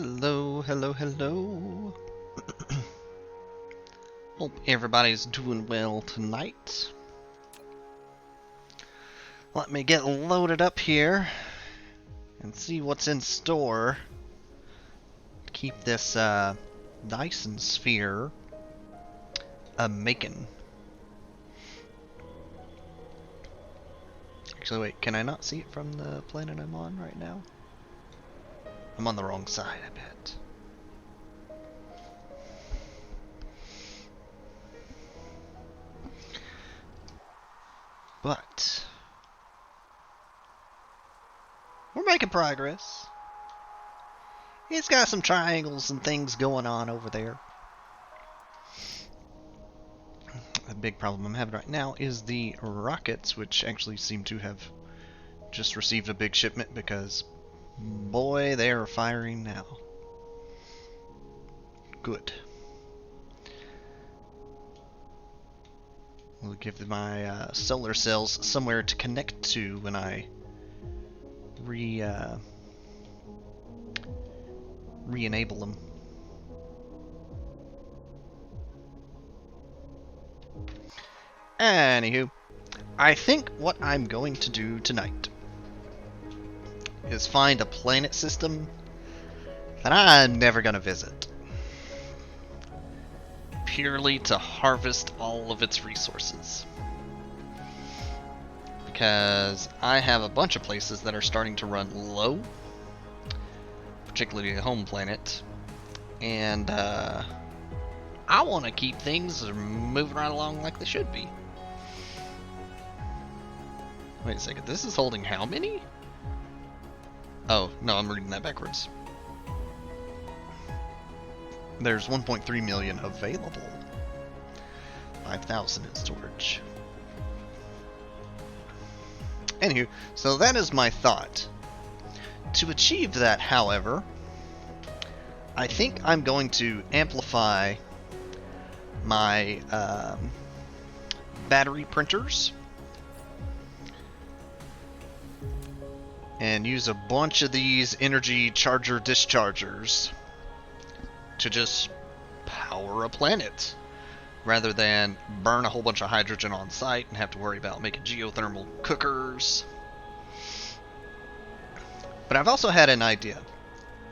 Hello, hello, hello. Hope everybody's doing well tonight. Let me get loaded up here and see what's in store. Keep this Dyson Sphere making. Actually, wait, can I not see it from the planet I'm on right now? I'm on the wrong side, I bet. But we're making progress. It's got some triangles and things going on over there. The big problem I'm having right now is the rockets, which actually seem to have just received a big shipment because, boy, they are firing now. Good. We'll give my solar cells somewhere to connect to when I re-enable them. Anywho, I think what I'm going to do tonight is find a planet system that I'm never going to visit, purely to harvest all of its resources. Because I have a bunch of places that are starting to run low, particularly the home planet, and I want to keep things moving right along like they should be. Wait a second, this is holding how many? Oh, no, I'm reading that backwards. There's 1.3 million available. 5,000 in storage. Anywho, so that is my thought. To achieve that, however, I think I'm going to amplify my battery printers and use a bunch of these energy charger dischargers to just power a planet, rather than burn a whole bunch of hydrogen on site and have to worry about making geothermal cookers. But I've also had an idea,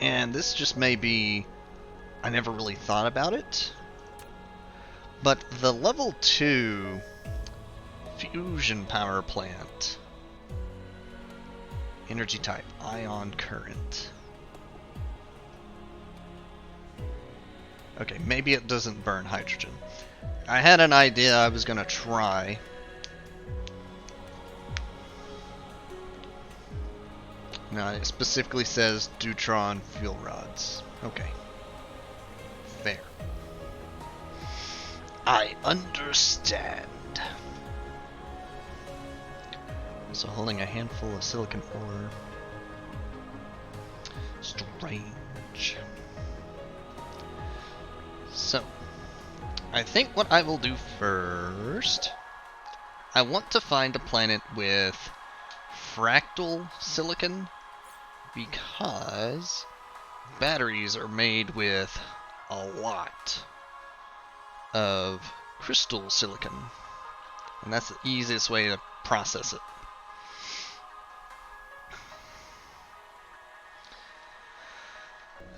and this just may be, I never really thought about it, but the level 2 fusion power plant, energy type, ion current. Okay, maybe it doesn't burn hydrogen. I had an idea I was going to try. Now, it specifically says deuteron fuel rods. Okay. Fair. I understand. Also holding a handful of silicon ore. Strange. So, I think what I will do first, I want to find a planet with fractal silicon, because batteries are made with a lot of crystal silicon, and that's the easiest way to process it.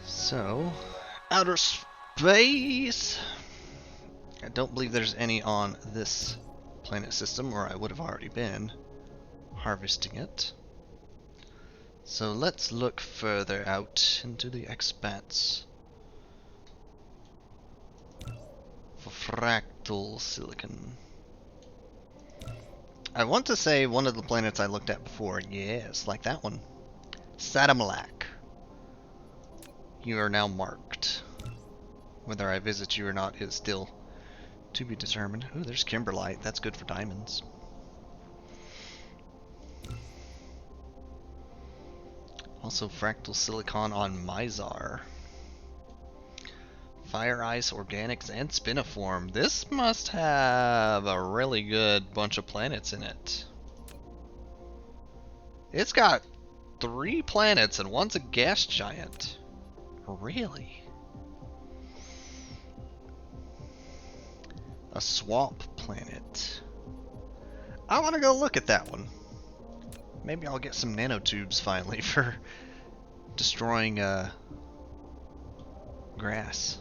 So, outer space. I don't believe there's any on this planet system, or I would have already been harvesting it. So let's look further out into the expanse for fractal silicon. I want to say one of the planets I looked at before. Yes, like that one. Sadamalak. You are now marked. Whether I visit you or not is still to be determined. Ooh, there's kimberlite. That's good for diamonds. Also fractal silicon on Mizar. Fire ice, organics, and spiniform. This must have a really good bunch of planets in it. It's got 3 planets and one's a gas giant. Really? A swamp planet. I want to go look at that one. Maybe I'll get some nanotubes finally for destroying grass.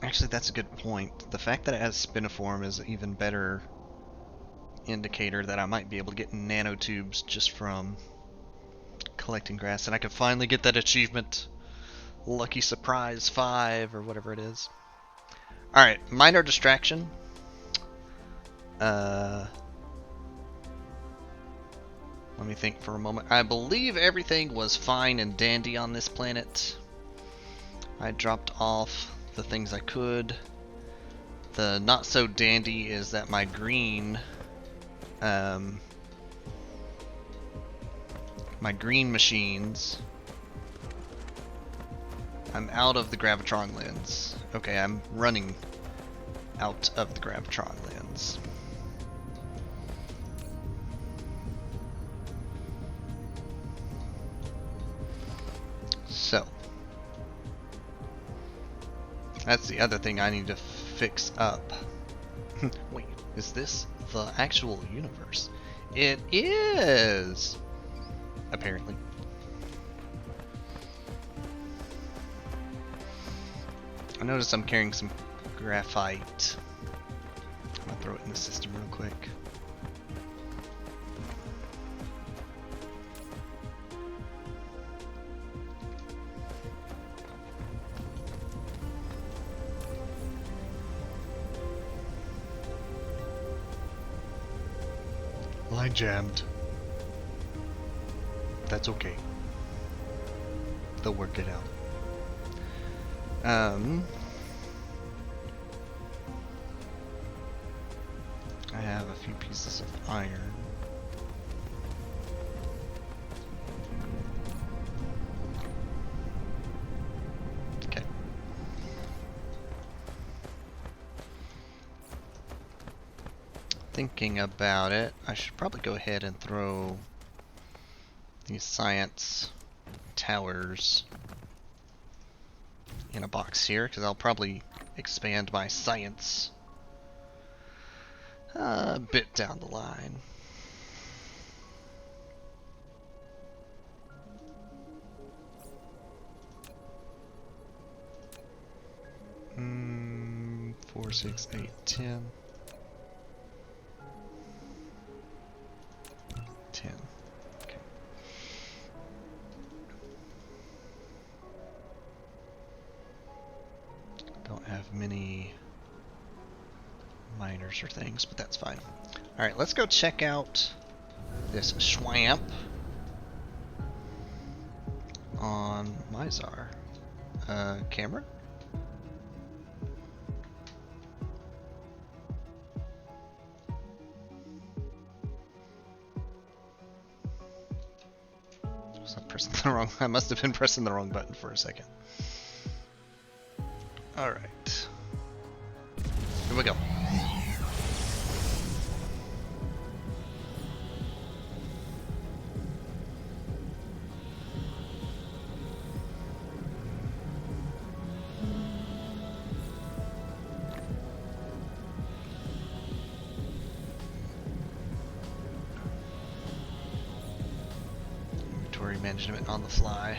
Actually, that's a good point. The fact that it has spiniform is an even better indicator that I might be able to get nanotubes just from collecting grass, and I can finally get that achievement. Lucky Surprise 5 or whatever it is. Alright, minor distraction. Let me think for a moment. I believe everything was fine and dandy on this planet. I dropped off the things I could. The not so dandy is that my green machines, I'm out of the gravitron lens. Okay, I'm running out of the gravitron lens. So that's the other thing I need to fix up. Wait, is this the actual universe? It is! Apparently. I noticed I'm carrying some graphite. I'm gonna throw it in the system real quick. Line jammed. That's okay. They'll work it out. I have a few pieces of iron. Okay. Thinking about it, I should probably go ahead and throw these science towers in a box here, because I'll probably expand my science a bit down the line. Mm, 4, 6, 8, 10. 10. Okay. Don't have many miners or things, but that's fine. Alright, let's go check out this swamp on Mizar. Camera? Was I pressing the wrong? I must have been pressing the wrong button for a second. Alright. Here we go. Inventory management on the fly.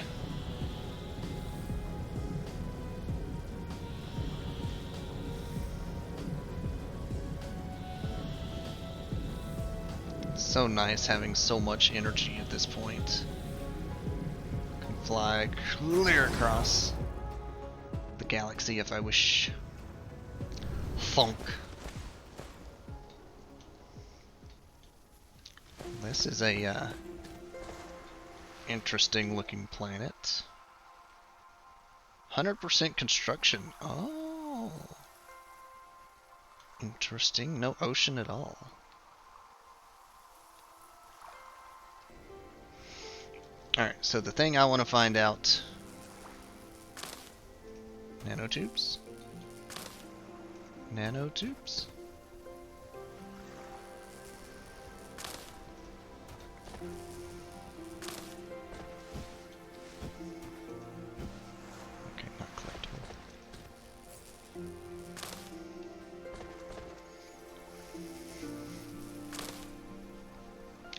So nice having so much energy at this point. Can fly clear across the galaxy if I wish. Funk. This is a interesting looking planet. 100% construction. Oh. Interesting. No ocean at all. Alright, so the thing I want to find out... Nanotubes? nanotubes. Okay, not collectible.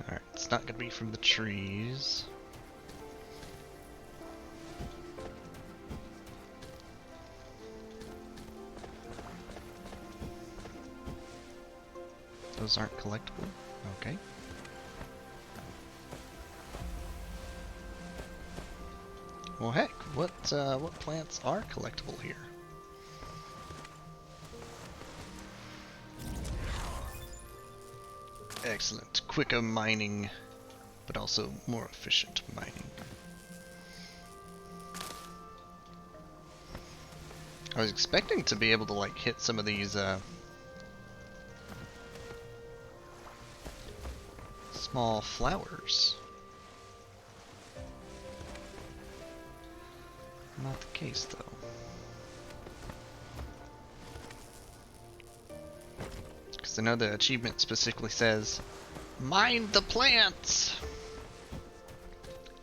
Alright, it's not gonna be from the trees. Those aren't collectible. Okay. Well, heck, what plants are collectible here? Excellent. Quicker mining, but also more efficient mining. I was expecting to be able to like hit some of these small flowers. Not the case though. Because I know the achievement specifically says, mine the plants!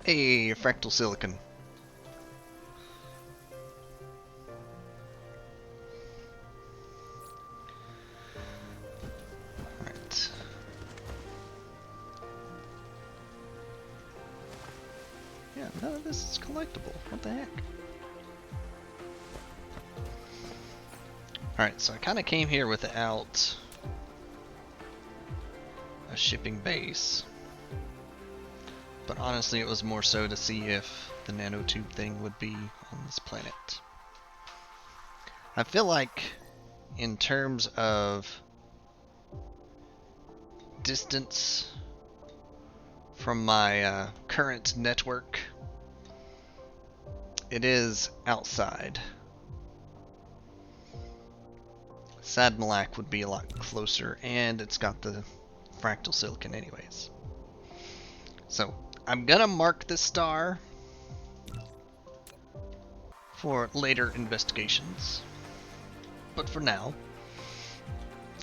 Hey, fractal silicon. Alright. Yeah, none of this is collectible. What the heck? Alright, so I kind of came here without a shipping base. But honestly, it was more so to see if the nanotube thing would be on this planet. I feel like, in terms of distance from my current network, it is outside. Sadmalak would be a lot closer, and it's got the fractal silicon anyways. So, I'm gonna mark this star for later investigations. But for now,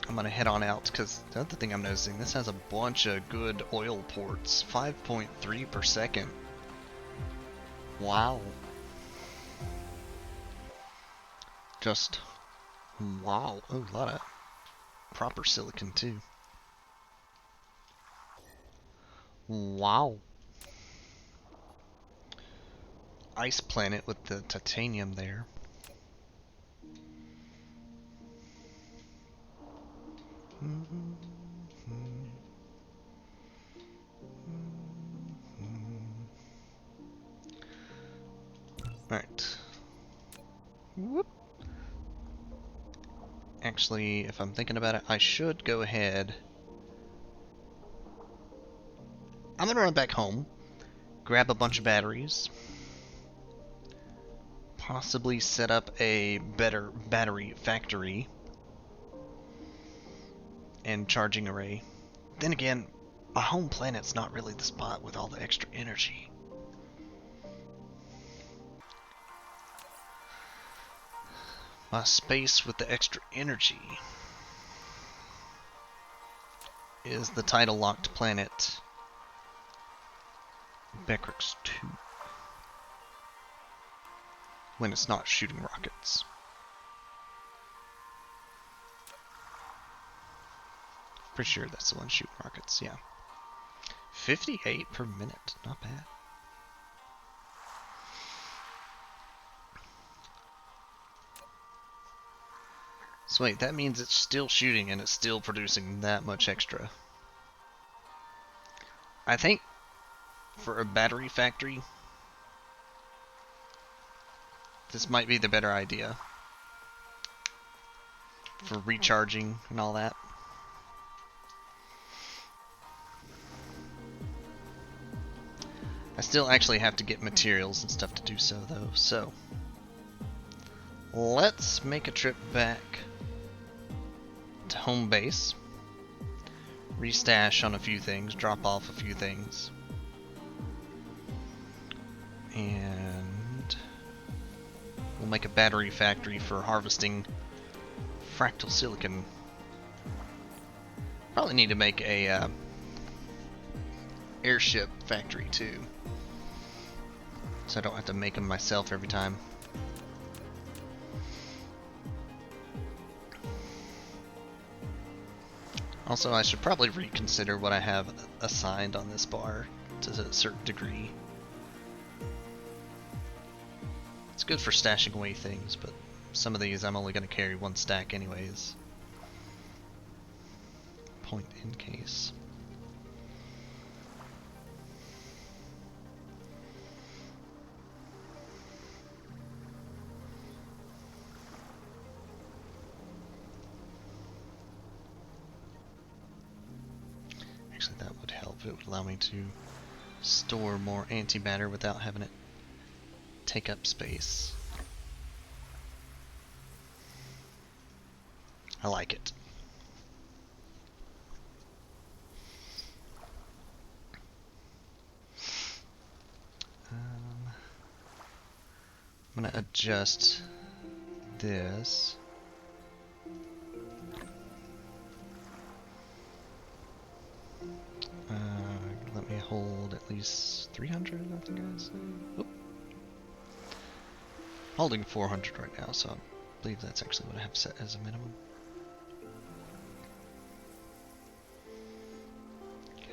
I'm gonna head on out, because the other thing I'm noticing, this has a bunch of good oil ports. 5.3 per second. Wow. Just wow. Oh, a lot of proper silicon too. Wow. Ice planet with the titanium there. Alright. Whoop. Actually, if I'm thinking about it, I should go ahead. I'm gonna run back home, grab a bunch of batteries, possibly set up a better battery factory and charging array. Then again, my home planet's not really the spot with all the extra energy. My space with the extra energy is the tidal locked planet Beckrix 2, when it's not shooting rockets. Pretty sure that's the one shooting rockets, yeah. 58 per minute, not bad. So wait, that means it's still shooting and it's still producing that much extra. I think for a battery factory, this might be the better idea. For recharging and all that. I still actually have to get materials and stuff to do so though, so let's make a trip back to home base, restash on a few things, drop off a few things, and we'll make a battery factory for harvesting fractal silicon. Probably need to make a airship factory too, so I don't have to make them myself every time. Also, I should probably reconsider what I have assigned on this bar to a certain degree. It's good for stashing away things, but some of these I'm only going to carry one stack anyways. Point in case. Actually, that would help. It would allow me to store more antimatter without having it take up space. I like it. I'm going to adjust this. Let me hold at least 300, I think I said. Oop. Holding 400 right now, so I believe that's actually what I have set as a minimum. Okay.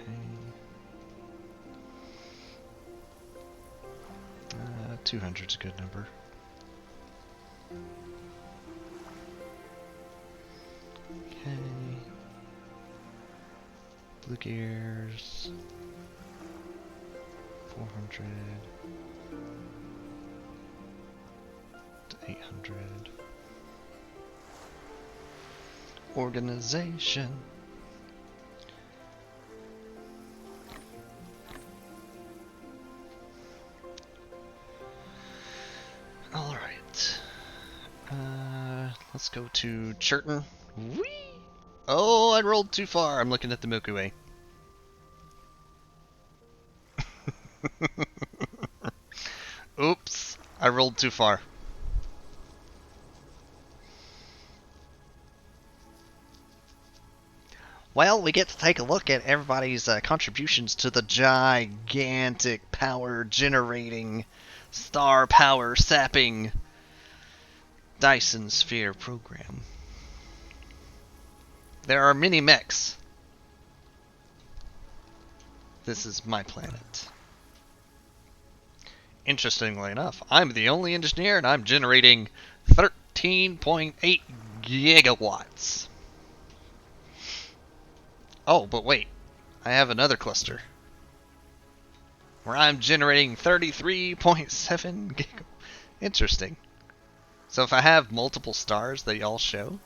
200 is a good number. Okay. Blue gears. 400 to 800. Organization. All right. Let's go to Churton. Whee! Oh, I rolled too far. I'm looking at the Milky Way. Oops, I rolled too far. Well, we get to take a look at everybody's contributions to the gigantic power generating, star power sapping Dyson Sphere program. There are many mechs. This is my planet. Interestingly enough, I'm the only engineer and I'm generating 13.8 gigawatts. Oh, but wait. I have another cluster where I'm generating 33.7 gigawatts. Interesting. So if I have multiple stars, they all show?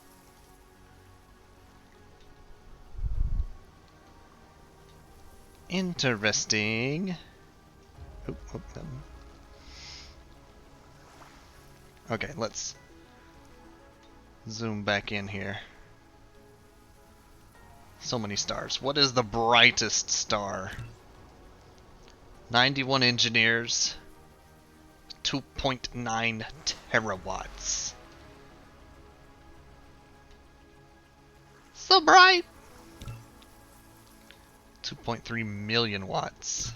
Interesting. Okay, let's zoom back in here. So many stars. What is the brightest star? 91 engineers. 2.9 terawatts. So bright! 2.3 million watts.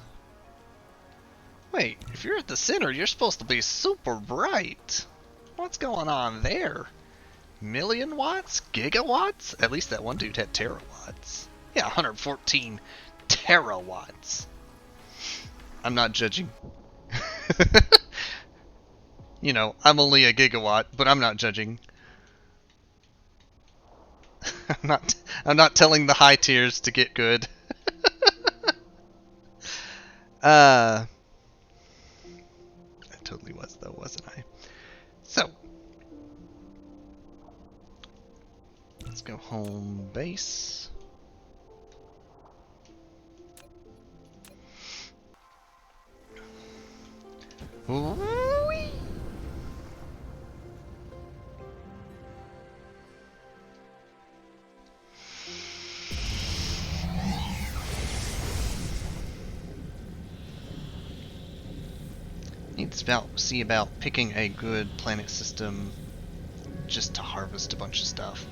Wait, if you're at the center, you're supposed to be super bright. What's going on there? Million watts? Gigawatts? At least that one dude had terawatts. Yeah, 114 terawatts. I'm not judging. You know, I'm only a gigawatt, but I'm not judging. I'm not telling the high tiers to get good. I totally was though, wasn't I? So let's go home base. Whee! Need to see about picking a good planet system just to harvest a bunch of stuff.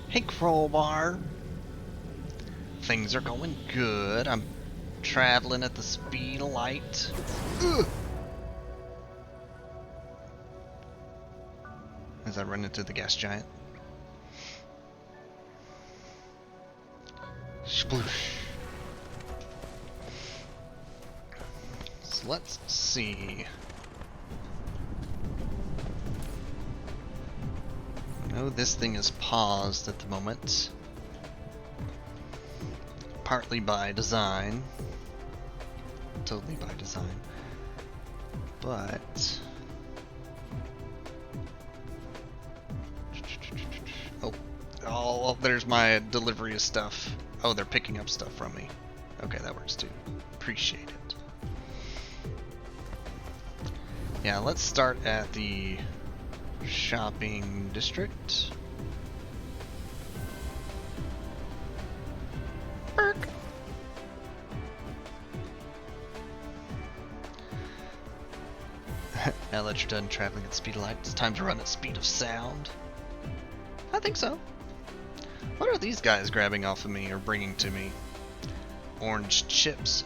Hey, Crowbar. Things are going good. I'm traveling at the speed of light. Ugh. As I run into the gas giant. Sploosh. So let's see. No, this thing is paused at the moment. Partly by design. Totally by design. But... Oh, there's my delivery of stuff. Oh, they're picking up stuff from me. Okay, that works too. Appreciate it. Yeah, let's start at the shopping district. Burk. Now that you're done traveling at the speed of light, it's time to run at speed of sound. I think so. What are these guys grabbing off of me or bringing to me? Orange chips.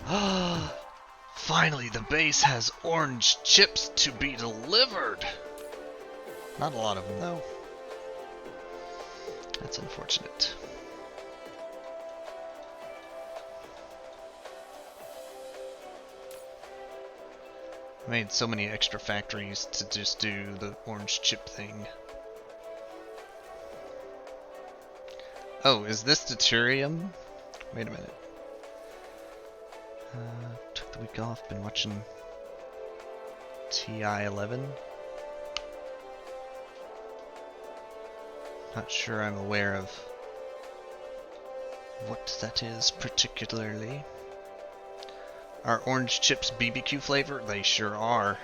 Finally, the base has orange chips to be delivered. Not a lot of them, though. That's unfortunate. I made so many extra factories to just do the orange chip thing. Oh, is this deuterium? Wait a minute. Took the week off, been watching TI-11. Not sure I'm aware of what that is particularly. Are orange chips BBQ flavor? They sure are.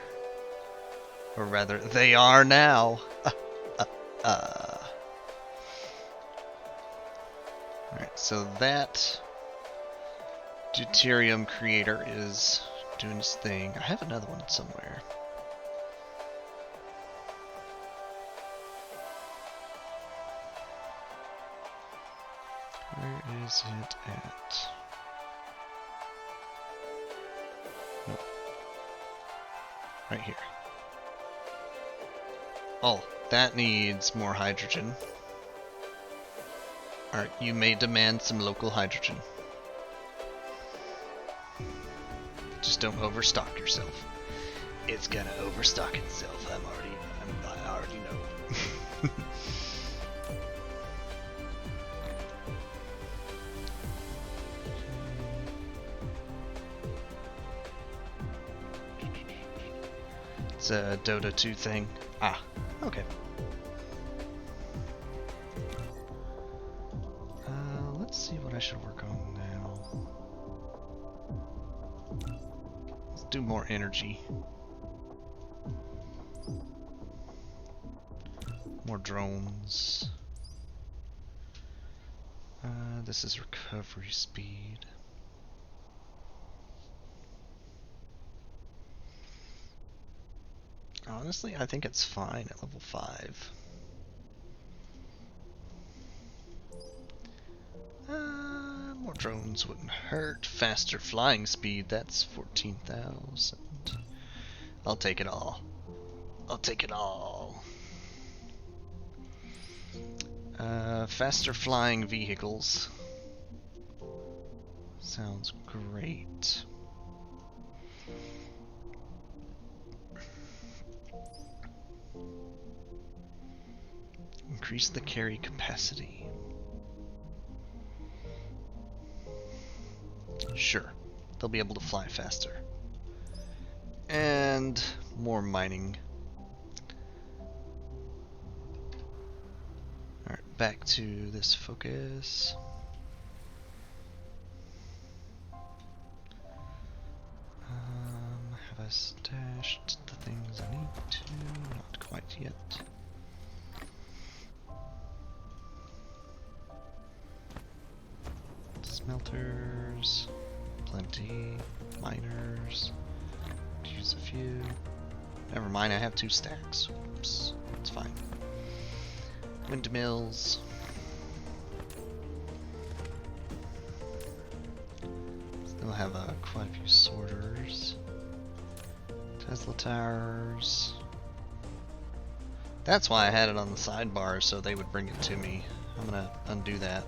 Or rather, they are now. Alright, so that deuterium creator is doing his thing. I have another one somewhere. Where is it at? No. Right here. Oh, that needs more hydrogen. Alright, you may demand some local hydrogen. Just don't overstock yourself. It's gonna overstock itself. I already know. It's a Dota 2 thing. Ah, okay. Let's see what I should work on now. Let's do more energy. More drones. This is recovery speed. Honestly, I think it's fine at level 5. More drones wouldn't hurt. Faster flying speed, that's 14,000. I'll take it all. I'll take it all. Faster flying vehicles. Sounds great. Increase the carry capacity. Sure, they'll be able to fly faster. And more mining. Alright, back to this focus. Have I stashed the things I need to? Not quite yet. Smelters, plenty. Miners, could use a few. Never mind, I have 2 stacks. Oops, it's fine. Windmills. Still have quite a few sorters. Tesla towers. That's why I had it on the sidebar, so they would bring it to me. I'm gonna undo that.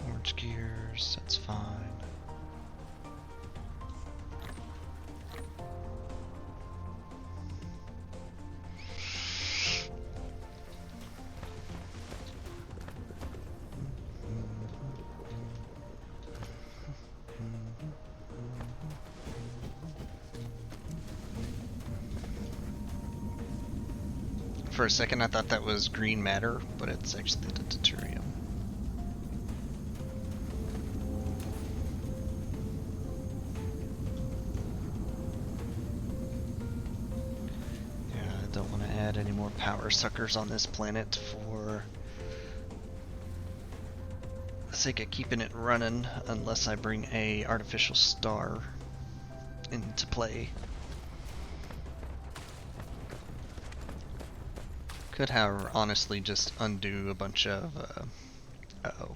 Orange gears, that's fine. For a second I thought that was green matter, but it's actually the deuterium. Yeah, I don't want to add any more power suckers on this planet for the sake of keeping it running, unless I bring a artificial star into play. Could, however, honestly just undo a bunch of, uh-oh.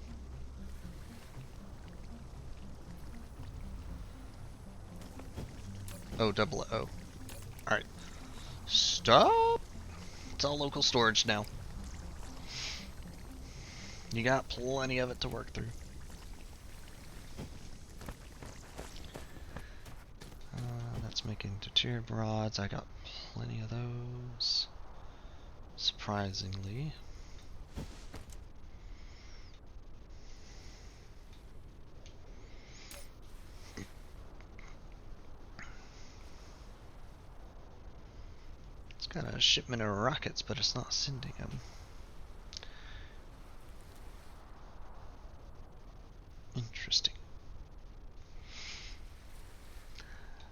Oh, double O. Alright. Stop! It's all local storage now. You got plenty of it to work through. That's making deuterium rods. I got plenty of those. Surprisingly. It's got a shipment of rockets, but it's not sending them. Interesting.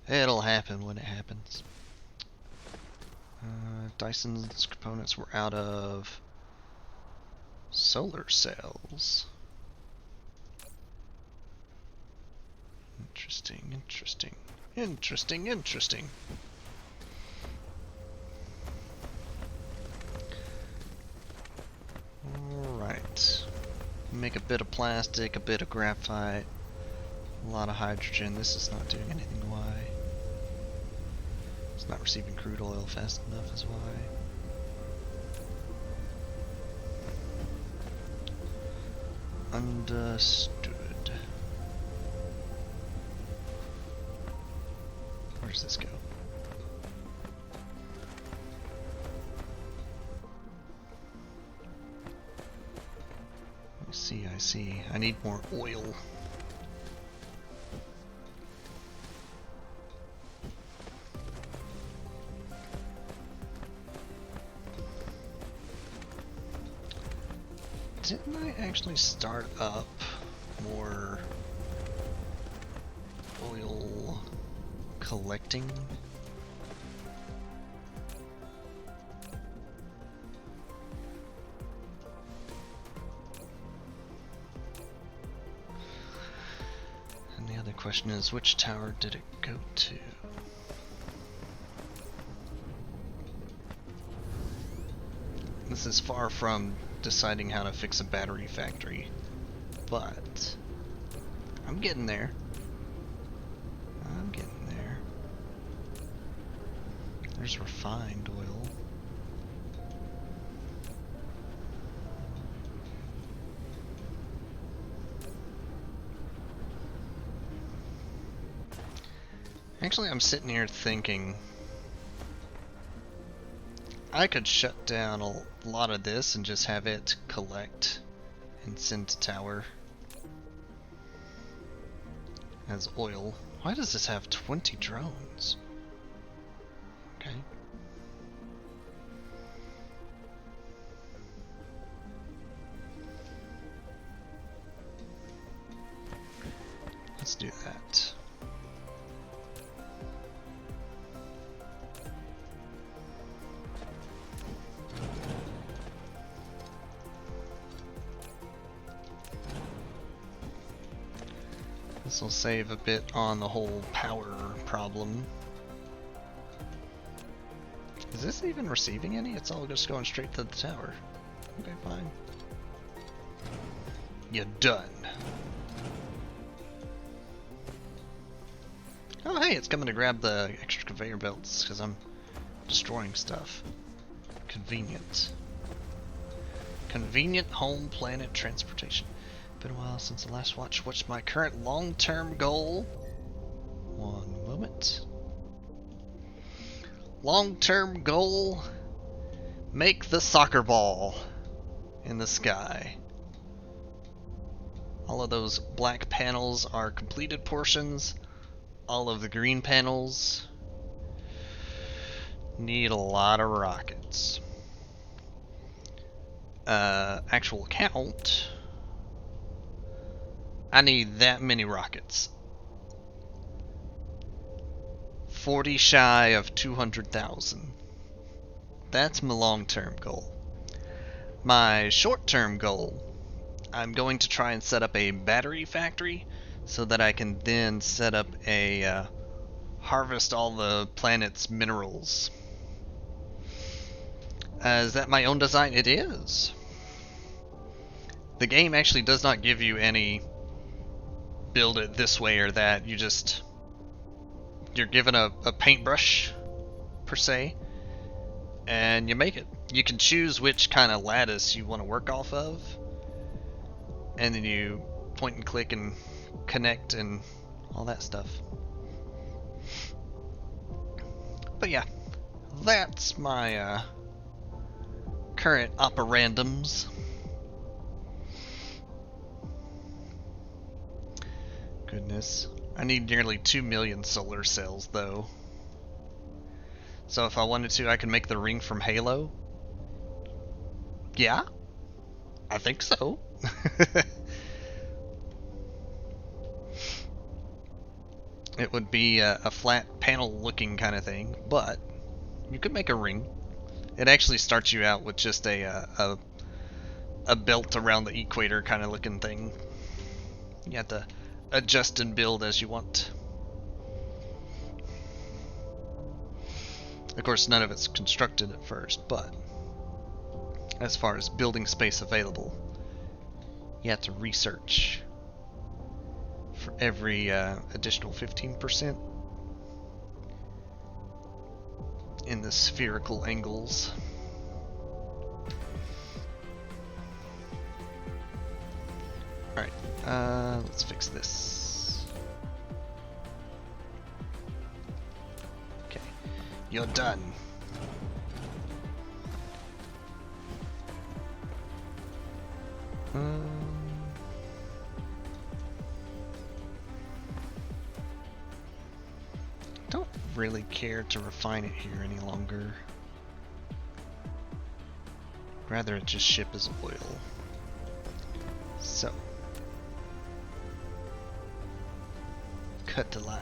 It'll happen when it happens. Dyson's components were out of solar cells. Interesting, interesting, interesting, interesting. Alright. Make a bit of plastic, a bit of graphite, a lot of hydrogen. This is not doing anything. Why? It's not receiving crude oil fast enough is why. Understood. Where does this go? I see. I need more oil. Didn't I actually start up more oil collecting? And the other question is, which tower did it go to? This is far from deciding how to fix a battery factory, but I'm getting there. I'm getting there. There's refined oil. Actually, I'm sitting here thinking I could shut down a lot of this and just have it collect and send to tower as oil. Why does this have 20 drones? Okay. Let's do that. This will save a bit on the whole power problem. Is this even receiving any? It's all just going straight to the tower. Okay, fine. You're done. Oh hey, it's coming to grab the extra conveyor belts because I'm destroying stuff. Convenient. Convenient home planet transportation. Been a while since the last watch. What's my current long-term goal? One moment. Long-term goal: make the soccer ball in the sky. All of those black panels are completed portions. All of the green panels need a lot of rockets. Actual count, I need that many rockets. 40 shy of 200,000. That's my long-term goal. My short-term goal, I'm going to try and set up a battery factory so that I can then set up a harvest all the planet's minerals. Is that my own design? It is. The game actually does not give you any build it this way or that. You're given a paintbrush, per se, and you make it. You can choose which kind of lattice you want to work off of, and then you point and click and connect and all that stuff. But yeah, that's my current operandums. Goodness. I need nearly 2 million solar cells, though. So if I wanted to, I could make the ring from Halo? Yeah? I think so. It would be a flat panel looking kind of thing, but you could make a ring. It actually starts you out with just a belt around the equator kind of looking thing. You have to adjust and build as you want. Of course, none of it's constructed at first, but as far as building space available, you have to research for every additional 15% in the spherical angles. Alright, let's fix this. Okay, you're done. Don't really care to refine it here any longer. Rather it just ship as oil. So, cut the line.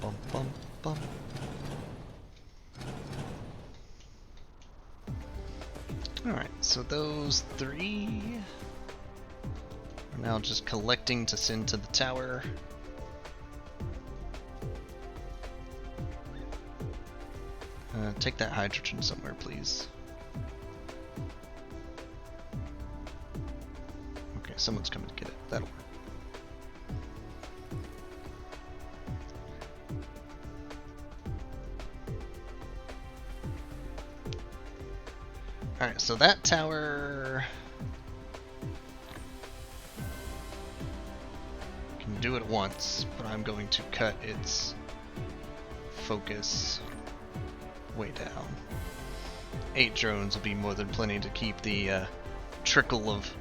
Bum, bum, bum. Alright, so those three are now just collecting to send to the tower. Take that hydrogen somewhere, please. Okay, someone's coming to get it. That'll work. Alright, so that tower can do it once, but I'm going to cut its focus way down. 8 drones will be more than plenty to keep the trickle of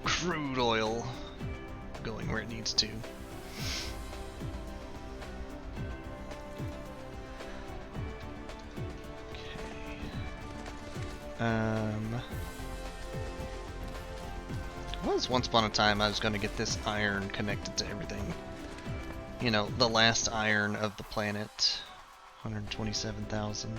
crude oil going where it needs to. Once upon a time I was going to get this iron connected to everything. You know, the last iron of the planet. 127,000.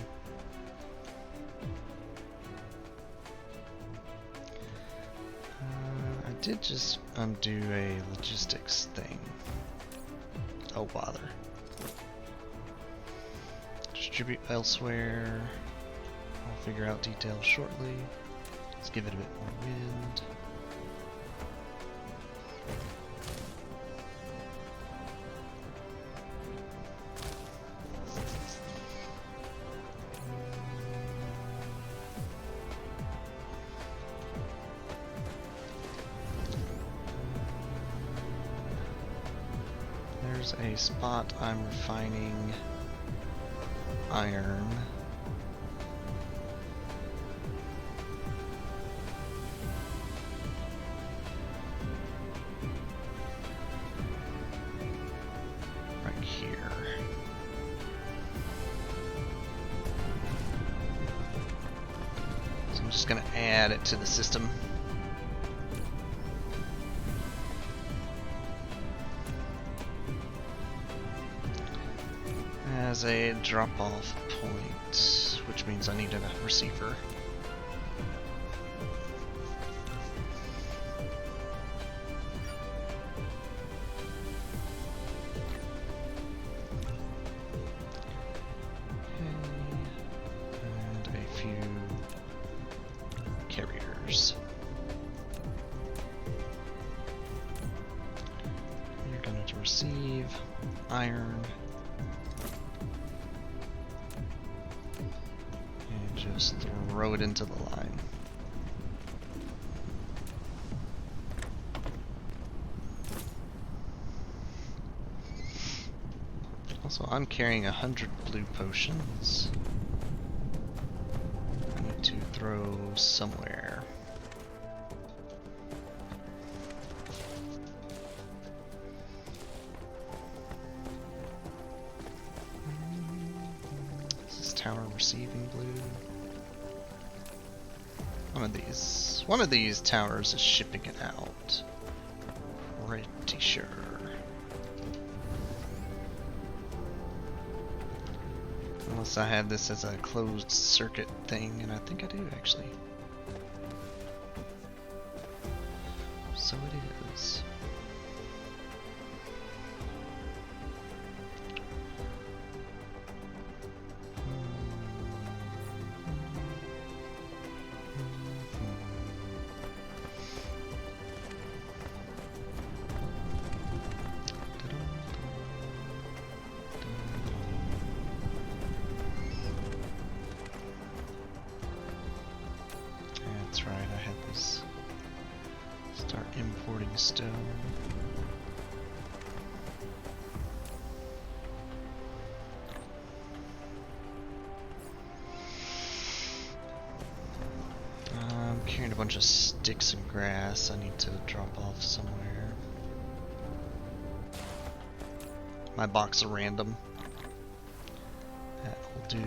I did just undo a logistics thing. Oh, bother. Distribute elsewhere. I'll figure out details shortly. Let's give it a bit more wind. There's a spot I'm refining iron. Right here. So I'm just going to add it to the system. As a drop-off point, which means I need a receiver. And a few carriers. You're going to receive iron. Just throw it into the line. Also, I'm carrying 100 blue potions. I need to throw somewhere. Is this tower receiving blue? One of these towers is shipping it out. Pretty sure. Unless I had this as a closed circuit thing, and I think I do actually. So it is. That's right, I had this. Start importing stone. I'm carrying a bunch of sticks and grass. I need to drop off somewhere. My box of random. That will do.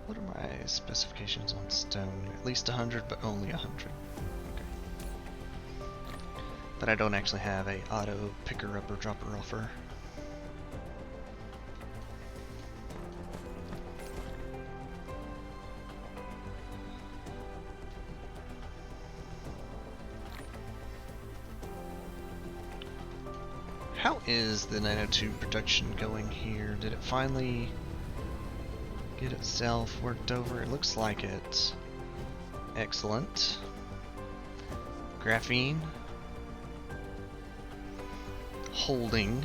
What are my specifications on stone? At least 100, but only 100. Okay. But I don't actually have a auto picker up or dropper offer. How is the 902 production going here? Did it finally get itself worked over? It looks like it. Excellent. Graphene. holding.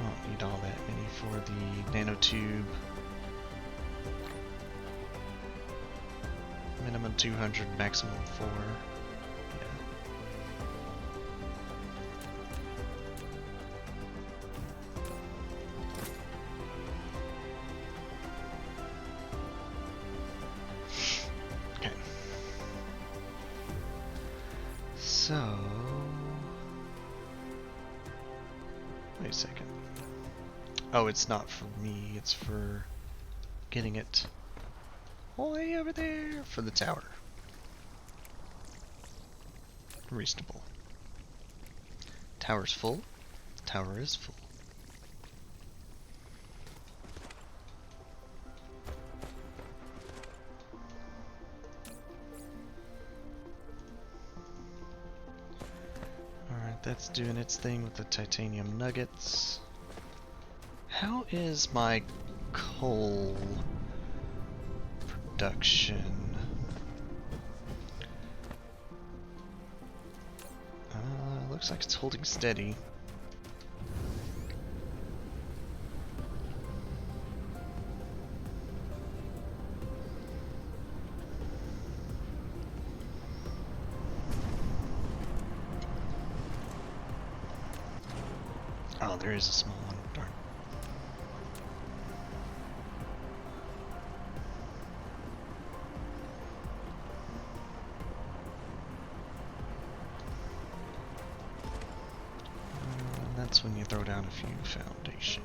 Won't need all that many for the nanotube. Minimum 200, maximum 4. Okay. So, wait a second. Oh, it's not for me, it's for getting it way over there for the tower. Reasonable. Tower's full. The tower is full. Alright, that's doing its thing with the titanium nuggets. How is my coal production? Looks like it's holding steady. Oh, there is a small one. Darn. That's when you throw down a few foundation.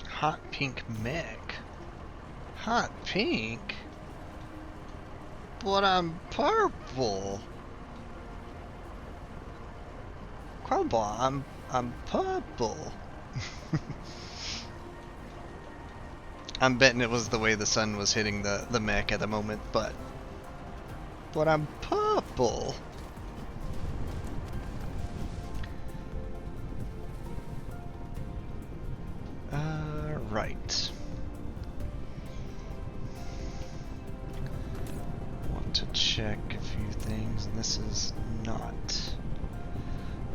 Hot pink mech. Hot pink? But I'm purple. Crumble, I'm purple. I'm betting it was the way the sun was hitting the mech at the moment, but I'm purple. Right. Want to check a few things, and this is not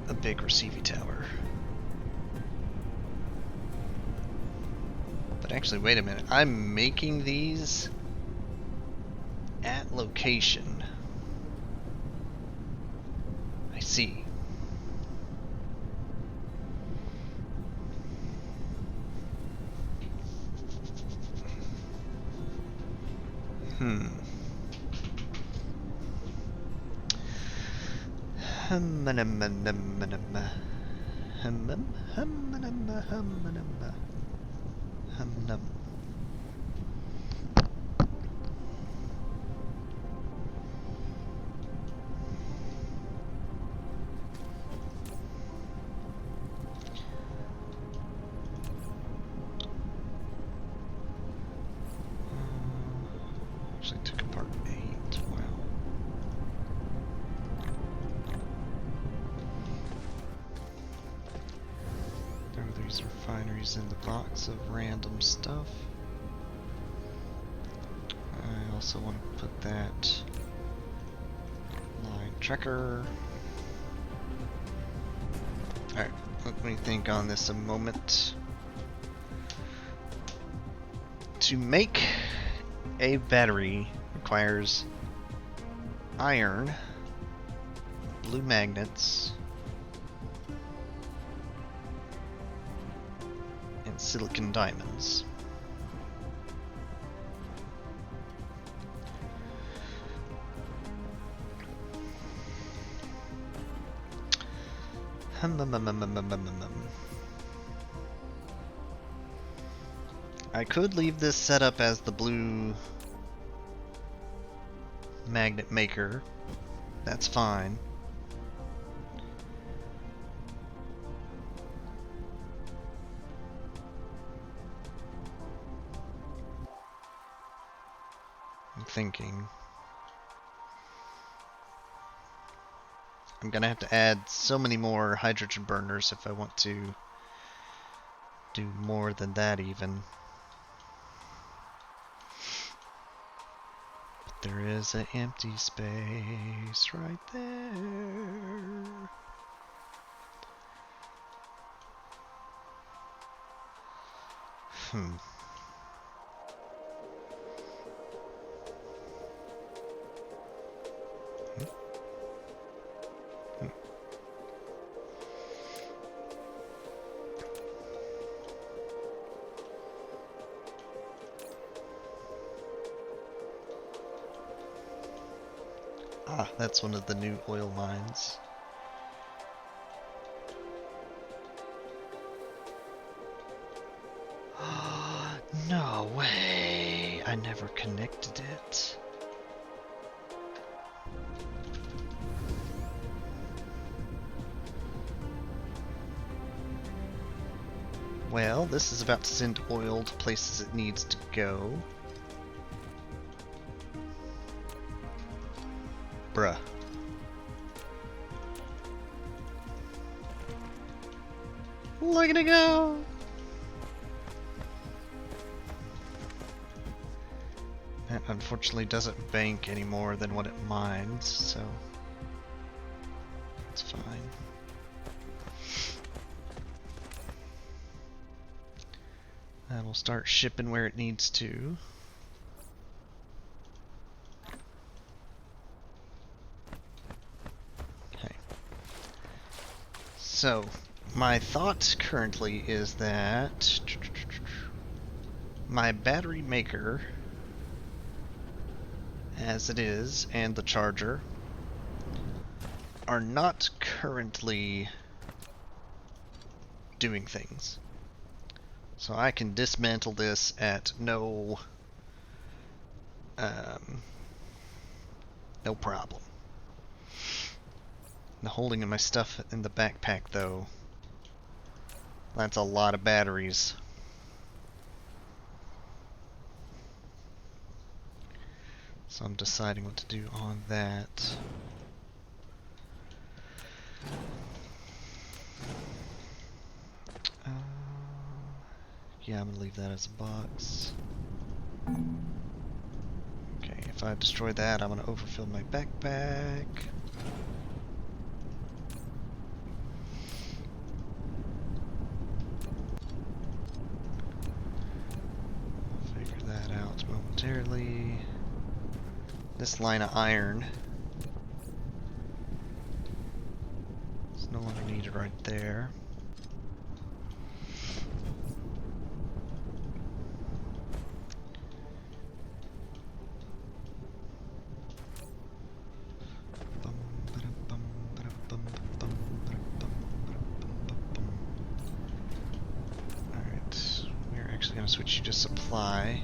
a big receiving tower. But actually, wait a minute. I'm making these at location. I see. Actually took apart 8. Wow. There are these refineries in the box of random stuff. I also want to put that line tracker. Alright, let me think on this a moment. To make a battery requires iron, blue magnets, and silicon diamonds. I could leave this set up as the blue magnet maker. That's fine. I'm thinking. I'm gonna have to add so many more hydrogen burners if I want to do more than that even. But there is an empty space right there. Hmm. Ah, that's one of the new oil mines. No way! I never connected it. Well, this is about to send oil to places it needs to go. Bruh. Look at it go! That unfortunately doesn't bank any more than what it mines, so it's fine. That'll start shipping where it needs to. Okay. So, my thought currently is that my battery maker, as it is, and the charger are not currently doing things. So I can dismantle this at no problem. The holding of my stuff in the backpack, though, that's a lot of batteries. So I'm deciding what to do on that. Yeah, I'm gonna leave that as a box. Okay, if I destroy that, I'm gonna overfill my backpack. I'll figure that out momentarily. This line of iron is no longer needed right there. Switch you to supply.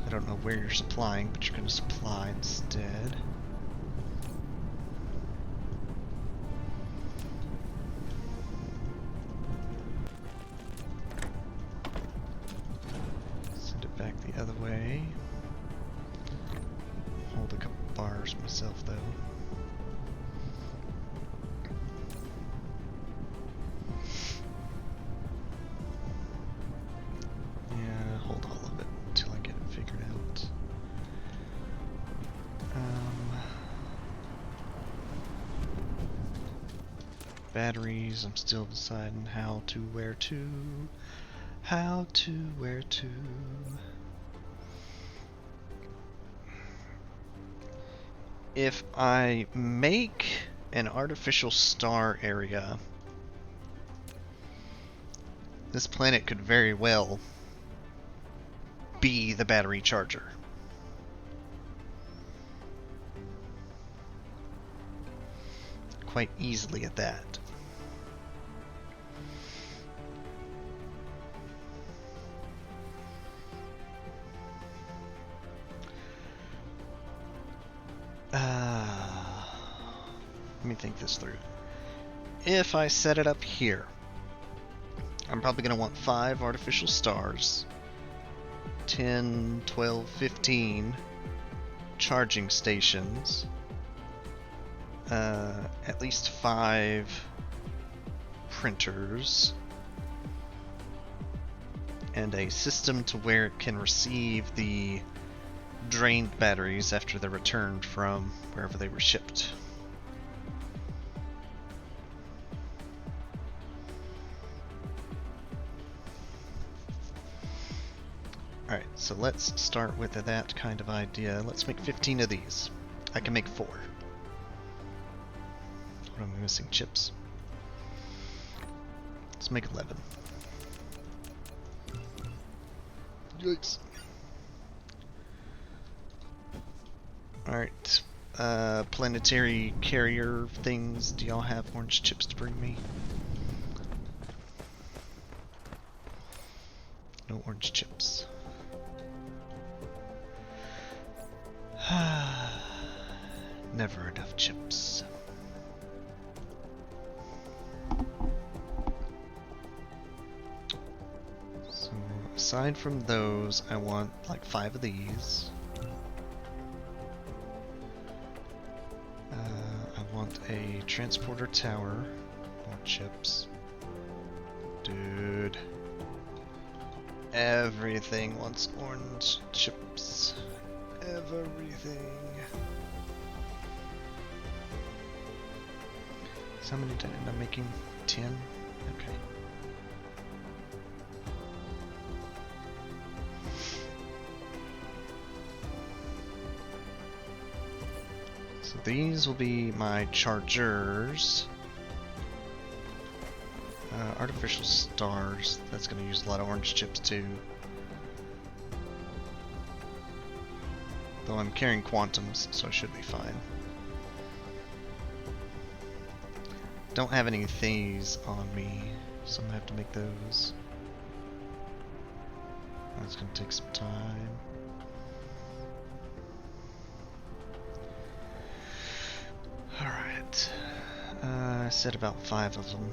I don't know where you're supplying, but you're going to supply instead. Send it back the other way. Hold a couple bars myself, though. Batteries, I'm still deciding how to, where to. If I make an artificial star area, this planet could very well be the battery charger. Quite easily at that. think this through. If I set it up here, I'm probably going to want 5 artificial stars, 10, 12, 15 charging stations, at least 5 printers, and a system to where it can receive the drained batteries after they're returned from wherever they were shipped. Alright, so let's start with that kind of idea. Let's make 15 of these. I can make 4. What am I missing? Chips. Let's make 11. Yikes. Alright, planetary carrier things. Do y'all have orange chips to bring me? No orange chips. Never enough chips. So, aside from those, I want like 5 of these. I want a transporter tower. More chips. Dude. Everything wants orange chips. Everything. So how many did I end up making? 10? Okay. So these will be my chargers. Artificial stars. That's going to use a lot of orange chips too. Though I'm carrying quantums, so I should be fine. Don't have any thieves on me, so I'm going to have to make those. That's going to take some time. Alright. I said about 5 of them.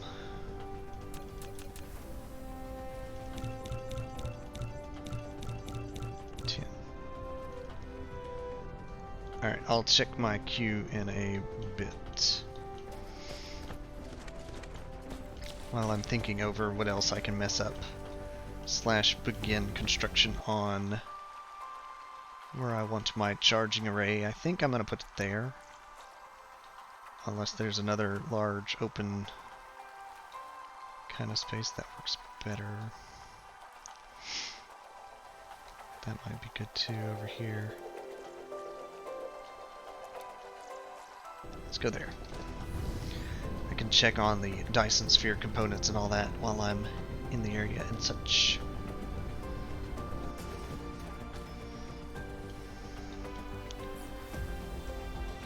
Alright, I'll check my queue in a bit. While I'm thinking over what else I can mess up. / begin construction on where I want my charging array. I think I'm going to put it there. Unless there's another large open kind of space that works better. That might be good too over here. Let's go there. I can check on the Dyson Sphere components and all that while I'm in the area and such.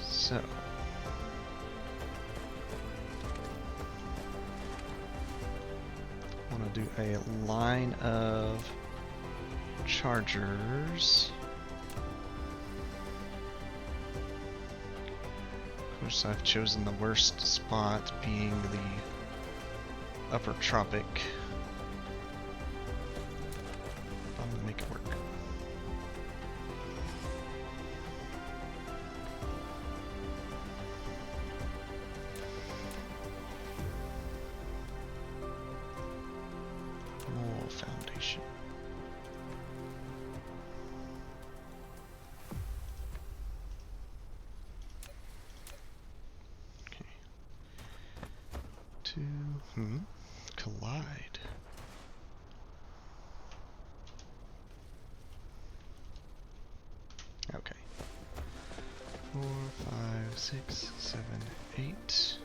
So. I want to do a line of chargers. Of course, I've chosen the worst spot, being the upper tropic. I'm gonna make it work. More foundation. Collide. Okay. 4, 5, 6, 7, 8.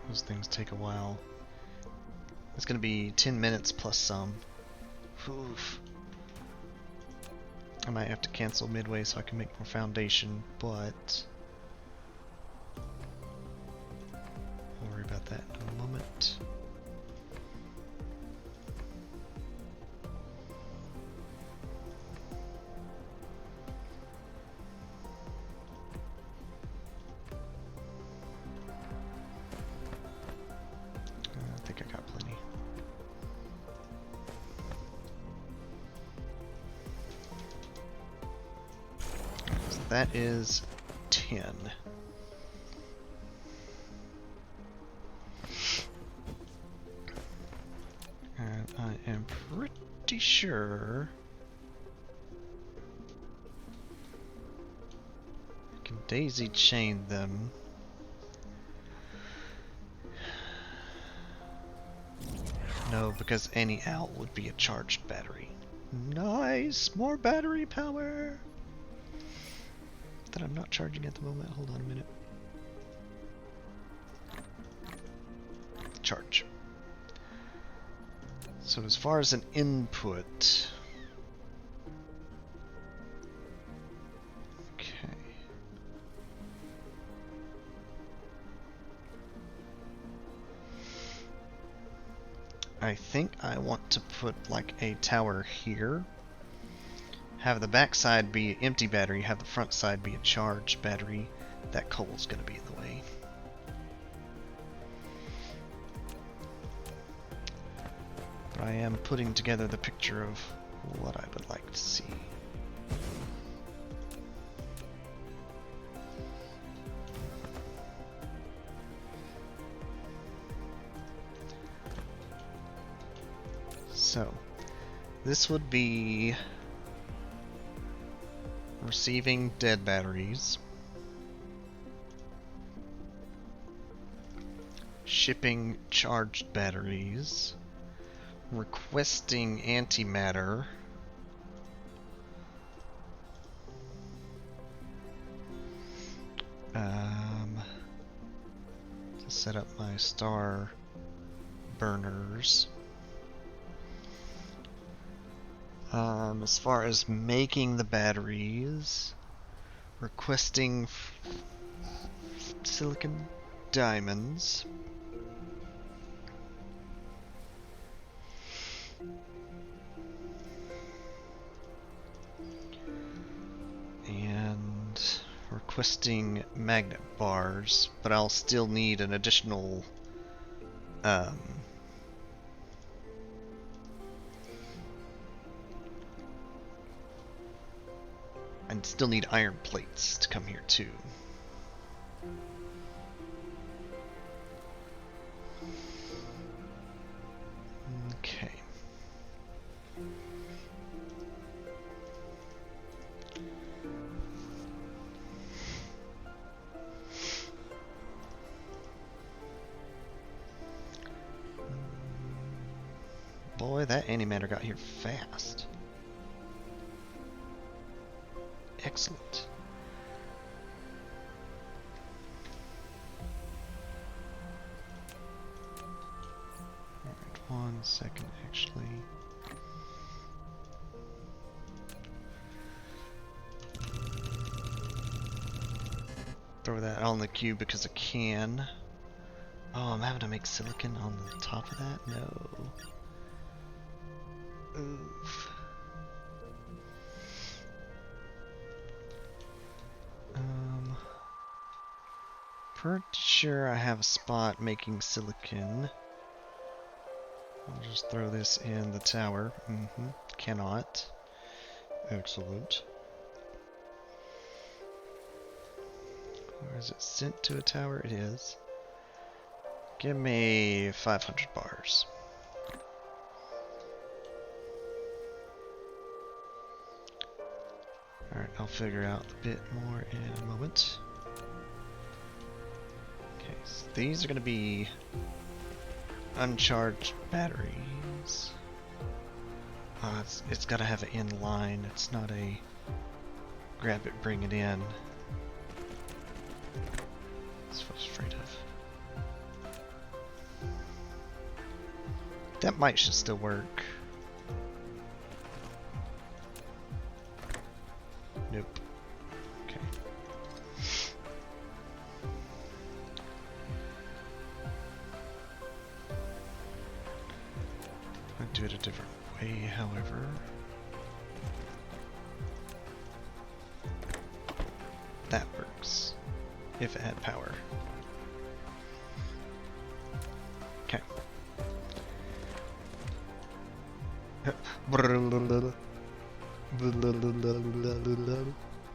Those things take a while. It's gonna be 10 minutes plus some. Oof. I might have to cancel midway so I can make more foundation, but I'll worry about that in a moment. that is 10. And I am pretty sure I can daisy chain them. No, because any out would be a charged battery. Nice! More battery power! That I'm not charging at the moment. Hold on a minute. Charge. So as far as an input... Okay. I think I want to put like a tower here. Have the back side be an empty battery, have the front side be a charged battery. That coal's gonna be in the way. But I am putting together the picture of what I would like to see. So, this would be receiving dead batteries, shipping charged batteries, requesting antimatter, to set up my star burners. As far as making the batteries, requesting silicon diamonds, and requesting magnet bars, but I'll still need an additional and still need iron plates to come here too. Okay. Boy, that antimatter got here fast. Excellent. Alright, 1 second actually. Throw that on the cube because I can. Oh, I'm having to make silicon on the top of that? No. Oof. Pretty sure I have a spot making silicon. I'll just throw this in the tower. Cannot. Excellent. Or is it sent to a tower? It is. Give me 500 bars. Alright, I'll figure out a bit more in a moment. Okay, so these are going to be uncharged batteries. It's got to have an in line. It's not a grab it, bring it in. That's what I was afraid of. That might should still work. Nope. Okay. I'd do it a different way, however. That works. If it had power. Okay.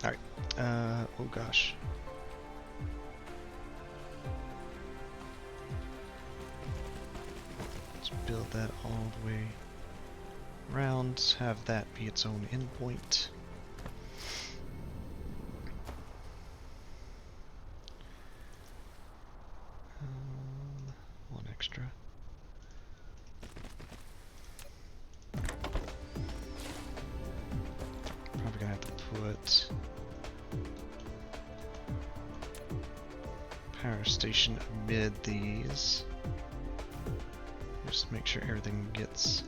Alright. Oh gosh. Let's build that all the way around, have that be its own endpoint. One extra. Probably gonna have to put power station amid these. Just make sure everything gets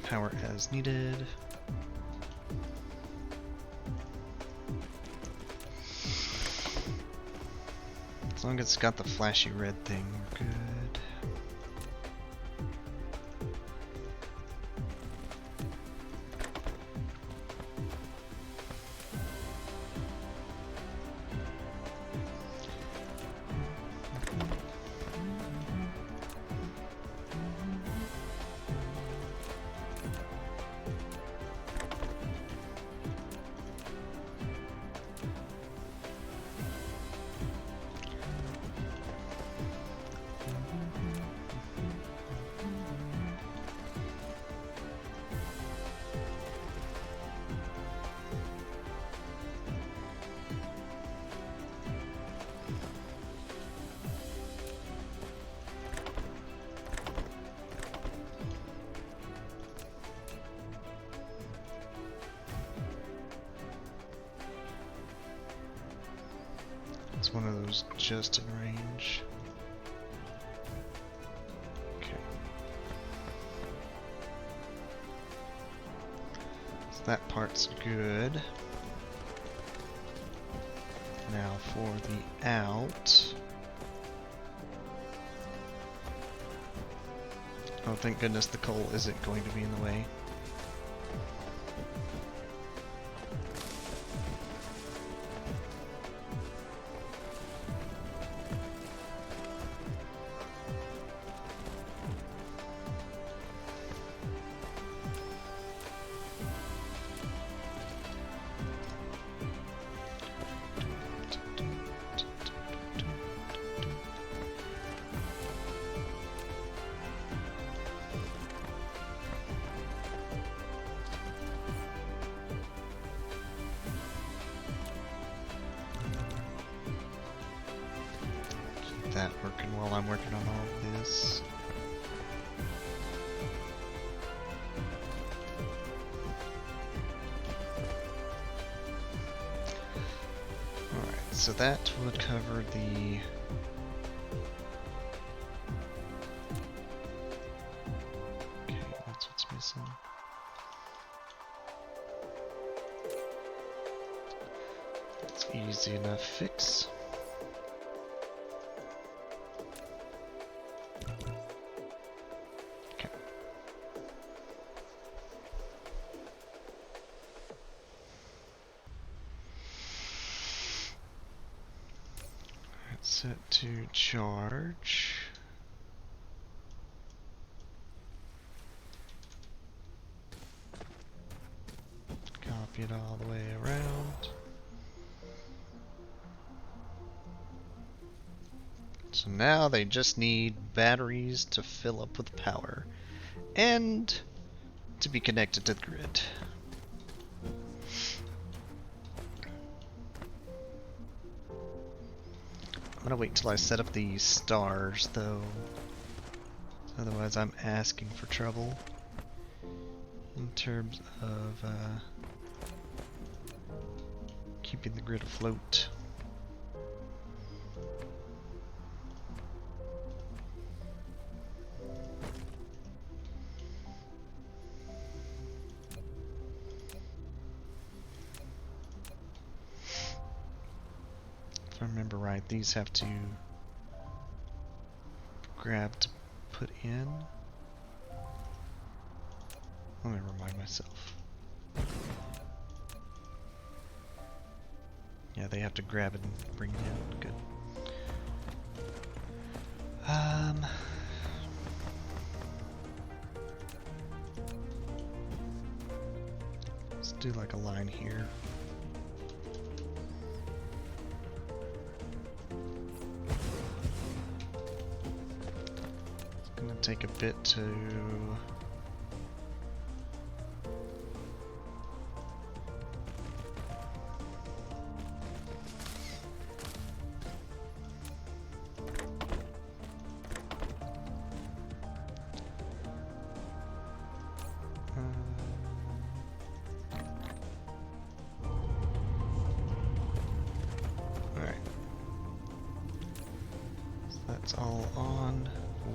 power as needed. As long as it's got the flashy red thing, we're good. It's one of those just in range. Okay. So that part's good. Now for the out. Oh, thank goodness the coal isn't going to be in the way. That working while I'm working on all of this. Alright, so that would cover the okay, that's what's missing. It's easy enough fix. Set to charge. Copy it all the way around. So now they just need batteries to fill up with power and to be connected to the grid. I'm gonna wait till I set up these stars, though. Otherwise, I'm asking for trouble in terms of keeping the grid afloat. If I remember right, these have to grab to put in. Let me remind myself. Yeah, they have to grab it and bring it in. Good. Let's do like a line here. take a bit to... Alright. So that's all on.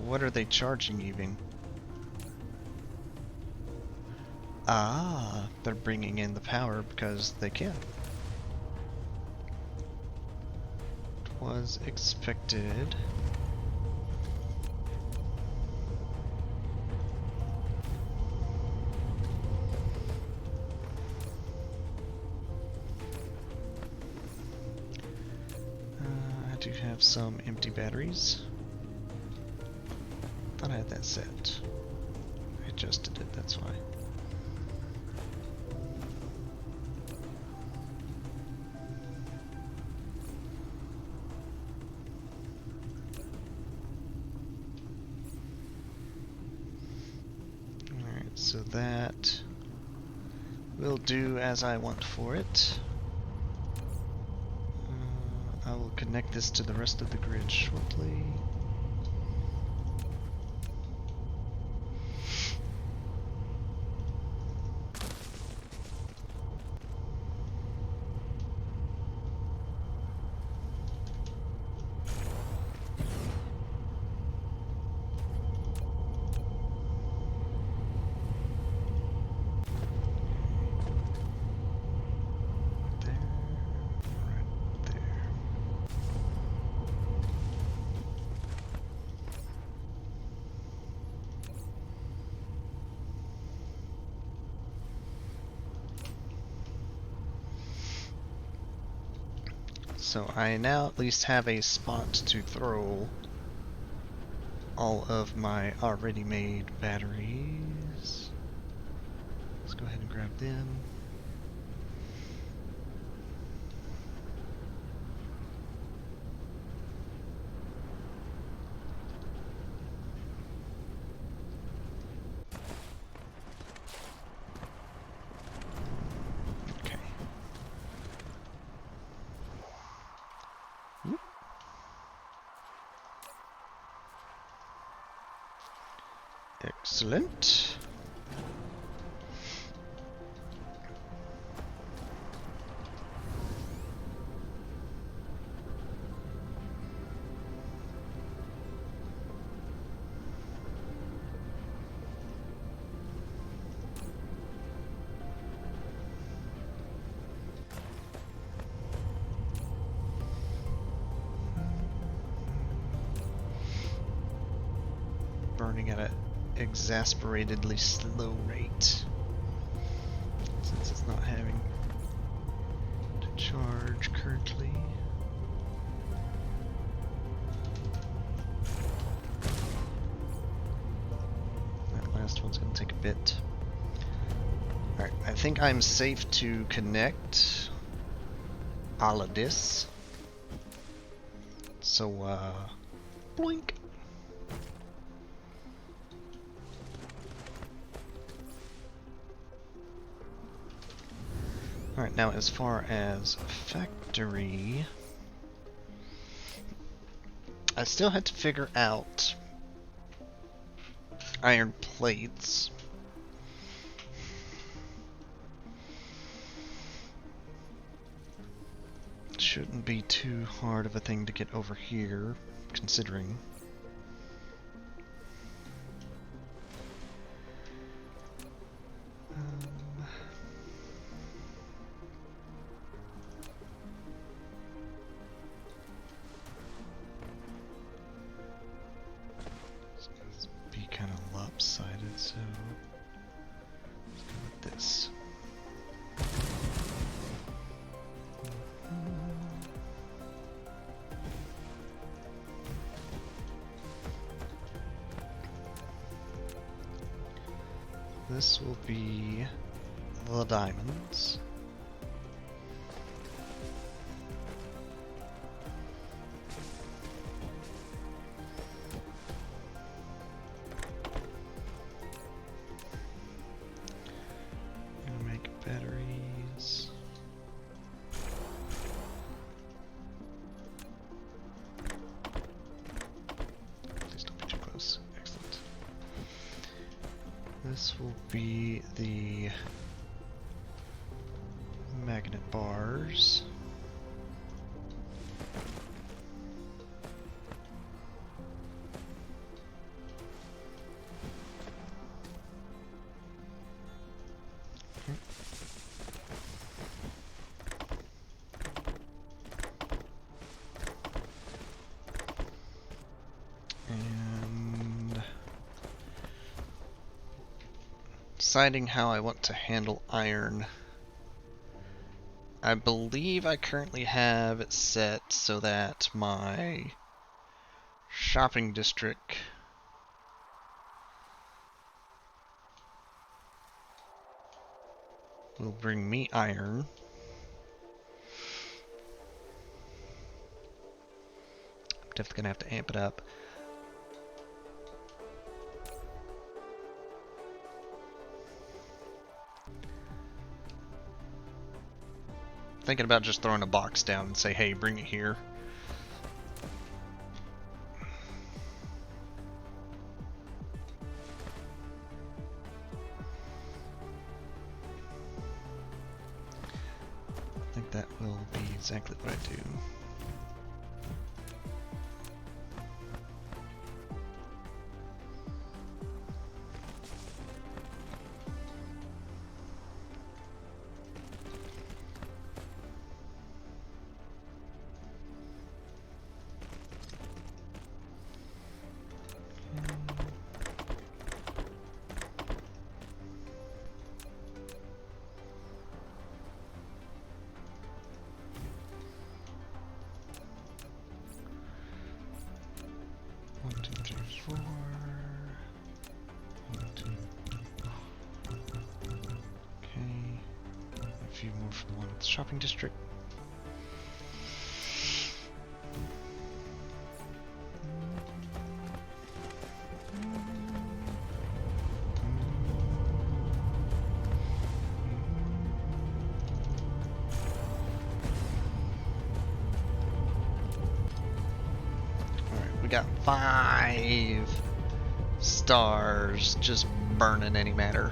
What are they charging even? Ah, they're bringing in the power because they can. Was expected. I do have some empty batteries. Thought I had that set. I adjusted it, that's why. Alright, so that will do as I want for it. I will connect this to the rest of the grid shortly. So I now at least have a spot to throw all of my already made batteries. Let's go ahead and grab them. Okay. Whoop. Excellent. Burning at an exasperatedly slow rate since it's not having to charge currently. That last one's going to take a bit. Alright, I think I'm safe to connect all of this. So, blink. Alright, now as far as factory, I still had to figure out iron plates. Shouldn't be too hard of a thing to get over here, considering. It's be kind of lopsided, so let's go with this. This will be the diamonds. batteries. Please don't be too close. Excellent. This will be the magnet bars. And deciding how I want to handle iron. I believe I currently have it set so that my shopping district will bring me iron. I'm definitely gonna have to amp it up. Thinking about just throwing a box down and say, hey, bring it here. I think that will be exactly what I do. Shopping district. Alright, we got 5 stars just burning any matter.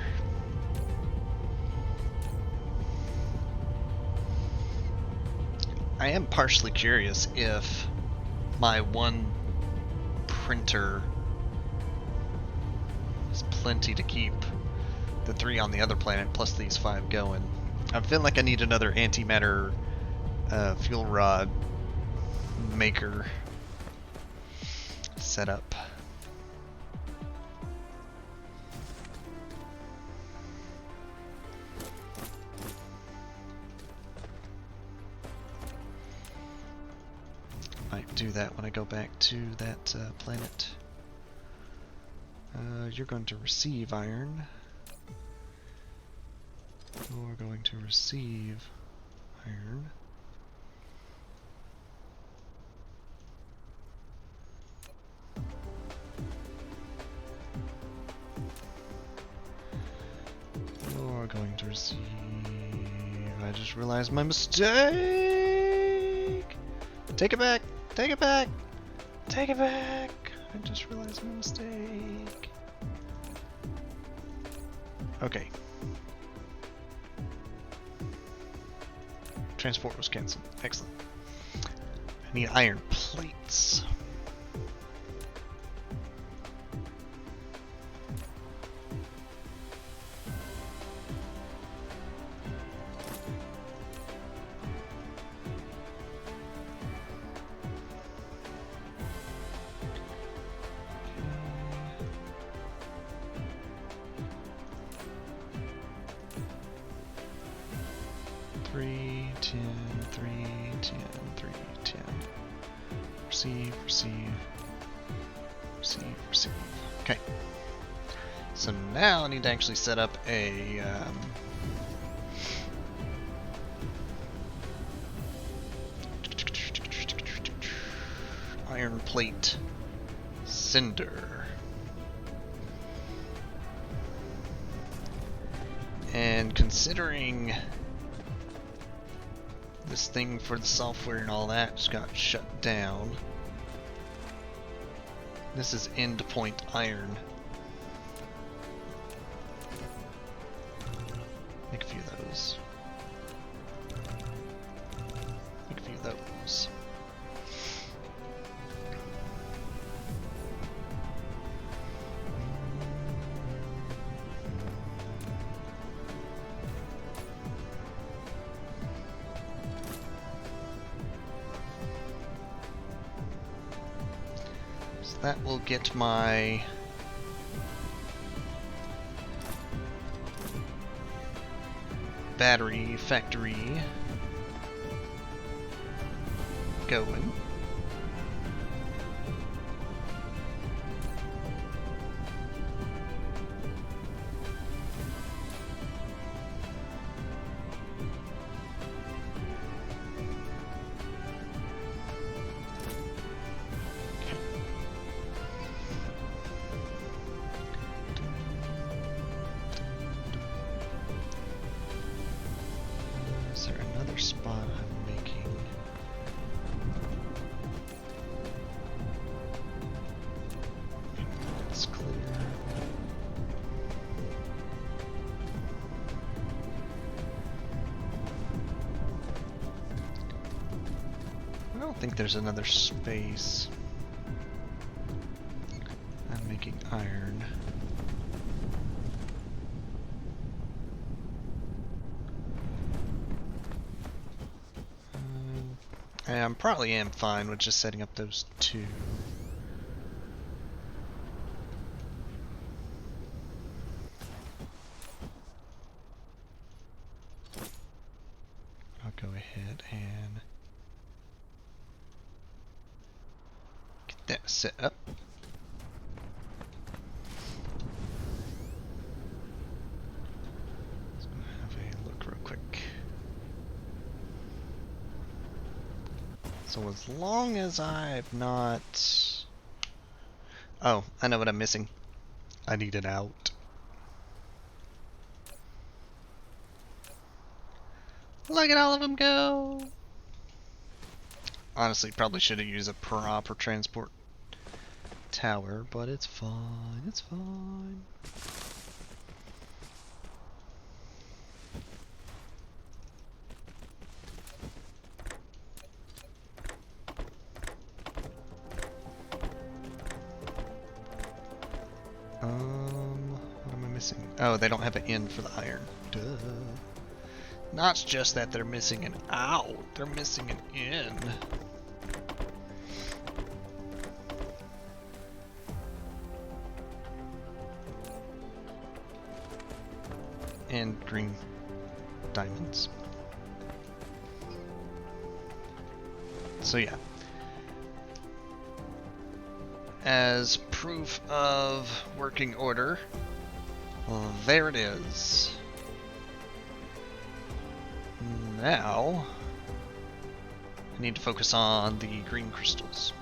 I am partially curious if my one printer is plenty to keep the 3 on the other planet plus these 5 going. I'm feeling like I need another antimatter fuel rod maker set up. Do that when I go back to that planet. You're going to receive iron. You're going to receive iron. You're going to receive... I just realized my mistake! Take it back! Take it back! Take it back! I just realized my mistake. Okay. Transport was cancelled. Excellent. I need iron plates. Receive. Okay. So now I need to actually set up a iron plate cinder. And considering this thing for the software and all that just got shut down, this is endpoint iron. Make a few of those. Make a few of those. So that will get my battery factory going. Is there another spot I'm making? It's clear. I don't think there's another space. I'm making iron. I probably am fine with just setting up those two. I'll go ahead and get that set up. Let's go have a look real quick. So as long as I've not... Oh, I know what I'm missing. I need it out. Look at all of them go! Honestly, probably should have used a proper transport tower, but it's fine, it's fine. What am I missing? Oh, they don't have an in for the iron. Duh. Not just that they're missing an out, they're missing an in. And green diamonds. So yeah. As proof of working order, there it is. Now, I need to focus on the green crystals.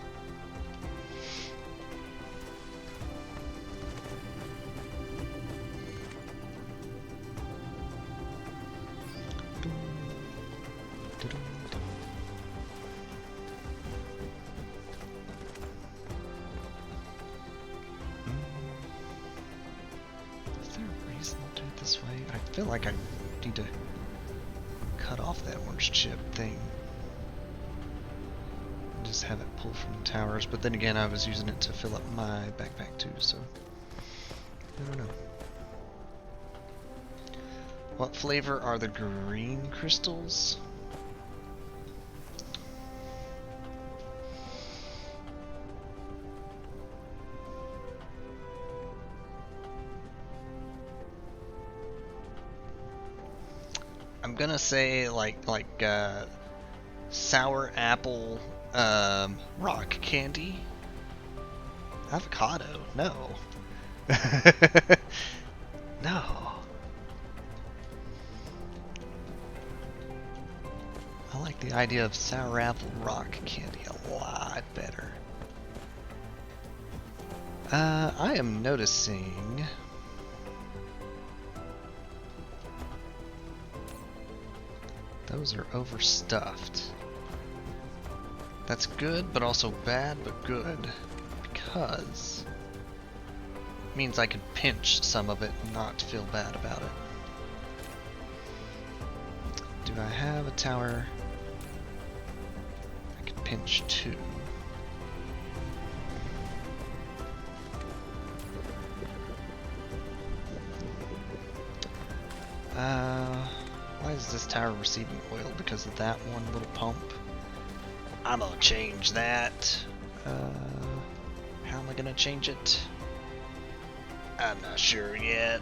Is there a reason to do it this way? I feel like I need to cut off that orange chip thing. Just have it pull from the towers, but then again I was using it to fill up my backpack too, so I don't know. What flavor are the green crystals? I'm gonna say like sour apple rock candy. Avocado? No. No. I like the idea of sour apple rock candy a lot better. I am noticing Those are overstuffed. That's good, but also bad, but good. Because it means I can pinch some of it and not feel bad about it. Do I have a tower? I can pinch 2. Why is this tower receiving oil? Because of that one little pump? I'm gonna change that. How am I gonna change it? I'm not sure yet.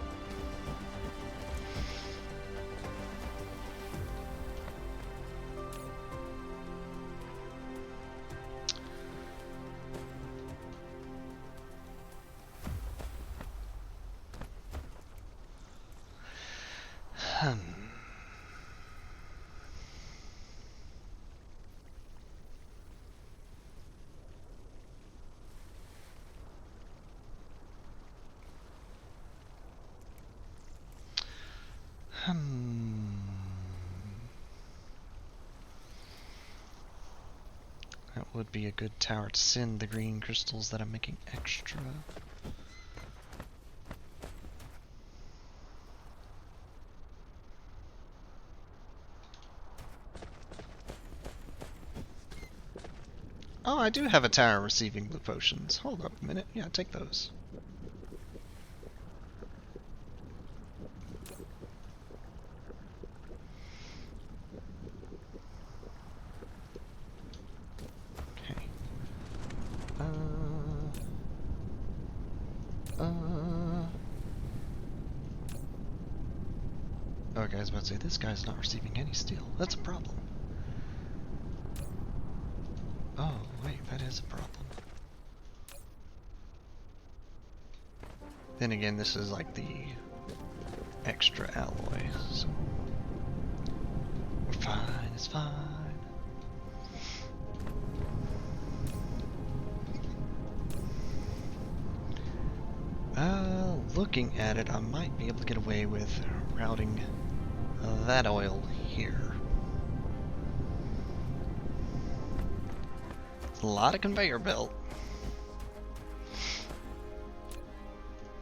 That would be a good tower to send the green crystals that I'm making extra. Oh, I do have a tower receiving blue potions. Hold up a minute. Yeah, take those. Okay. Okay, I was about to say, this guy's not receiving any steel. That's a problem. Oh, wait, that is a problem. Then again, this is like the extra alloy, so we're fine, it's fine. Looking at it, I might be able to get away with routing that oil here. It's a lot of conveyor belt.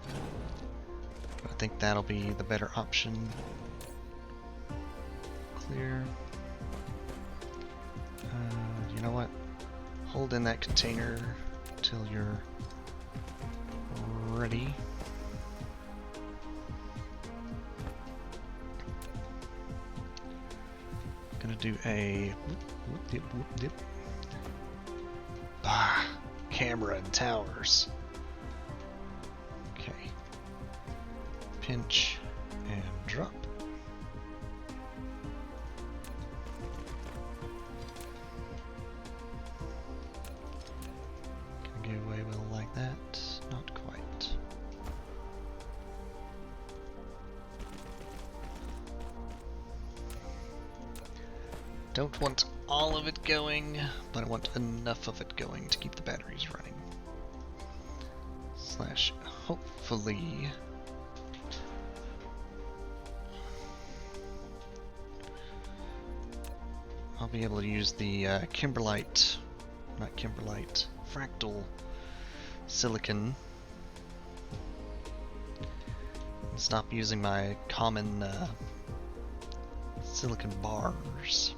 I think that'll be the better option. Clear. You know what? Hold in that container till you're ready. Gonna do a dip, dip. Camera and towers. Okay. Pinch and drop. Can I get away with it like that? Not quite. Don't want all of it going, but I want enough of it going to keep the batteries running. Slash, hopefully... I'll be able to use the fractal silicon. And stop using my common silicon bars.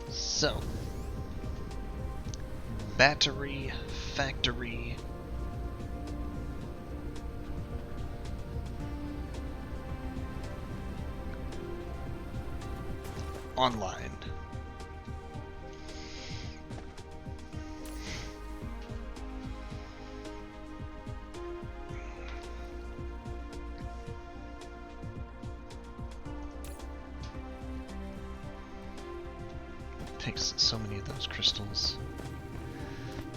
So, battery factory online. Takes so many of those crystals.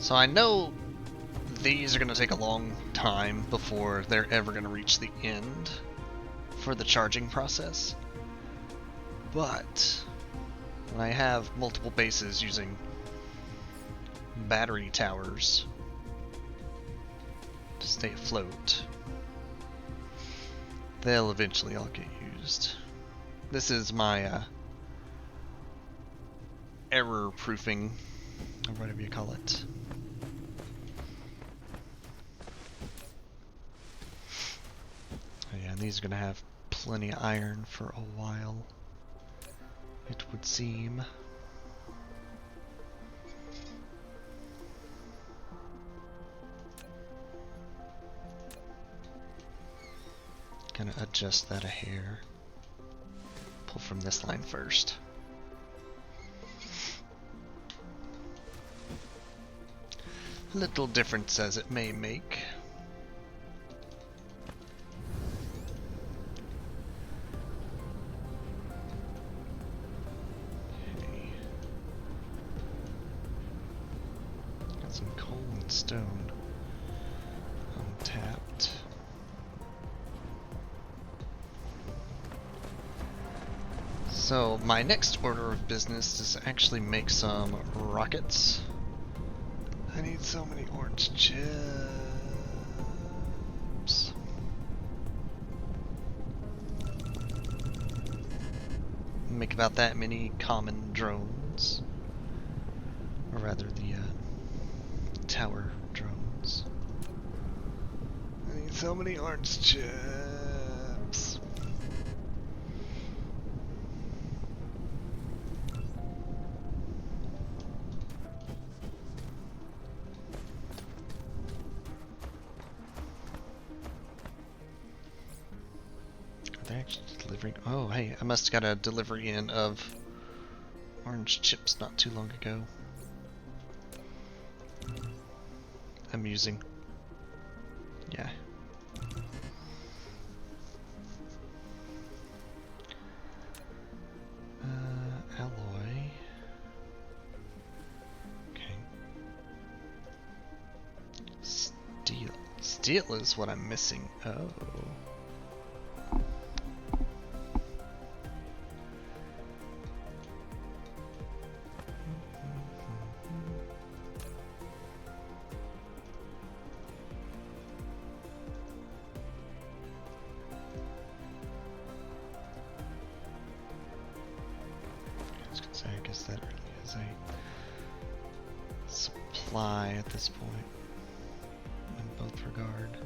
So I know these are going to take a long time before they're ever going to reach the end for the charging process. But when I have multiple bases using battery towers to stay afloat, they'll eventually all get used. This is my error proofing, or whatever you call it. Oh yeah, and these are gonna have plenty of iron for a while, it would seem. Gonna adjust that a hair. Pull from this line first. Little difference as it may make. Okay. Got some coal and stone untapped. So my next order of business is to actually make some rockets. I need so many orange chips. Make about that many common drones. Or rather the tower drones. I need so many orange chips. They're actually delivering. Oh, hey, I must have got a delivery in of orange chips not too long ago. Amusing. Yeah. Alloy. Okay. Steel. Steel is what I'm missing. Oh. I guess that really is a supply at this point, in both regard.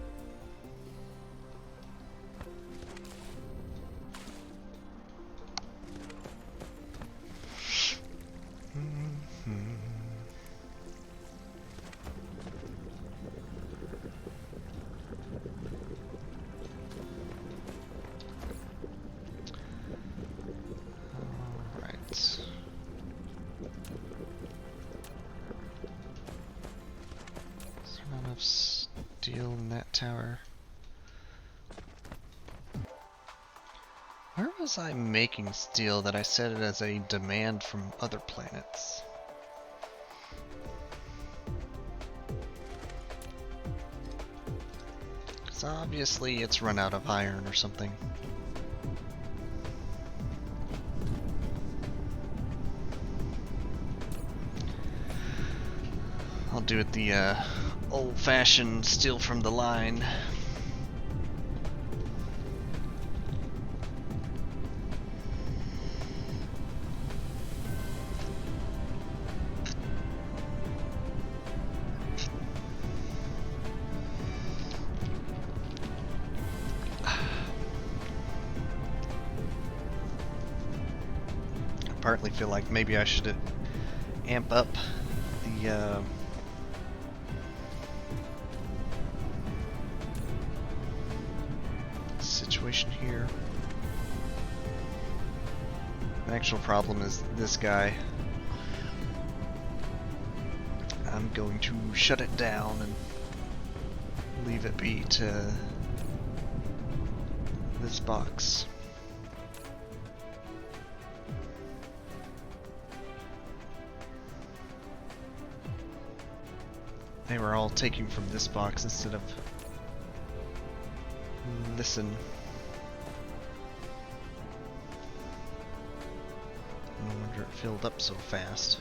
Steel in that tower. Where was I making steel that I set it as a demand from other planets? Because obviously it's run out of iron or something. I'll do it the old-fashioned steal from the line. I partly feel like maybe I should amp up the situation here. The actual problem is this guy. I'm going to shut it down and leave it be to this box. They were all taking from this box instead of listen. No wonder it filled up so fast.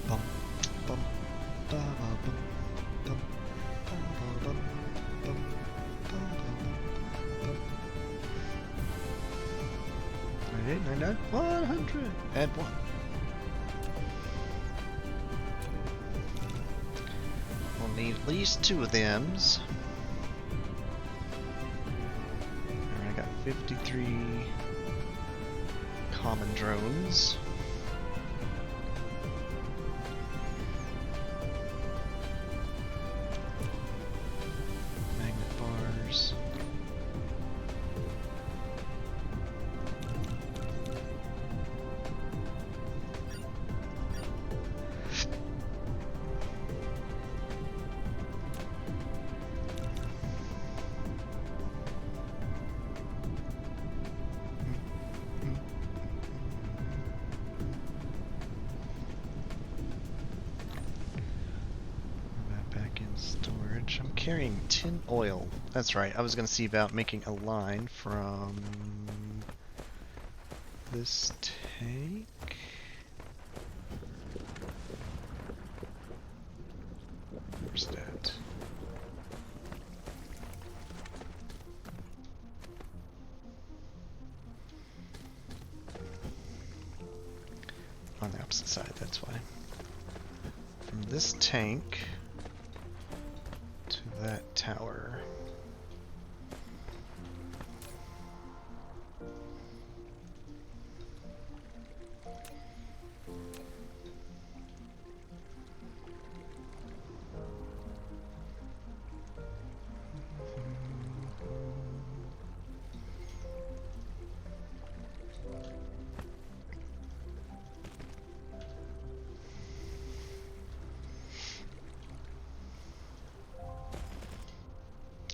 Bum, bum, ba, ba, bum, bum, ba, ba, bum, bum, ba, ba, bum, bum. 98, 99, 100, and 1. We'll need at least 2 of thems. Alright, I got 53 common drones. Magnet bars. Back in storage. I'm carrying tin oil. That's right. I was going to see about making a line from this tank. Where's that? On the opposite side, that's why. From this tank to that tower.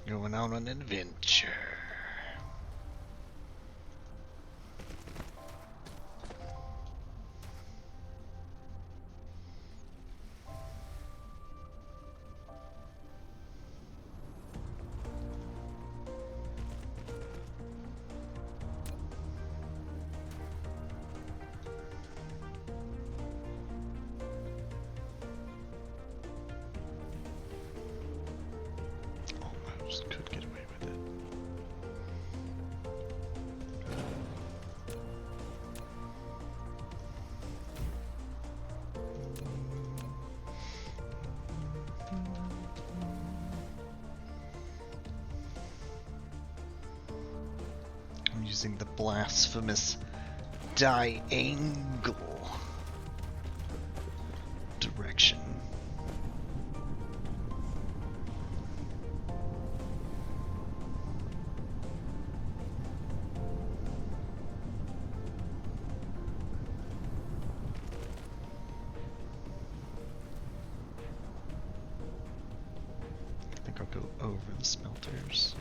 Going on an adventure. Almost could get away with it. I'm using the blasphemous diangle direction. I think I'll go over the smelters.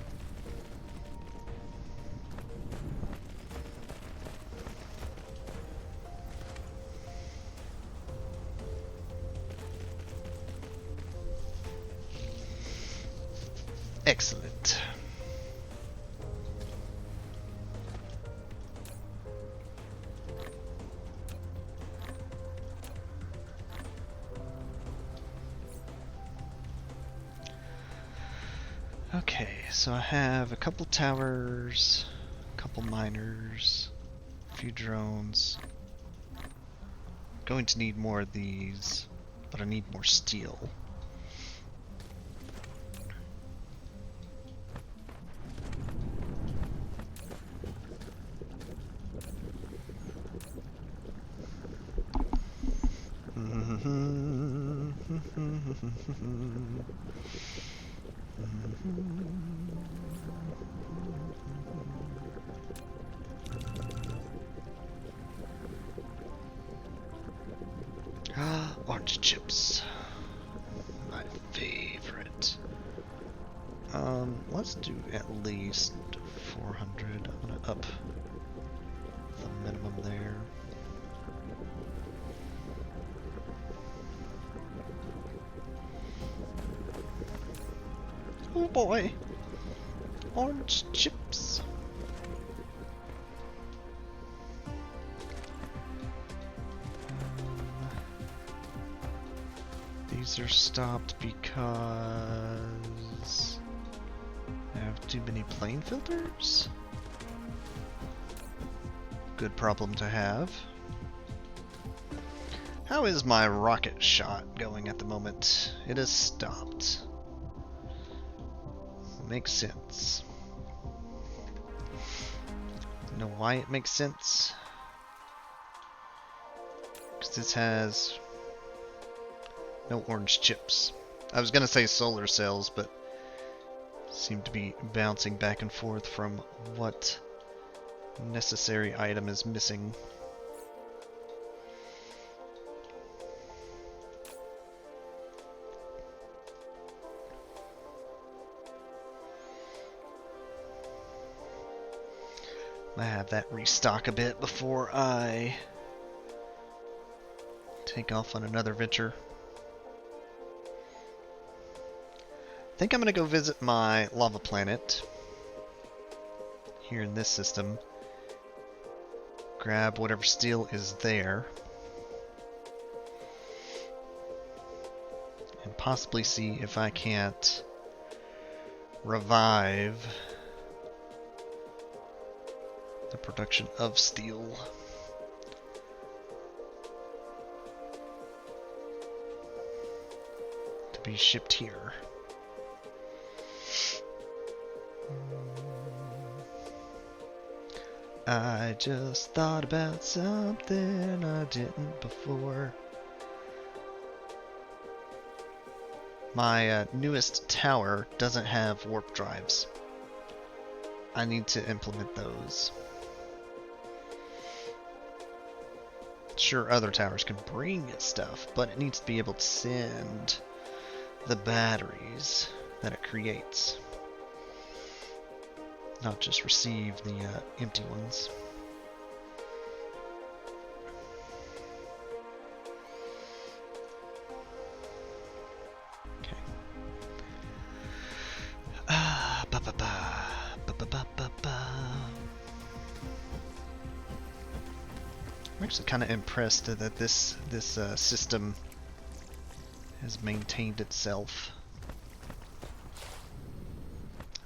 Excellent. Okay, so I have a couple towers, a couple miners, a few drones. Going to need more of these, but I need more steel. Orange chips. Let's do at least 400. I'm gonna up the minimum there. Oh boy! Orange chips! These are stopped because I have too many plane filters? Good problem to have. How is my rocket shot going at the moment? It has stopped. Makes sense. You know why it makes sense? Because this has no orange chips. I was gonna say solar cells, but seem to be bouncing back and forth from what necessary item is missing. I have that restock a bit before I take off on another venture. I think I'm gonna go visit my lava planet here in this system. Grab whatever steel is there. And possibly see if I can't revive the production of steel. To be shipped here. I just thought about something I didn't before. My newest tower doesn't have warp drives. I need to implement those. Sure, other towers can bring stuff, but it needs to be able to send the batteries that it creates. Not just receive the empty ones. Okay. I'm actually kind of impressed that this system has maintained itself.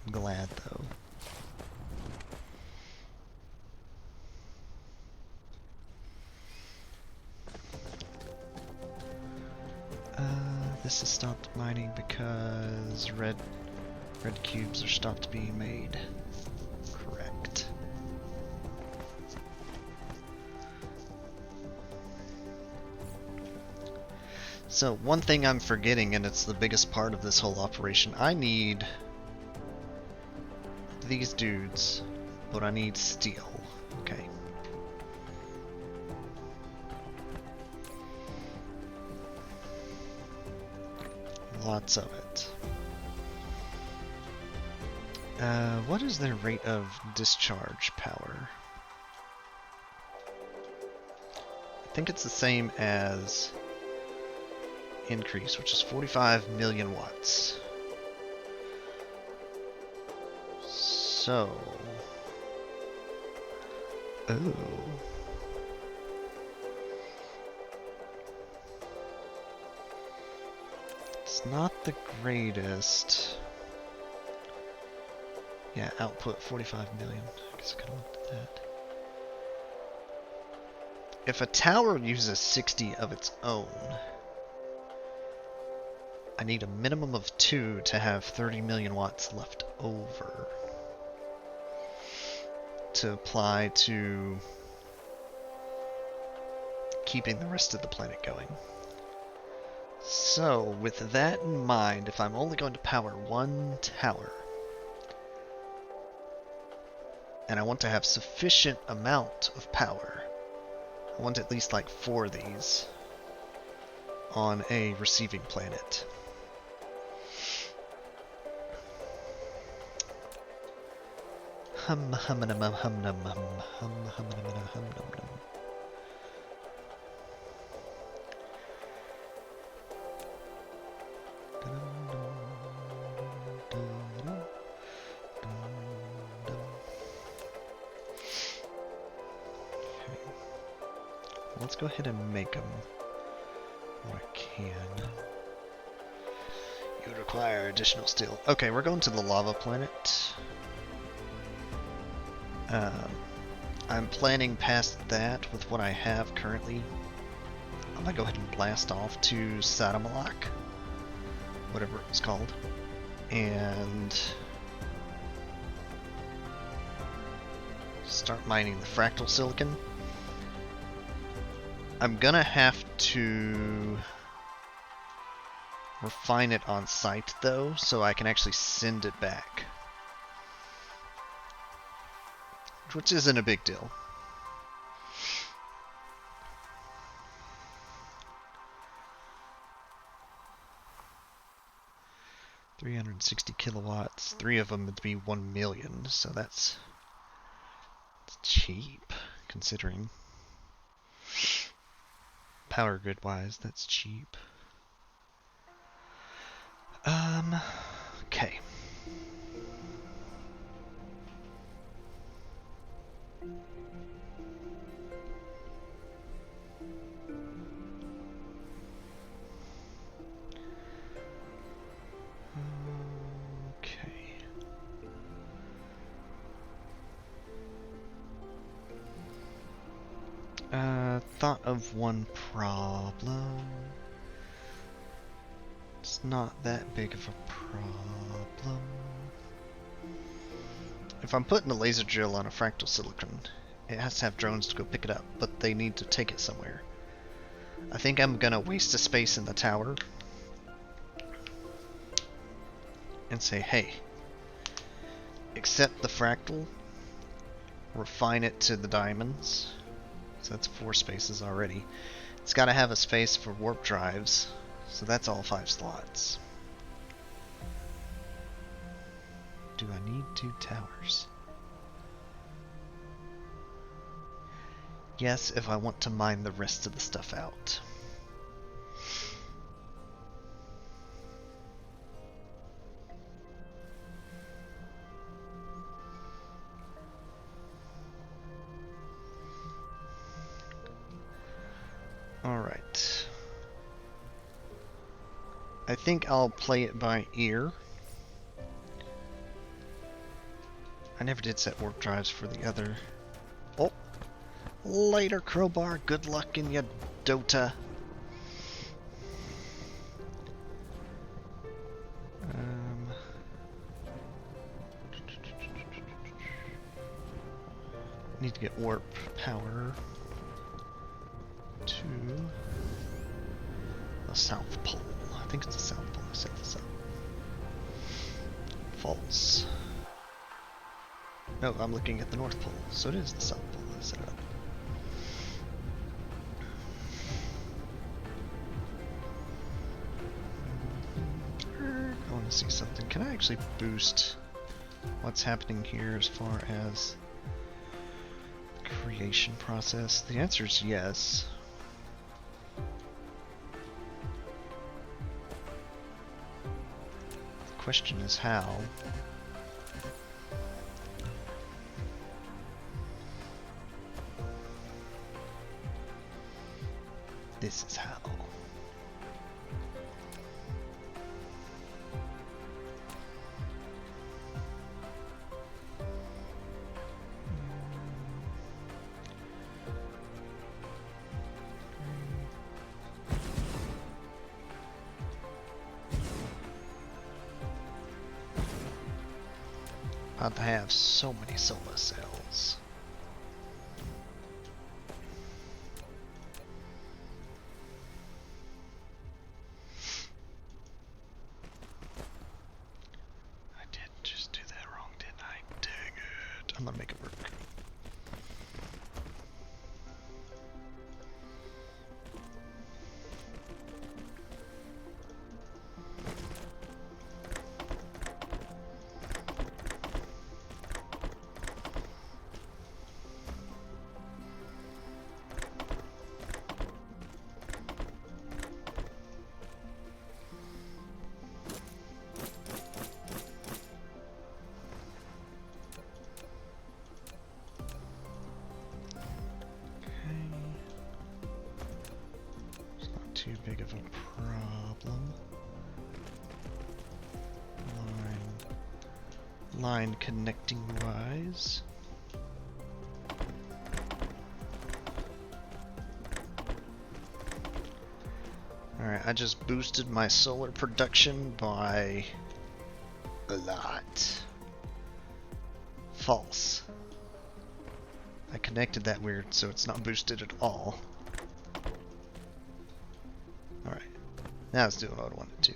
I'm glad, though. This is stopped mining because red cubes are stopped being made. Correct. So one thing I'm forgetting, and it's the biggest part of this whole operation, I need these dudes, but I need steel. Okay. Lots of it. What is their rate of discharge power? I think it's the same as increase, which is 45 million watts. So... ooh. It's not the greatest. Yeah, output 45 million. I guess I could have looked at that. If a tower uses 60 of its own, I need a minimum of 2 to have 30 million watts left over to apply to keeping the rest of the planet going. So, with that in mind, if I'm only going to power one tower, and I want to have sufficient amount of power, I want at least like 4 of these on a receiving planet. hum hum num hum num hum hum hum num hum num num. Let's go ahead and make them what I can. You would require additional steel. Okay, we're going to the lava planet. I'm planning past that with what I have currently. I'm gonna go ahead and blast off to Sadamalak, whatever it's called, and start mining the fractal silicon. I'm gonna have to refine it on site though, so I can actually send it back. Which isn't a big deal. $360 kilowatts. 3 of them would be 1 million, so that's cheap, considering. Power grid wise, that's cheap. Okay. Thought of one problem. It's not that big of a problem. If I'm putting a laser drill on a fractal silicon, it has to have drones to go pick it up, but they need to take it somewhere. I think I'm gonna waste a space in the tower and say, hey, accept the fractal, refine it to the diamonds. So that's 4 spaces already. It's got to have a space for warp drives, so that's all 5 slots. Do I need 2 towers? Yes, if I want to mine the rest of the stuff out. Alright. I think I'll play it by ear. I never did set warp drives for the other. Oh! Later, Crowbar. Good luck in your Dota. Need to get warp power to the South Pole. I think it's the South Pole. I set this up. False. No, I'm looking at the North Pole, so it is the South Pole. I set it up. I want to see something. Can I actually boost what's happening here as far as the creation process? The answer is yes. The question is how. This is how. About to have so many solar cells. I did just do that wrong, didn't I? Dang it. I'm gonna make it work. too big of a problem. Line connecting wise. Alright, I just boosted my solar production by a lot. False. I connected that weird, so it's not boosted at all. Alright, now it's doing what I wanted to.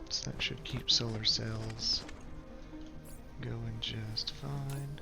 So that should keep solar cells going just fine.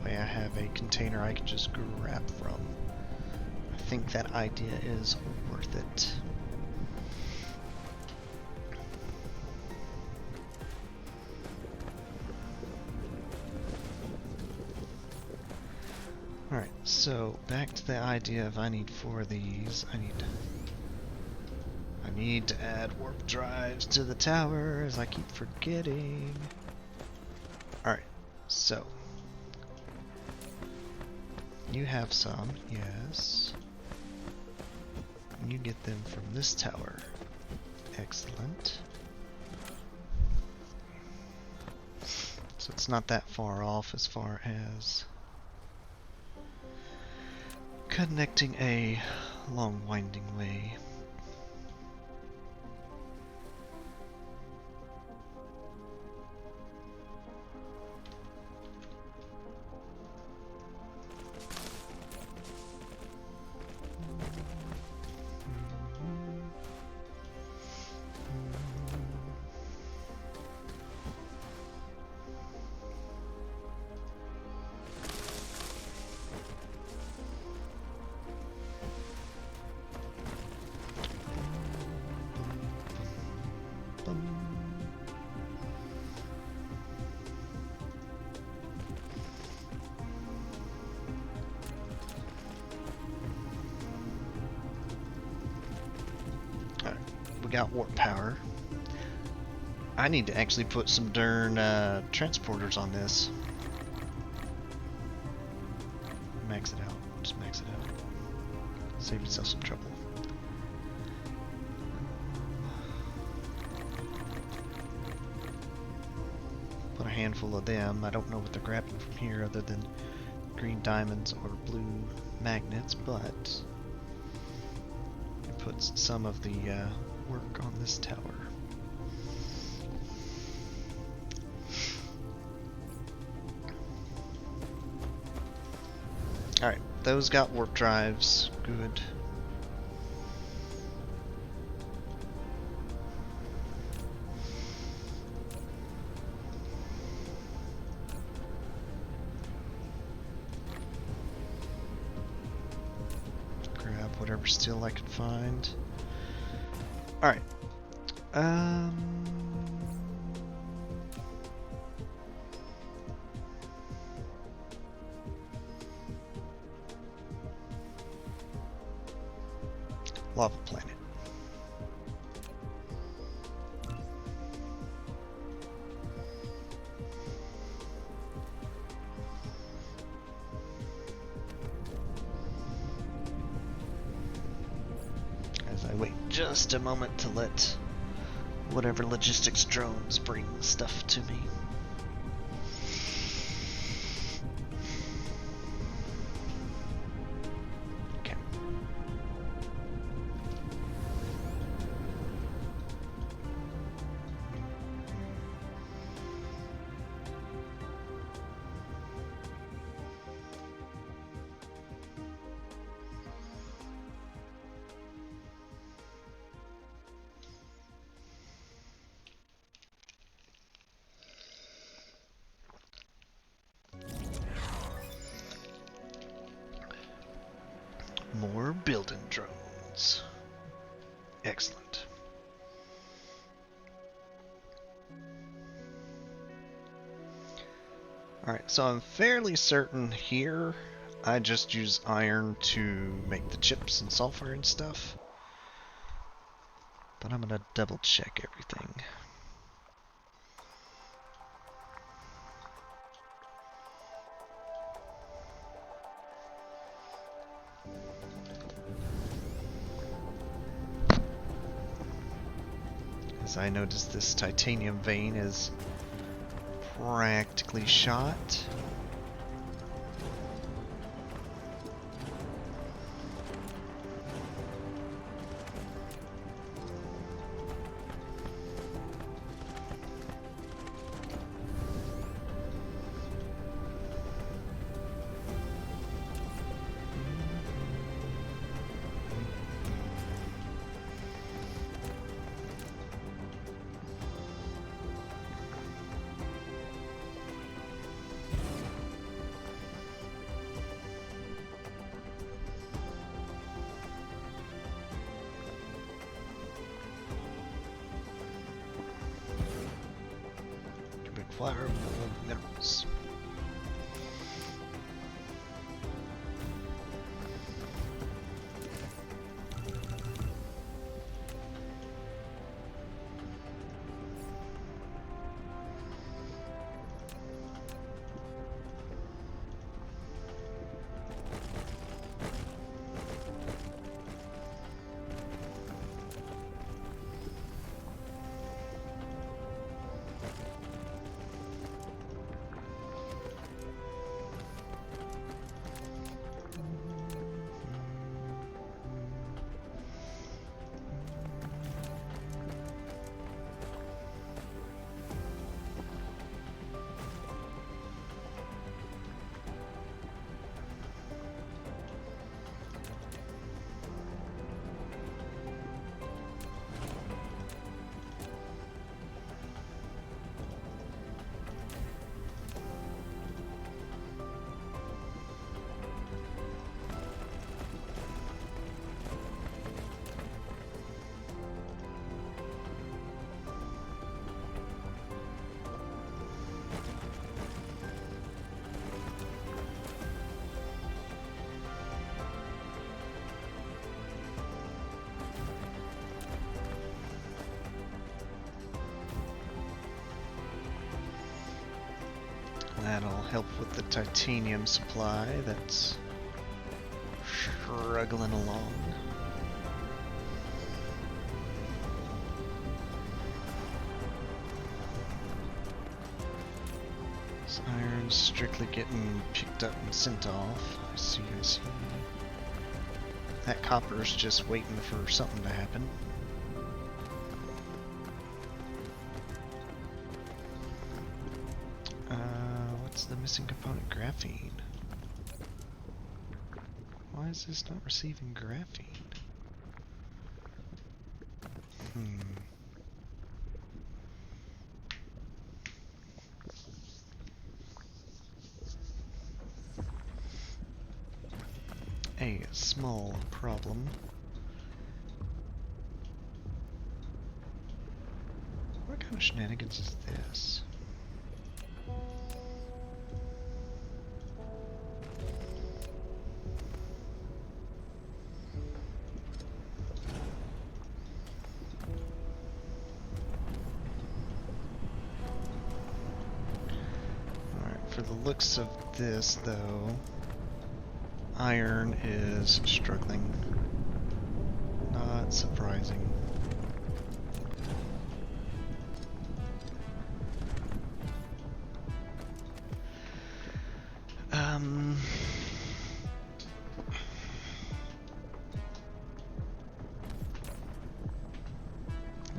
I have a container I can just grab from. I think that idea is worth it. Alright, so back to the idea of I need 4 of these. I need to add warp drives to the tower, as I keep forgetting. Alright, so you have some, yes. You get them from this tower. Excellent. So it's not that far off as far as connecting a long winding way. We got warp power. I need to actually put some darn transporters on this. Max it out. Just max it out. Save yourself some trouble. Put a handful of them. I don't know what they're grabbing from here other than green diamonds or blue magnets, but it puts some of the work on this tower. Alright, those got warp drives. Good. Grab whatever steel I can find. Alright. Lava planet. As I wait just a moment to let whatever logistics drones bring stuff to me. built-in drones. Excellent. Alright, so I'm fairly certain here I just use iron to make the chips and sulfur and stuff. But I'm gonna double check everything. As I notice, this titanium vein is practically shot. Flower minerals. That'll help with the titanium supply that's struggling along. This iron's strictly getting picked up and sent off. I see. That copper's just waiting for something to happen. What's the missing component? Graphene. Why is this not receiving graphene? A small problem. What kind of shenanigans is this? For the looks of this, though, iron is struggling. Not surprising.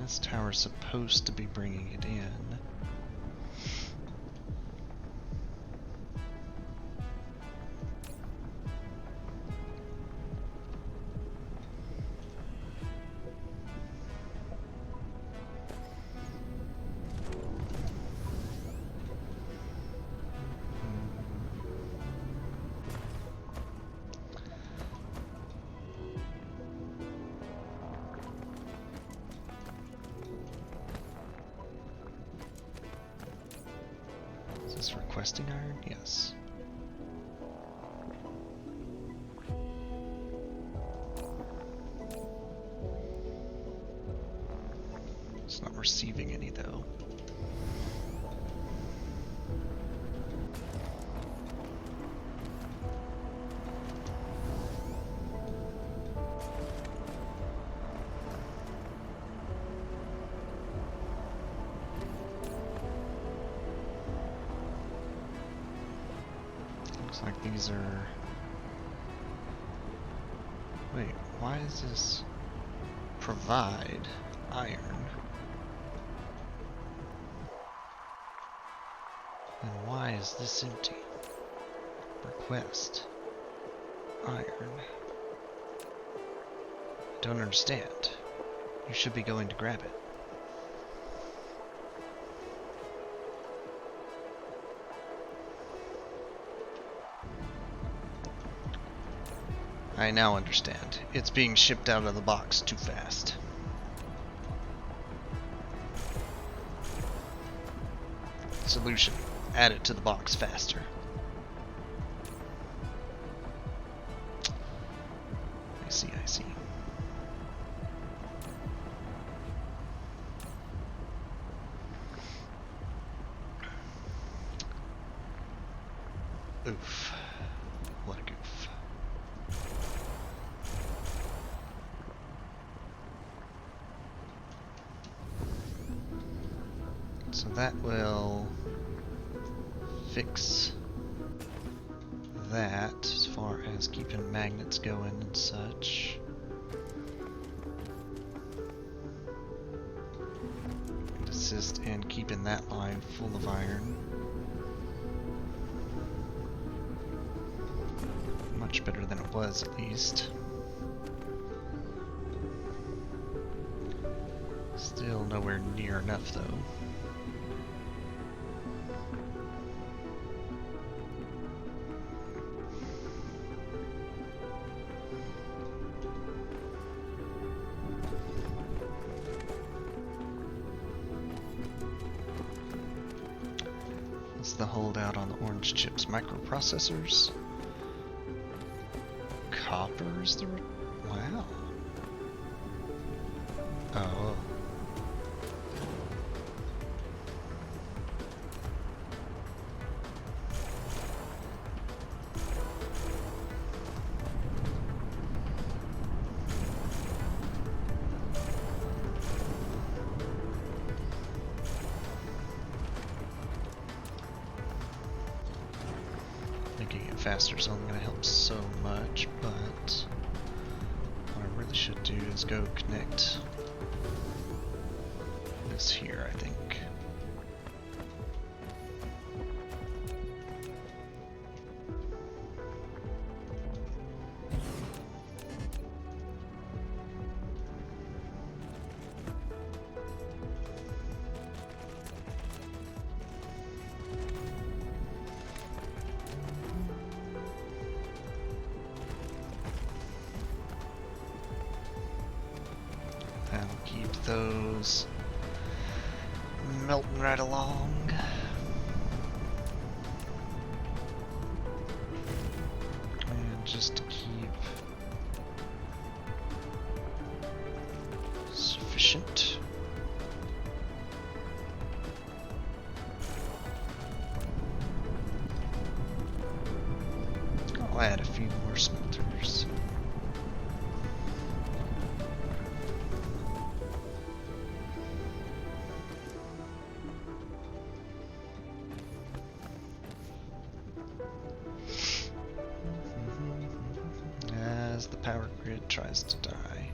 This tower's supposed to be bringing it in. Is requesting iron? Yes. It's not receiving any though. Looks like these are... Wait, why is this provide iron? And why is this empty? Request iron. I don't understand. You should be going to grab it. I now understand. It's being shipped out of the box too fast. Solution. Add it to the box faster. I see, I see. Oof. What a goof. So that will fix that as far as keeping magnets going and such. And assist in keeping that line full of iron. Much better than it was, at least. Still nowhere near enough, though. What's the holdout on the orange chips? Microprocessors? Copper is the... Wow. Oh. Making it faster is only going to help so much, but what I really should do is go connect this here, I think. And keep those melting right along. And just keep sufficient. I'll add a few more smelters. As the power grid tries to die.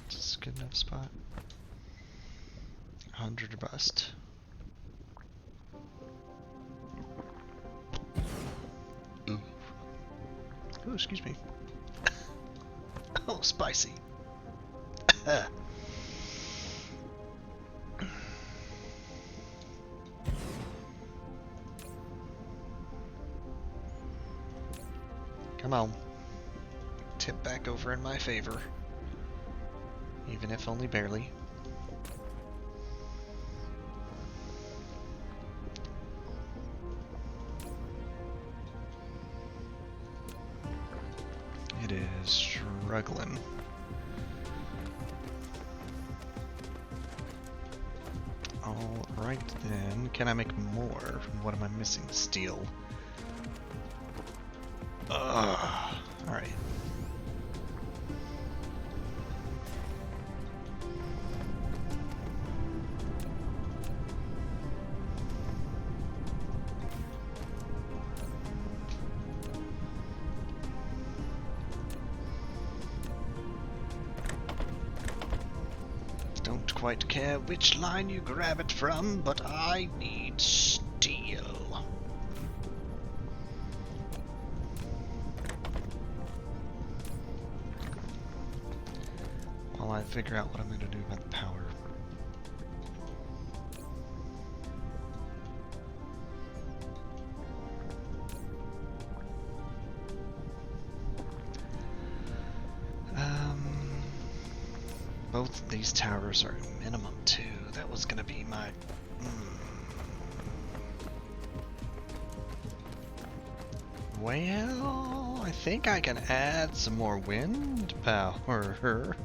Is this a good enough spot? 100 or bust. Ooh. Oh, excuse me. Oh, spicy. Come on. Tip back over in my favor. Even if only barely. It is struggling. Alright then, can I make more? What am I missing? Steel. Ugh. Alright. Don't quite care which line you grab it from, but I need steel. While I figure out what I'm going to do about the power. Both of these towers are minimum 2. That was going to be my... Well, I think I can add some more wind power.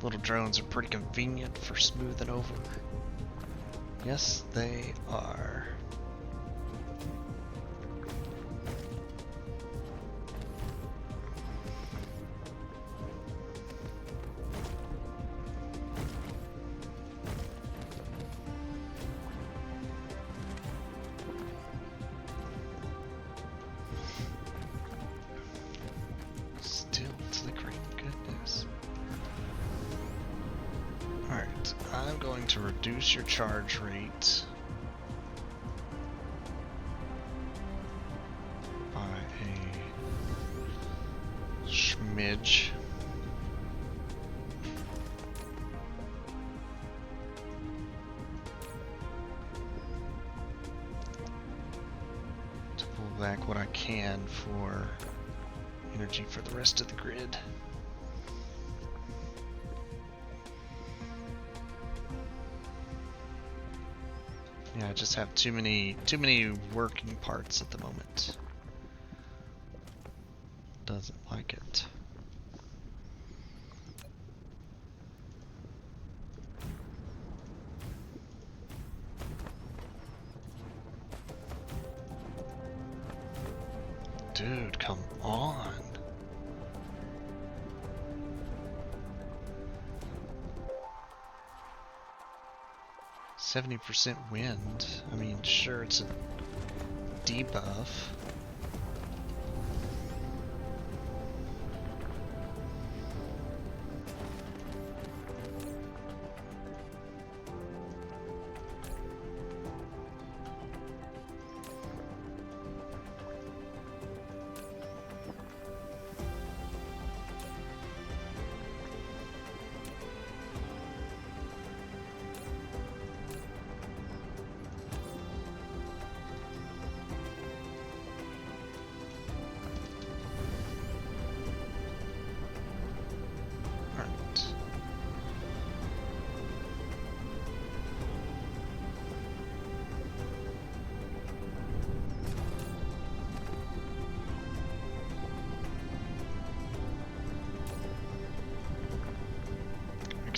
Little drones are pretty convenient for smoothing over. Yes, they are. Still flickering, goodness. Alright, I'm going to reduce your charge rate by a smidge. To pull back what I can for energy for the rest of the grid. Yeah, I just have too many working parts at the moment. Doesn't like it. Dude, come on. %70 wind. I mean, sure, it's a debuff.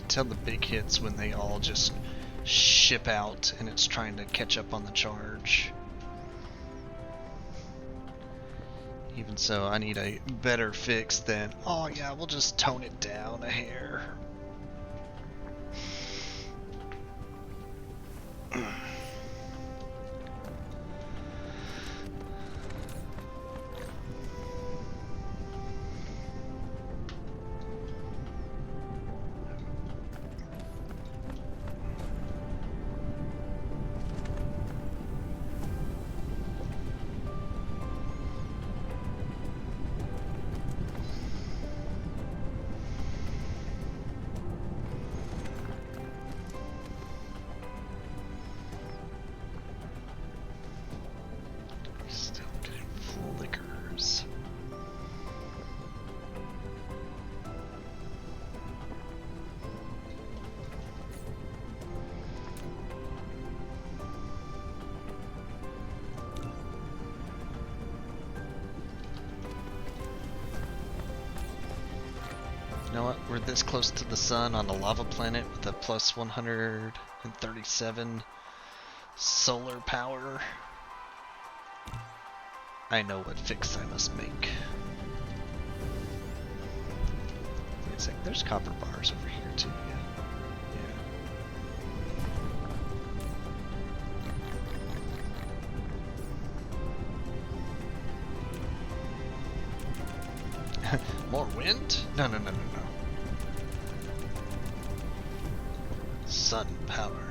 Tell the big hits when they all just ship out and it's trying to catch up on the charge. Even so, I need a better fix than, oh yeah, we'll just tone it down a hair. what? We're this close to the sun on a lava planet with a plus 137 solar power. I know what fix I must make. Wait a sec, there's copper bars over here too, yeah. More wind? No. Sun power.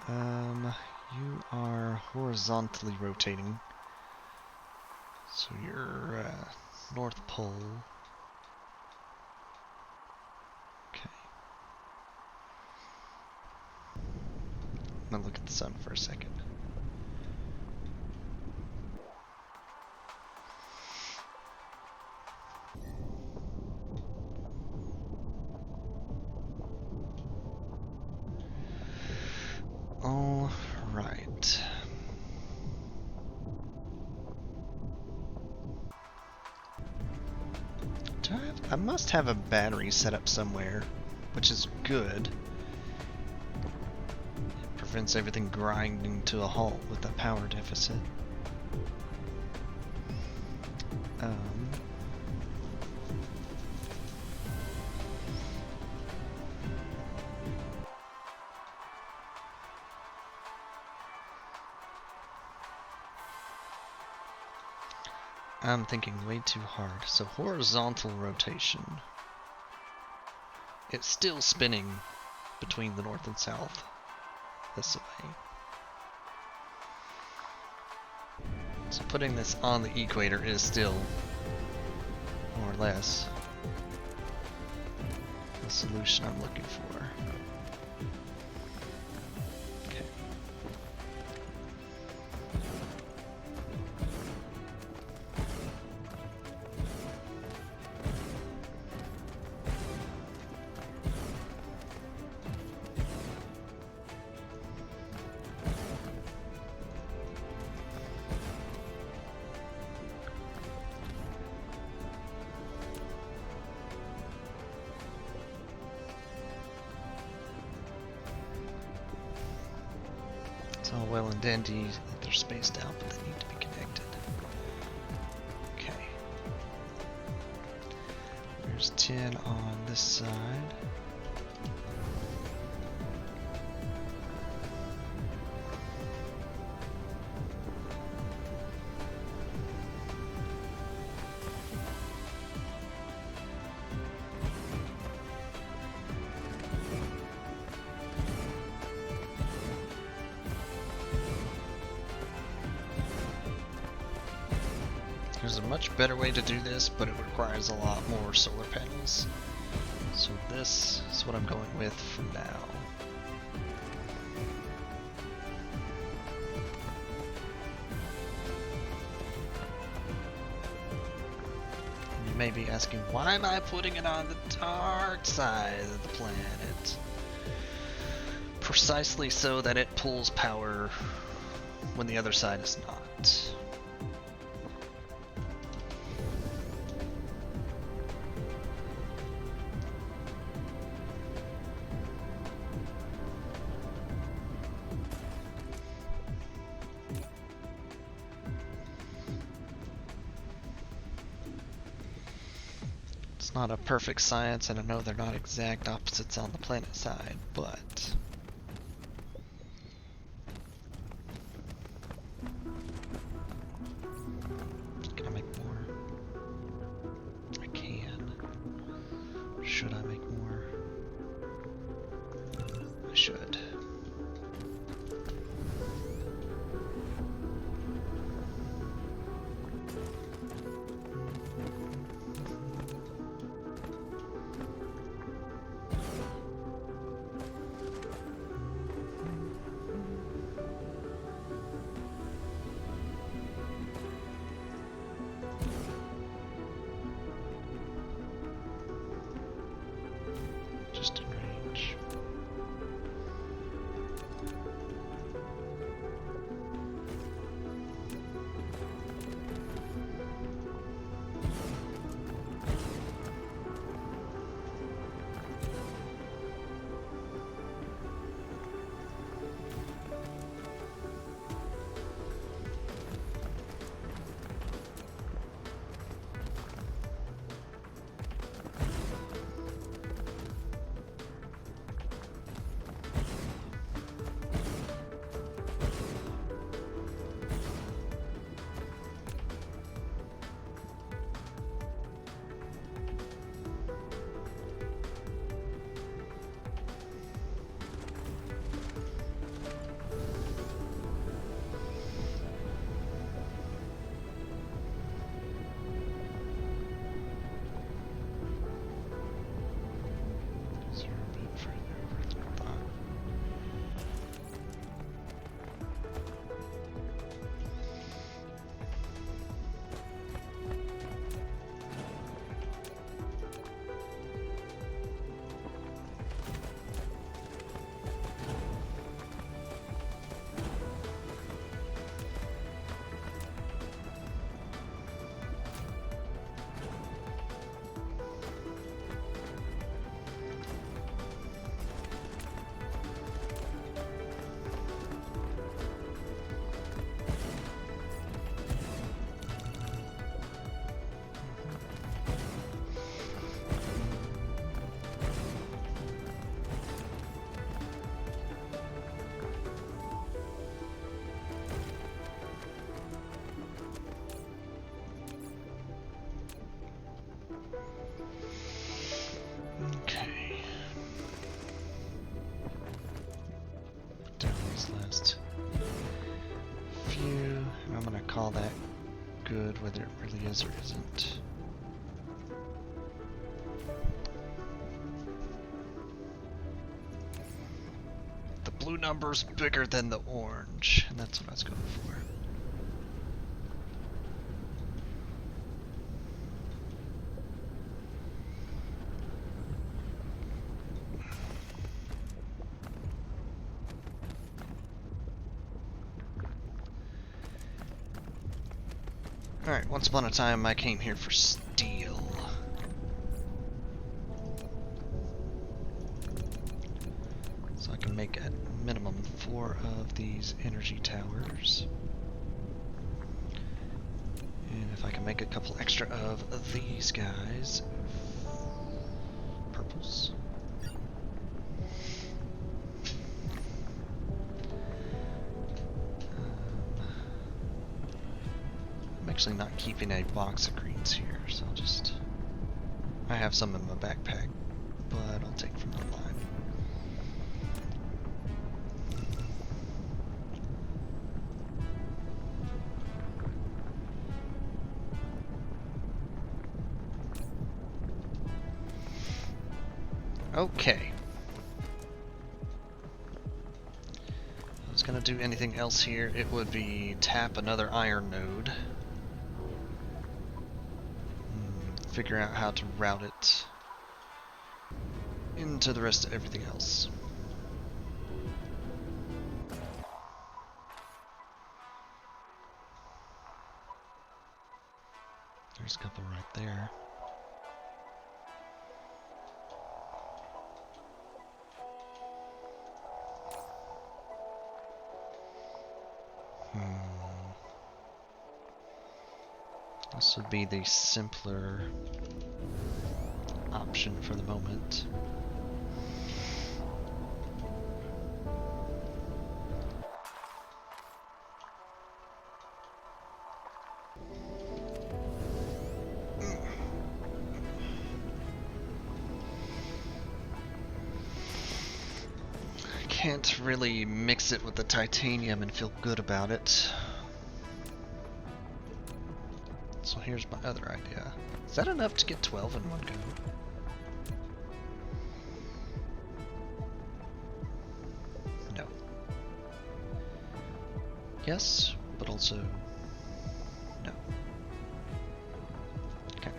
You are horizontally rotating. So you're North Pole. Okay. I'm gonna look at the sun for a second. All right. I must have a battery set up somewhere, which is good. It prevents everything grinding to a halt with the power deficit. I'm thinking way too hard. So horizontal rotation. It's still spinning between the north and south this way. So putting this on the equator is still more or less the solution I'm looking for. Okay. It's all well and dandy that they're spaced out, but they need to be connected. Okay. There's 10 on this side. There's a much better way to do this, but it requires a lot more solar panels. So this is what I'm going with for now. You may be asking, why am I putting it on the dark side of the planet? Precisely so that it pulls power when the other side is not. It's not a perfect science, and I know they're not exact opposites on the planet side, but can I make more? I can. Should I make more? I should. you, and I'm gonna call that good, whether it really is or isn't. The blue number's bigger than the orange, and that's what I was going for. Alright, once upon a time I came here for steel. So I can make at minimum 4 of these energy towers. And if I can make a couple extra of these guys. Purples. I'm actually not keeping a box of greens here, so I'll just... I have some in my backpack, but I'll take from the line. Okay. If I was gonna do anything else here, it would be tap another iron node. Figure out how to route it into the rest of everything else. There's a couple right there. This would be the simpler option for the moment. I can't really mix it with the titanium and feel good about it. So here's my other idea. Is that enough to get 12 in one go? No. Yes, but also no. Okay.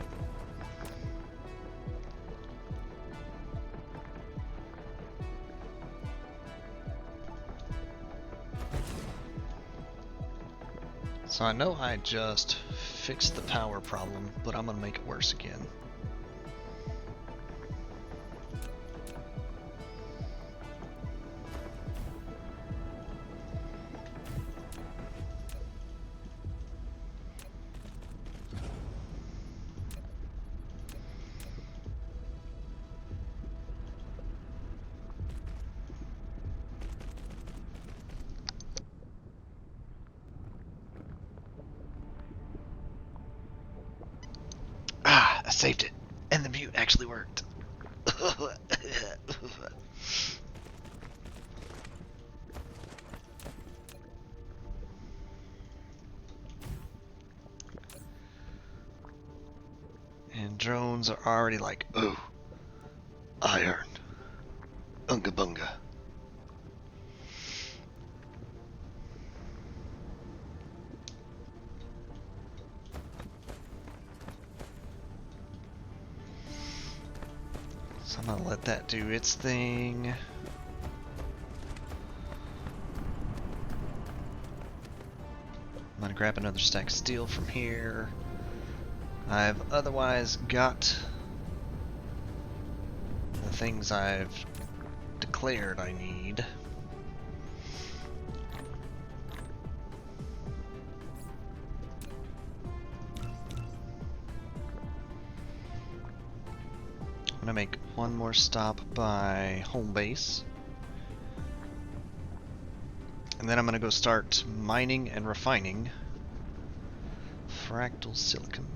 So I know I just fixed the power problem, but I'm gonna make it worse again. Ah, I saved it, and the mute actually worked. And drones are already like, oh, iron, unga bunga. So I'm gonna let that do its thing. I'm gonna grab another stack of steel from here. I've otherwise got the things I've declared I need. I'm gonna make one more stop by home base. And then I'm gonna go start mining and refining fractal silicon.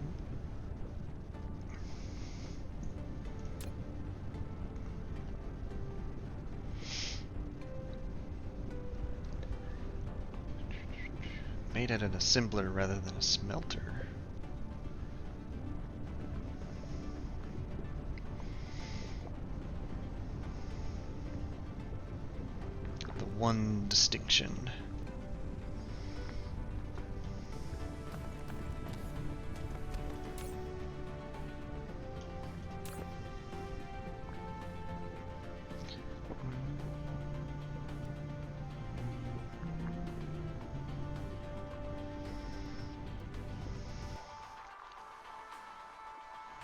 Made at an assembler rather than a smelter. The one distinction.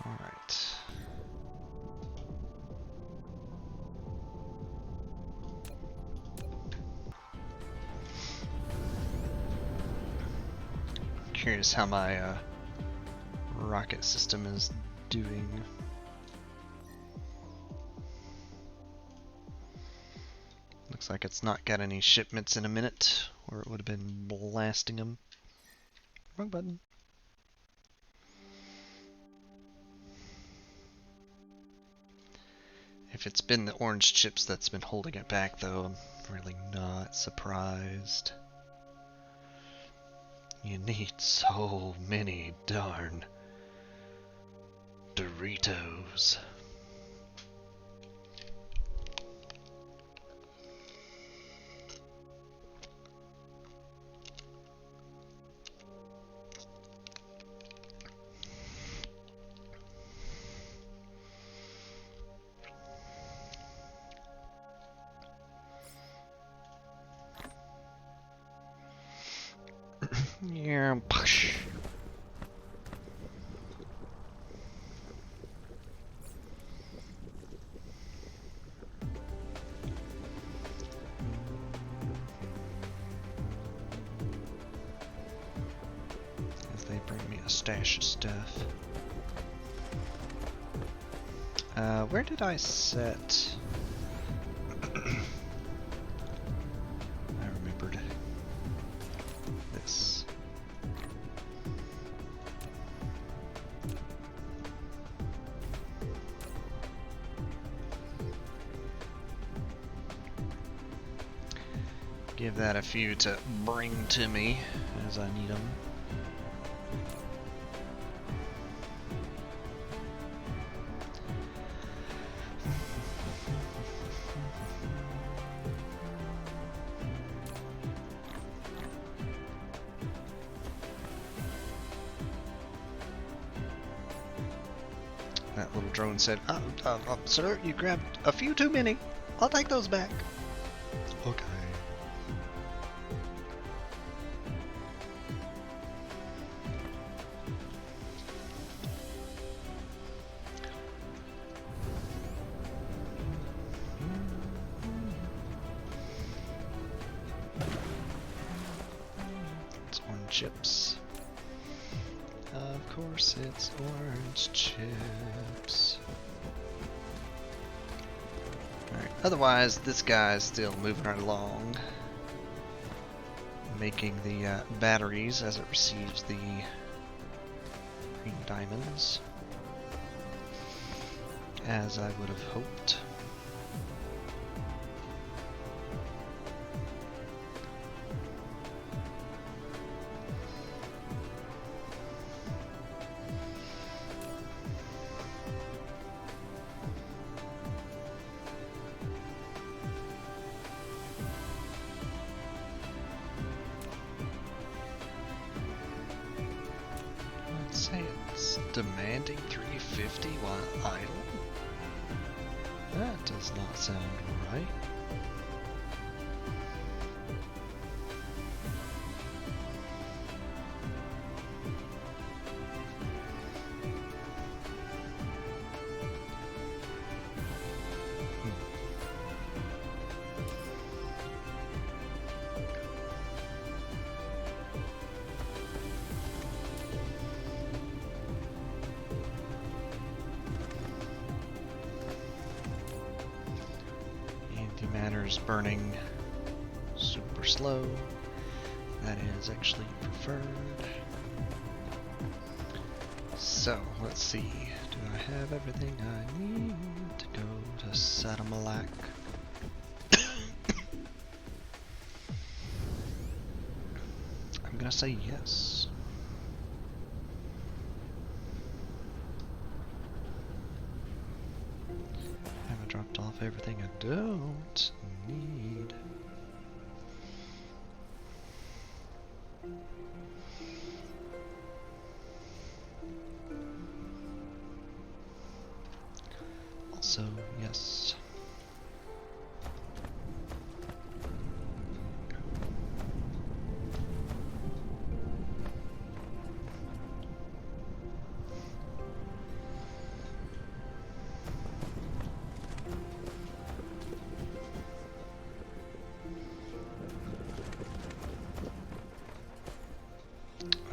Alright. Curious how my rocket system is doing. Looks like it's not got any shipments in a minute, or it would have been blasting them. Wrong button. If it's been the orange chips that's been holding it back, though, I'm really not surprised. You need so many darn Doritos. Yeah, push. As they bring me a stash of stuff. Where did I set? I remembered this. Give that a few to bring to me as I need them. That little drone said, sir, you grabbed a few too many. I'll take those back. Okay. It's orange chips. Of course it's orange chips. Alright, otherwise this guy's still moving right along. Making the batteries as it receives the green diamonds. As I would have hoped. Say it's demanding 350 while idle? That does not sound right. Antimatter's burning super slow. That is actually preferred. So, let's see. Do I have everything I need to go to Sadamalak? I I'm gonna say yes. Have I dropped off everything I don't need? Also, yes.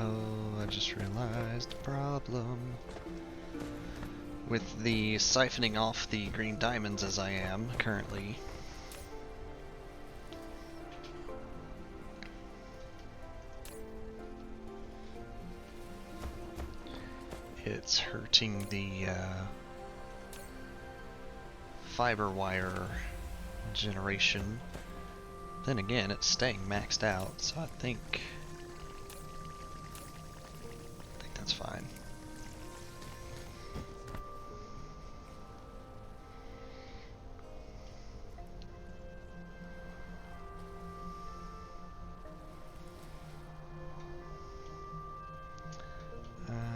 Oh, I just realized the problem. With the siphoning off the green diamonds as I am currently, it's hurting the fiber wire generation. Then again, it's staying maxed out, so I think that's fine.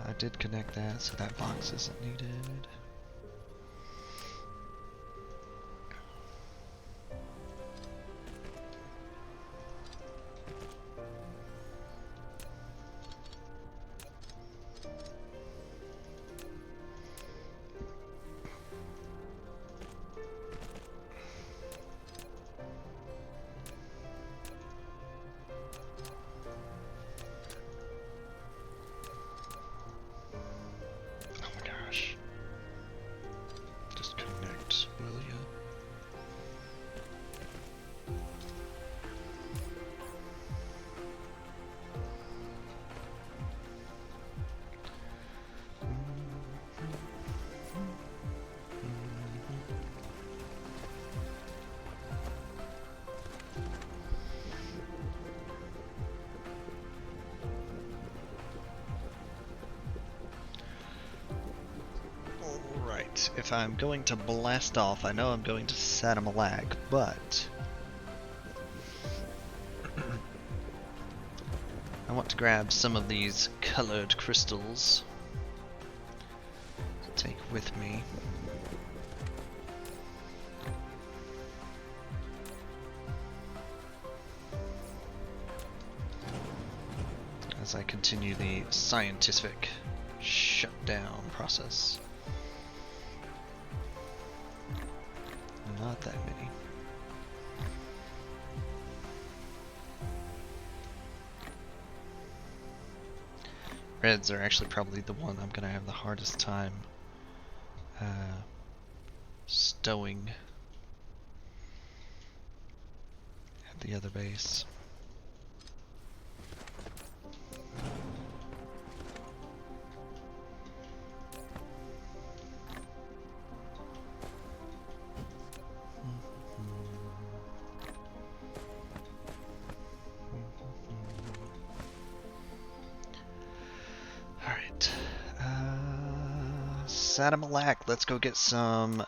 I did connect that, so that box isn't needed. If I'm going to blast off, I know I'm going to Sadamalak, but I want to grab some of these colored crystals to take with me. As I continue the scientific shutdown process. Not that many. Reds are actually probably the one I'm gonna have the hardest time stowing at the other base. Sadamalak, let's go get some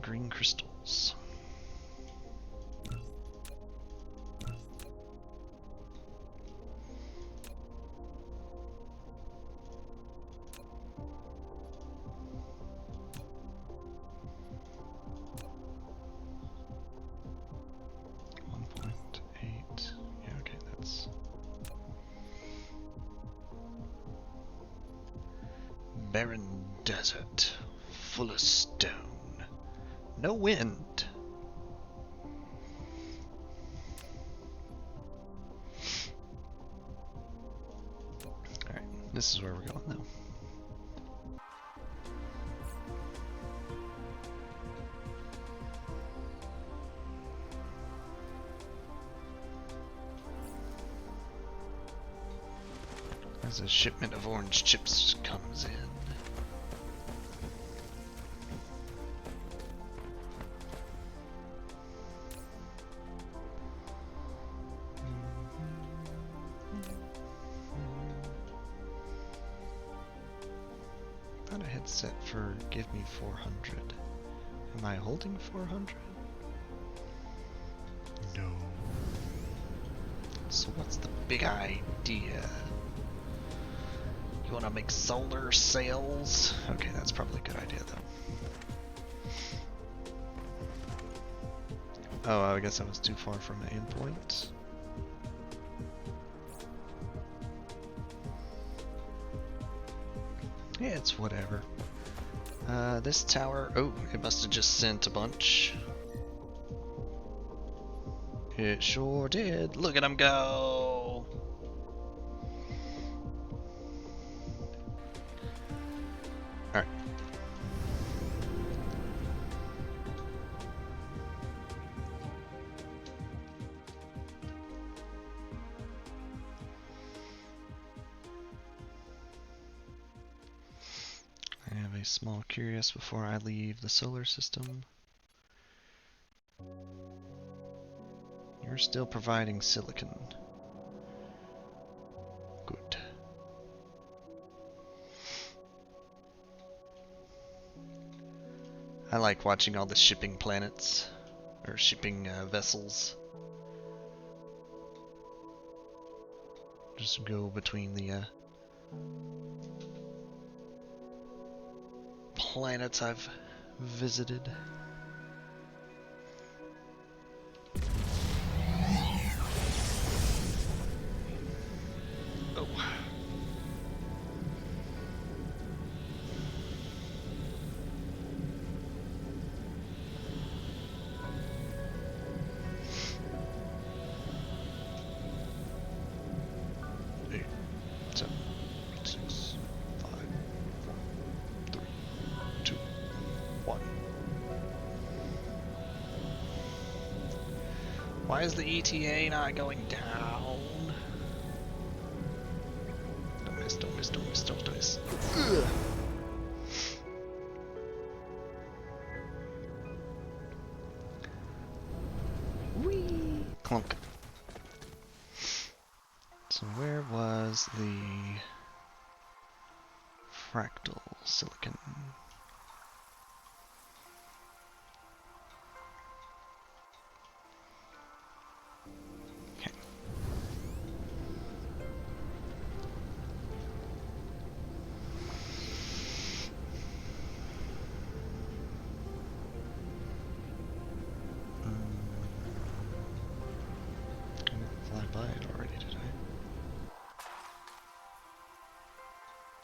green crystals. Barren desert, full of stone, no wind. Alright, this is where we're going now. As a shipment of orange chips comes in. set for give me 400. Am I holding 400? No. So what's the big idea? You want to make solar sails? Okay, that's probably a good idea though. Oh, I guess I was too far from the endpoint. Yeah, it's whatever. This tower, oh, it must have just sent a bunch. It sure did. Look at him go! Alright. I have a small curious before I leave the solar system. You're still providing silicon. Good. I like watching all the shipping planets, or shipping vessels. Just go between the planets I've visited. Oh. Why is the ETA not going down? Don't miss, don't miss, don't miss, don't miss. Ugh. Whee! Clunk. So where was the fractal silicon?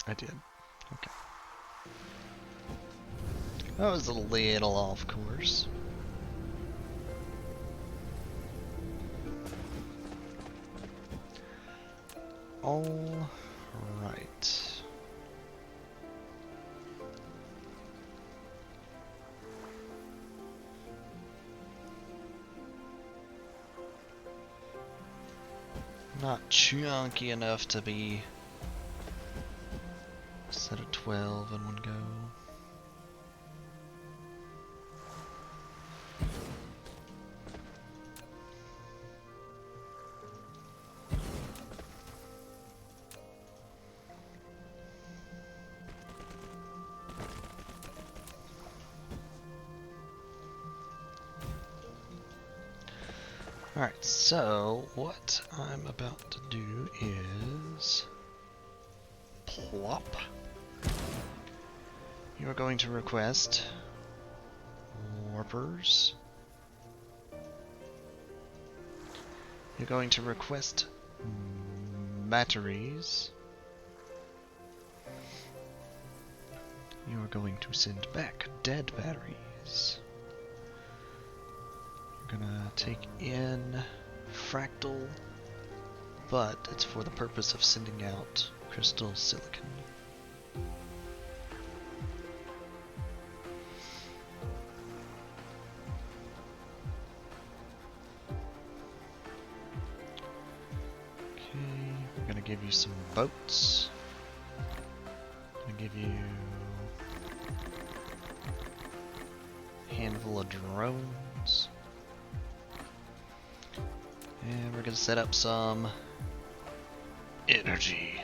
I did. Okay. That was a little off course. All right. Not chunky enough to be set of 12 in one go. Alright, so what I'm about to do is plop. You are going to request warpers. You're going to request batteries. You are going to send back dead batteries. You're gonna take in fractal, but it's for the purpose of sending out crystal silicon. Give you some boats. I'm gonna give you a handful of drones. And we're gonna set up some energy.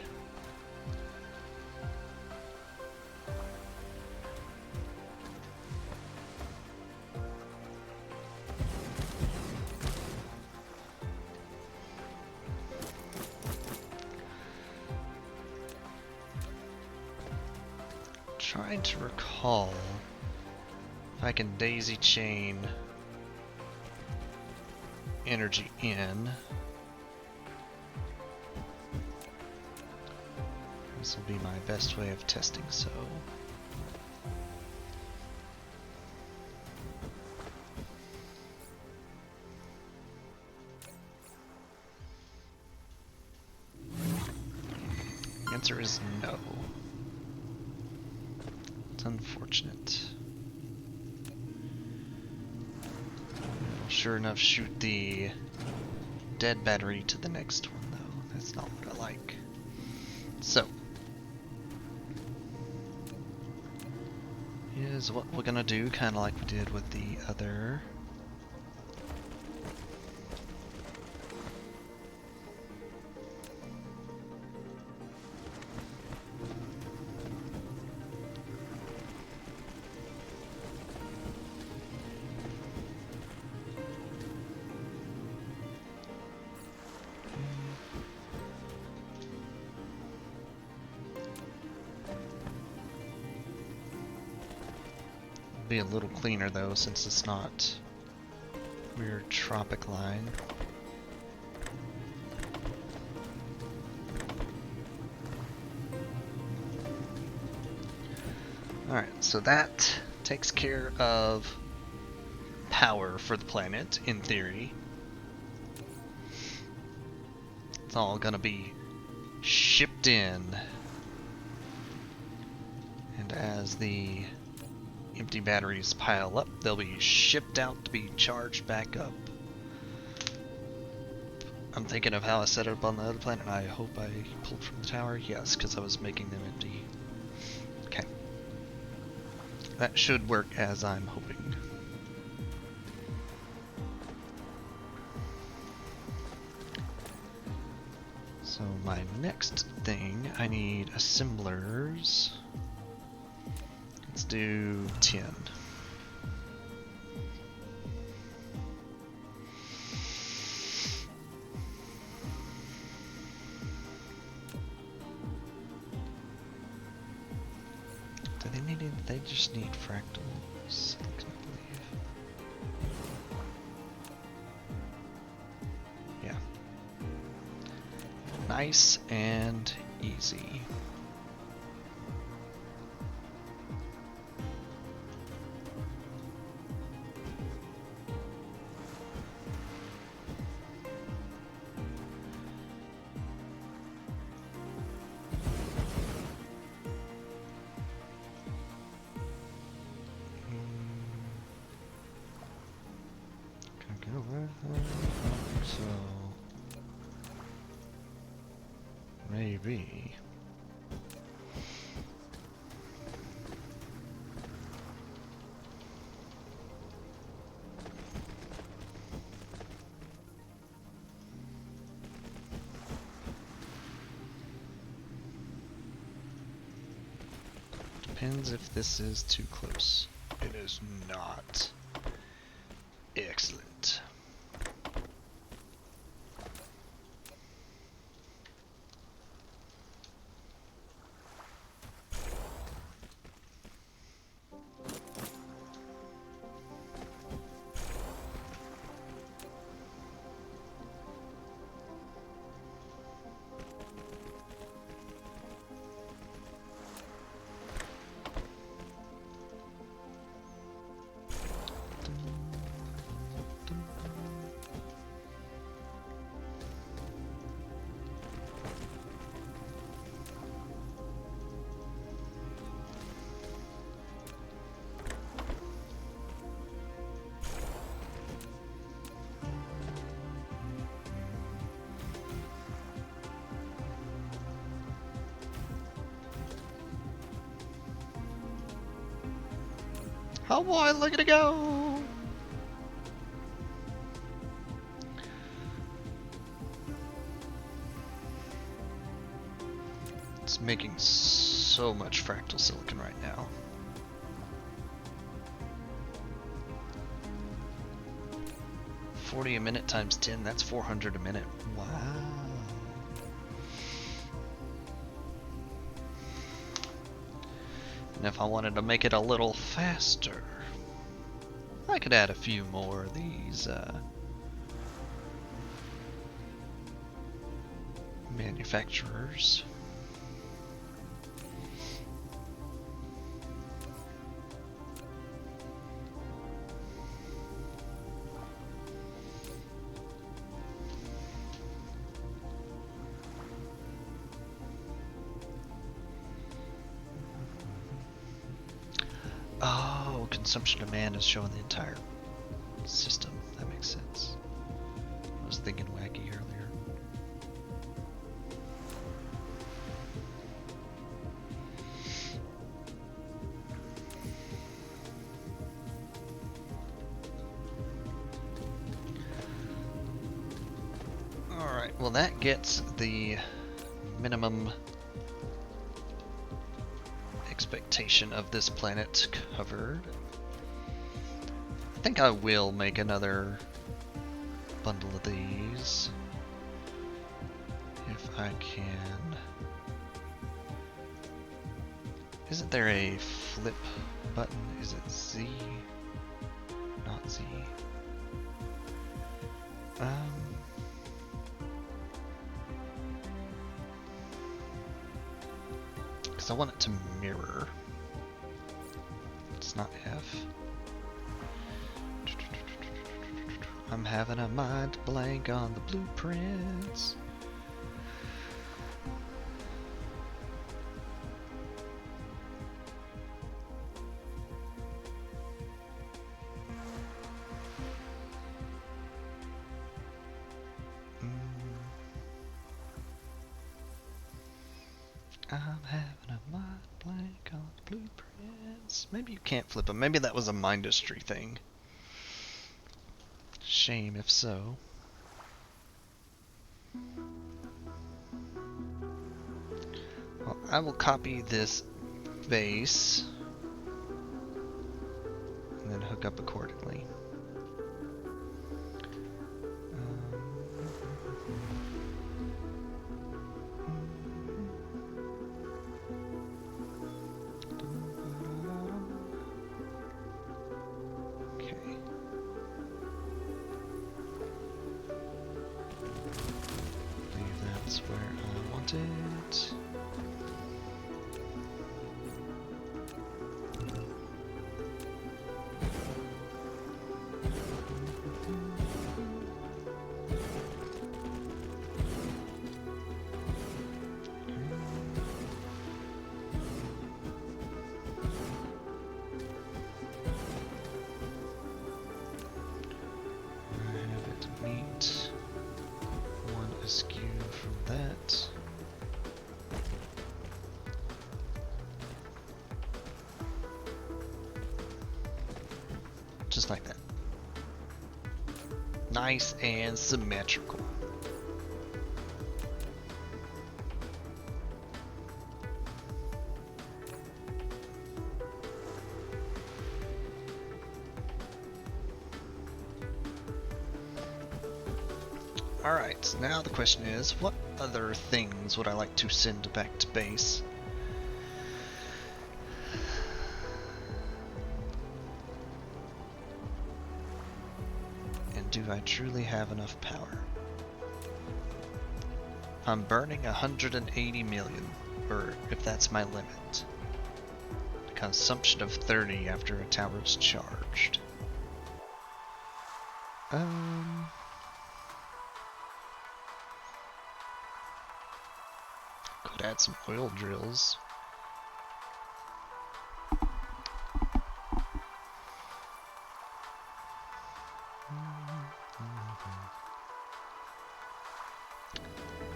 trying to recall if I can daisy chain energy in. This will be my best way of testing so. The answer is no. It's unfortunate. I'll sure enough shoot the dead battery to the next one though. That's not what I like. So. Is what we're gonna do, kind of like we did with the other. Be a little cleaner though, since it's not weird tropic line. Alright, so that takes care of power for the planet, in theory. It's all gonna be shipped in. And as the empty batteries pile up, they'll be shipped out to be charged back up. I'm thinking of how I set it up on the other planet. I hope I pulled from the tower. Yes, because I was making them empty. Okay. That should work as I'm hoping. So my next thing, I need assemblers. Let's do 10. Do they need it? They just need fractals, I believe. Yeah. Nice and easy. So maybe depends if this is too close. It is not. Excellent. Oh boy, look at it go! It's making so much fractal silicon right now. $40 a minute times 10, that's 400 a minute. Wow. And if I wanted to make it a little faster, I could add a few more of these manufacturers. Oh, consumption demand is showing the entire system. That makes sense. I was thinking wacky earlier. Alright, well that gets the minimum expectation of this planet covered. I think I will make another bundle of these if I can. Isn't there a flip button? Is it Z? Not Z. Because I want it to mirror. It's not F. I'm having a mind blank on the blueprints. I'm having a mind blank on the blueprints. Maybe you can't flip them. Maybe that was a Mindustry thing. Shame if so. Well, I will copy this base and then hook up accordingly. Where I want it. I have it meet one askew from that. Just like that. Nice and symmetrical. Alright, now the question is, what other things would I like to send back to base? And do I truly have enough power? I'm burning 180 million, or if that's my limit. Consumption of 30 after a tower is charged. Could add some oil drills.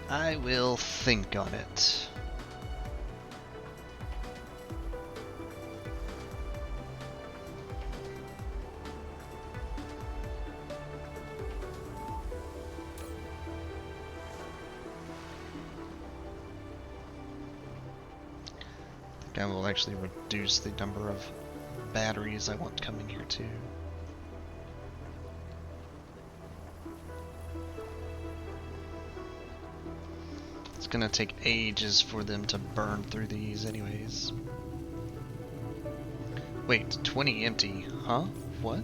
I will think on it. I will actually reduce the number of batteries I want coming here too. It's gonna take ages for them to burn through these anyways. Wait, 20 empty. Huh? What?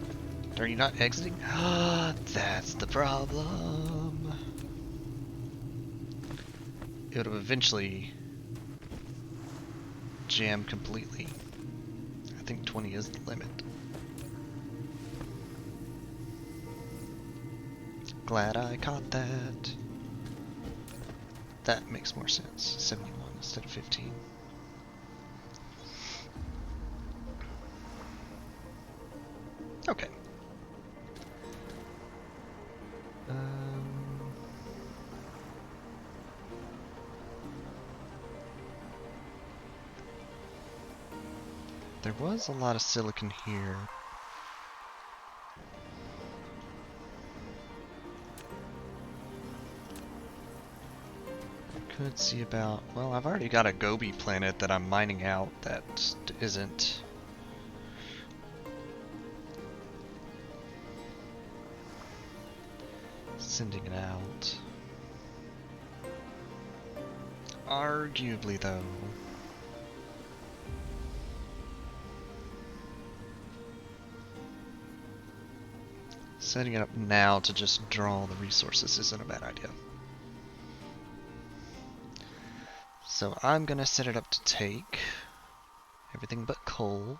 Are you not exiting? That's the problem. It would have eventually jammed completely. I think 20 is the limit. Glad I caught that. That makes more sense. 71 instead of 15. Okay. There was a lot of silicon here. Could see about... Well, I've already got a Gobi planet that I'm mining out that isn't... sending it out. Arguably, though. Setting it up now to just draw the resources isn't a bad idea. So I'm gonna set it up to take everything but coal.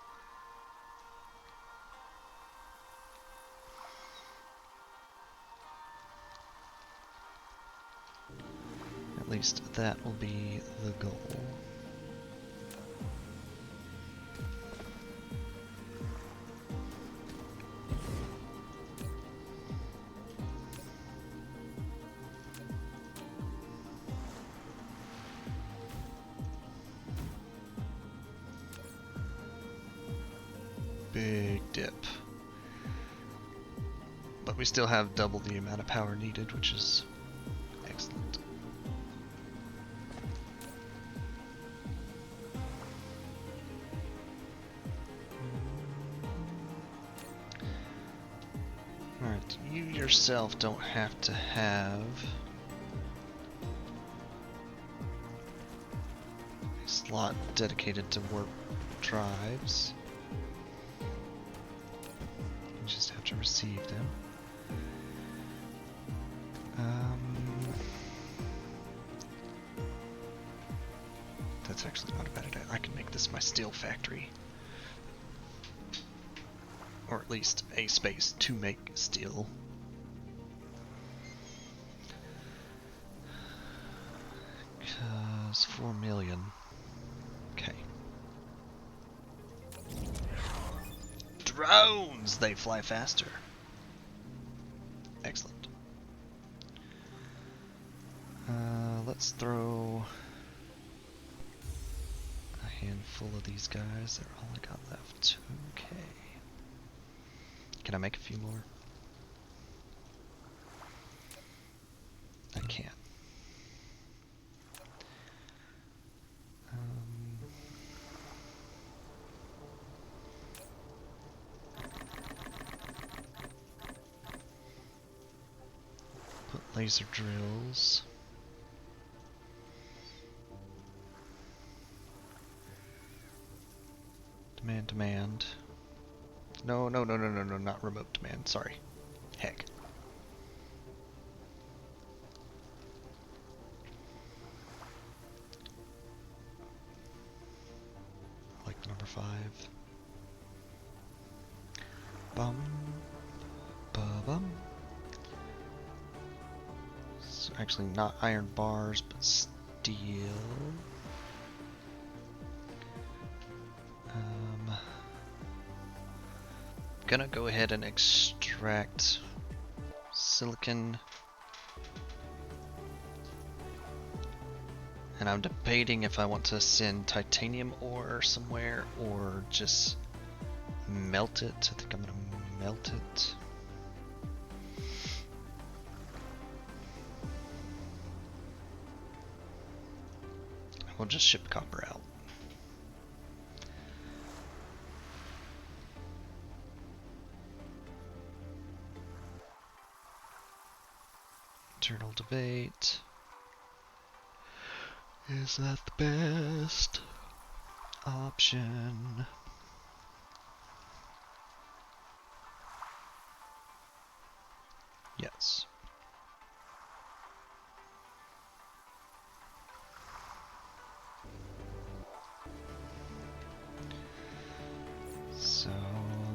At least that will be the goal. Big dip. But we still have double the amount of power needed, which is excellent. Alright, you yourself don't have to have a slot dedicated to warp drives. You just have to receive them. That's actually not a bad idea. I can make this my steel factory. Or at least a space to make steel. Because 4 million. Okay. Drones! They fly faster. Excellent. Let's throw a handful of these guys. They're all I got left. Okay. Can I make a few more? I can. Put laser drills. Demand. No, not remote demand, sorry. Heck. I like the number 5. Bum. Ba-bum. It's actually not iron bars, but steel. Gonna go ahead and extract silicon, and I'm debating if I want to send titanium ore somewhere or just melt it. I think I'm gonna melt it. We'll just ship copper out. Internal debate. Is that the best option?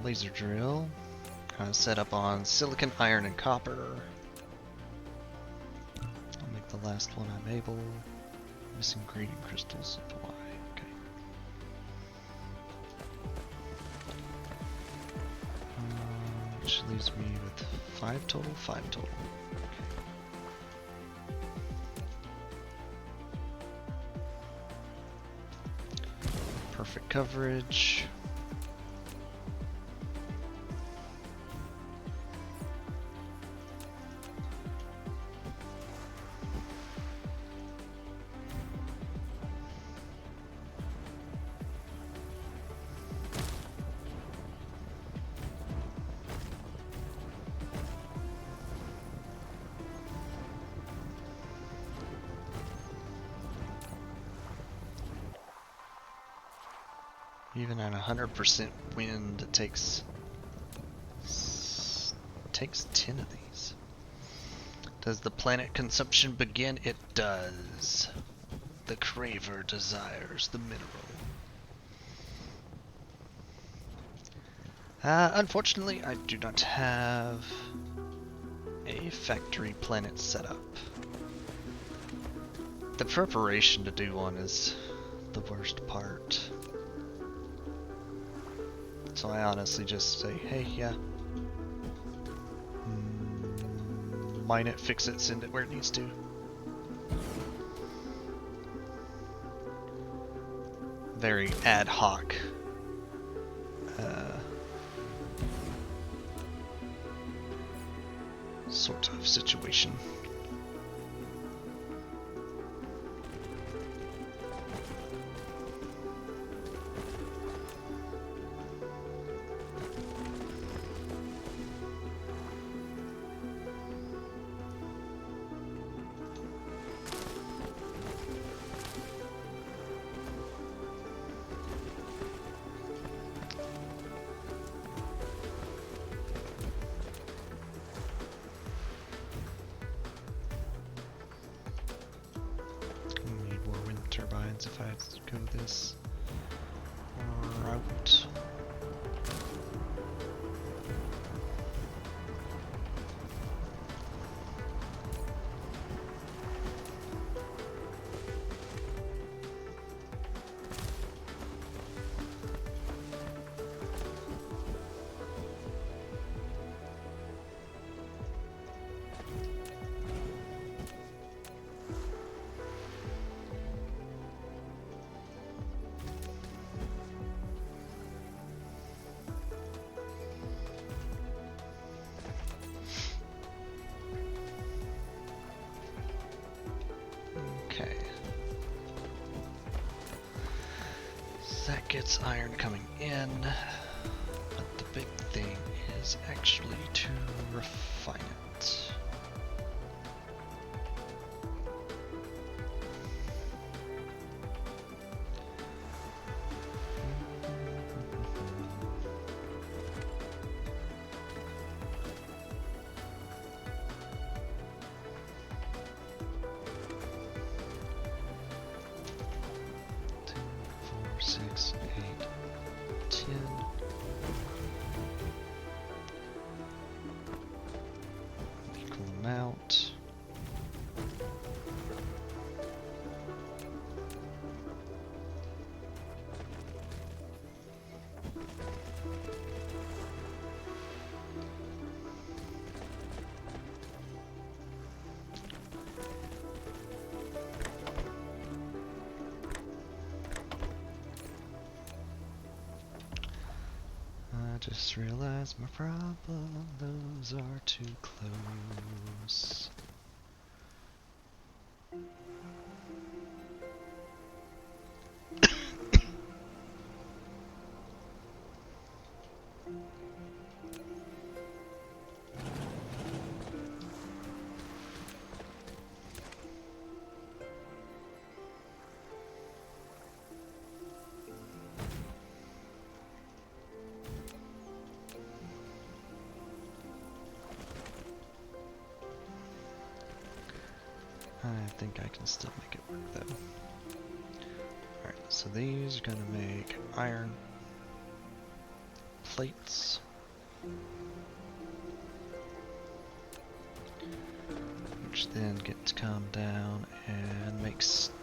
laser drill. Set up on silicon, iron, and copper. I'll make the last one I'm able. Missing gradient crystals. Why? Okay. Which leaves me with 5 total? 5 total. Okay. Perfect coverage. Even at 100% wind, it takes 10 of these. Does the planet consumption begin? It does. The craver desires the mineral. Unfortunately, I do not have a factory planet set up. The preparation to do one is the worst part. So I honestly just say, hey, yeah. Mine it, fix it, send it where it needs to. Very ad hoc. Sort of situation. Turbines if I had to go this route. Okay. So that gets iron coming in, but the big thing is actually to refine it. Six, 8, 10. Equal amount. I just realized my problems are too close. I think I can still make it work though. Alright, so these are gonna make iron plates. Which then get to come down and make steel.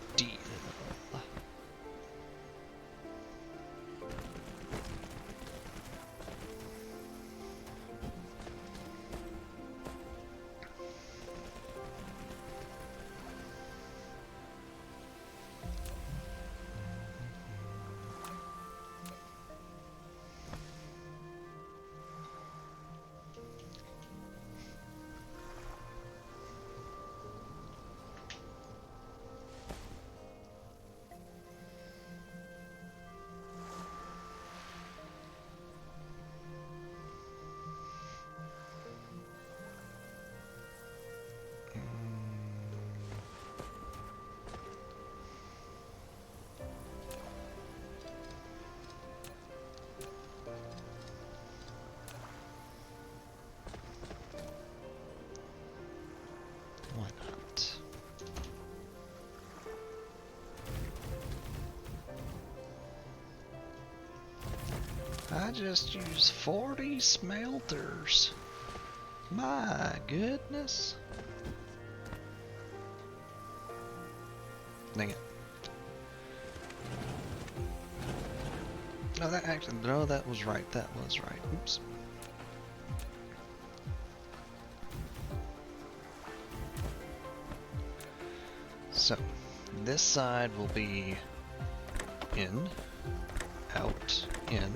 Why not? I just used 40 smelters. My goodness. Dang it. No, that was right. That was right. Oops. So, this side will be in, out, in.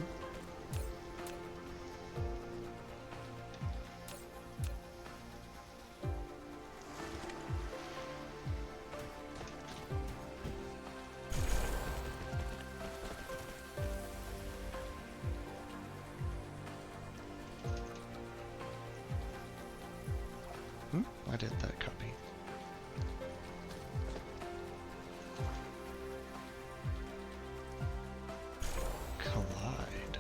Why did that copy? Collide.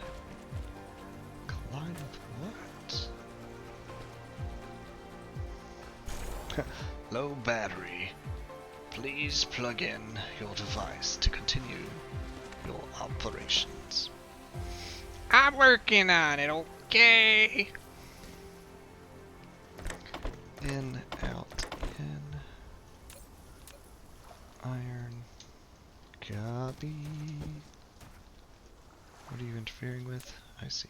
Collide with what? Low battery. Please plug in your device to continue your operations. I'm working on it, okay? In, out, in. Iron. Copy. What are you interfering with? I see.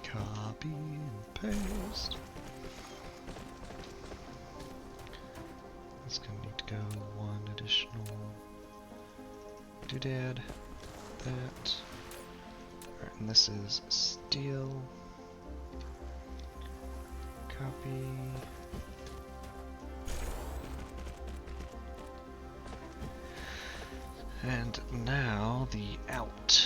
Copy and paste. It's gonna need to go one additional doodad. That. Alright, and this is steel. Copy. And now the out.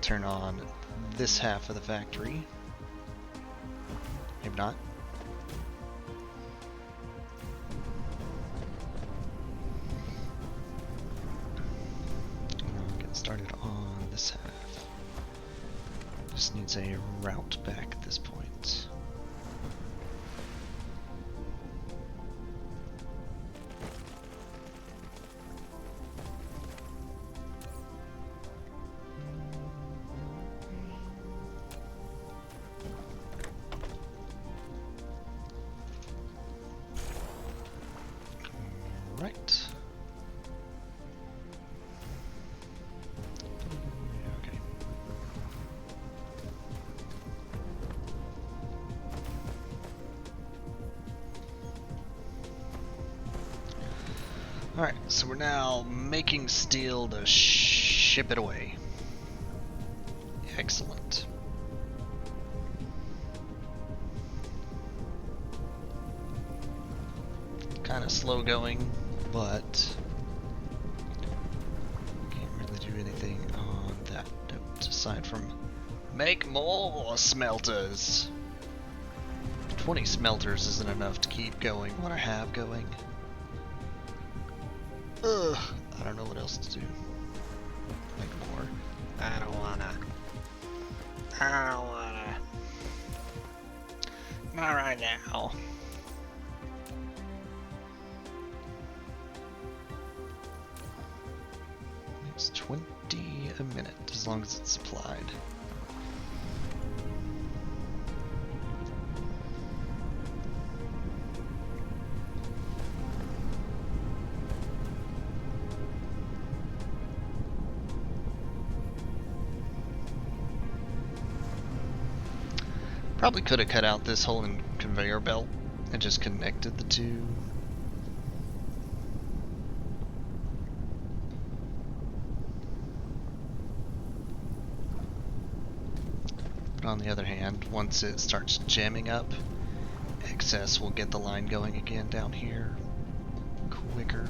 Turn on this half of the factory. Maybe not. I'll get started on this half. Just needs a route back at this point. Right. Okay. Alright, so we're now making steel to ship it away. Excellent. Kind of slow going, but can't really do anything on that note aside from make more smelters. 20 smelters isn't enough to keep going what I have going. Ugh, I don't know what else to do. Make more. I don't wanna. Not right now. It's 20 a minute as long as it's supplied. Probably could have cut out this whole conveyor belt and just connected the two. But on the other hand, once it starts jamming up, excess will get the line going again down here quicker.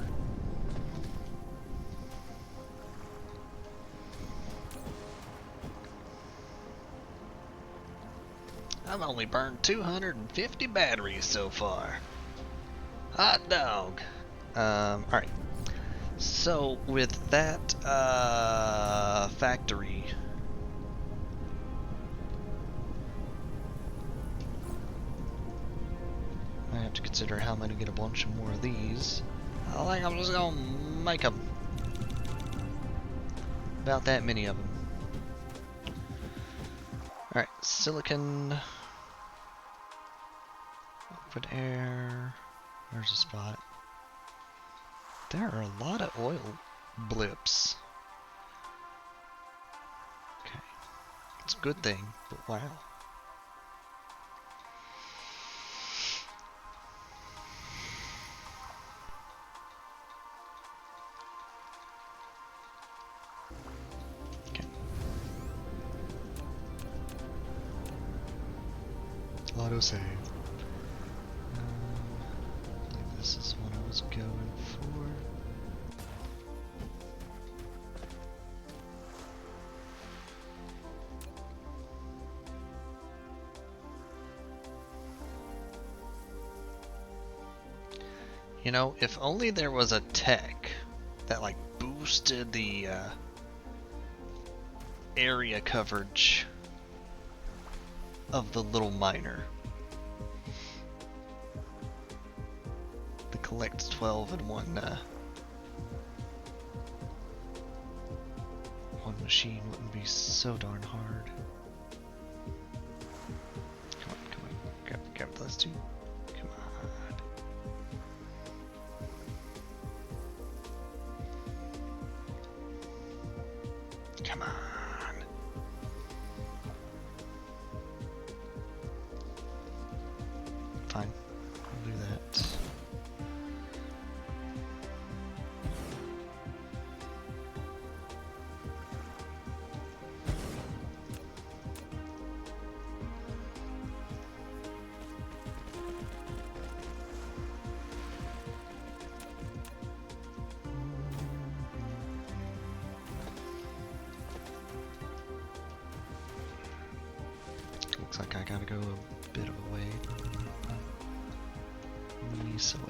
I've only burned 250 batteries so far. Hot dog. Alright. So with that factory, I have to consider how I'm going to get a bunch more of these. I think I'm just going to make them. About that many of them. Alright, silicon. Open air. There's a spot. There are a lot of oil blips. Okay. It's a good thing, but wow. Auto save. I believe this is what I was going for. You know, if only there was a tech that like boosted the area coverage of the little miner. The collect 12 in one machine wouldn't be so darn hard. Come on, grab those two. Come on. Come on. Fine, I'll do that. Looks like I gotta go a bit of a way. East away.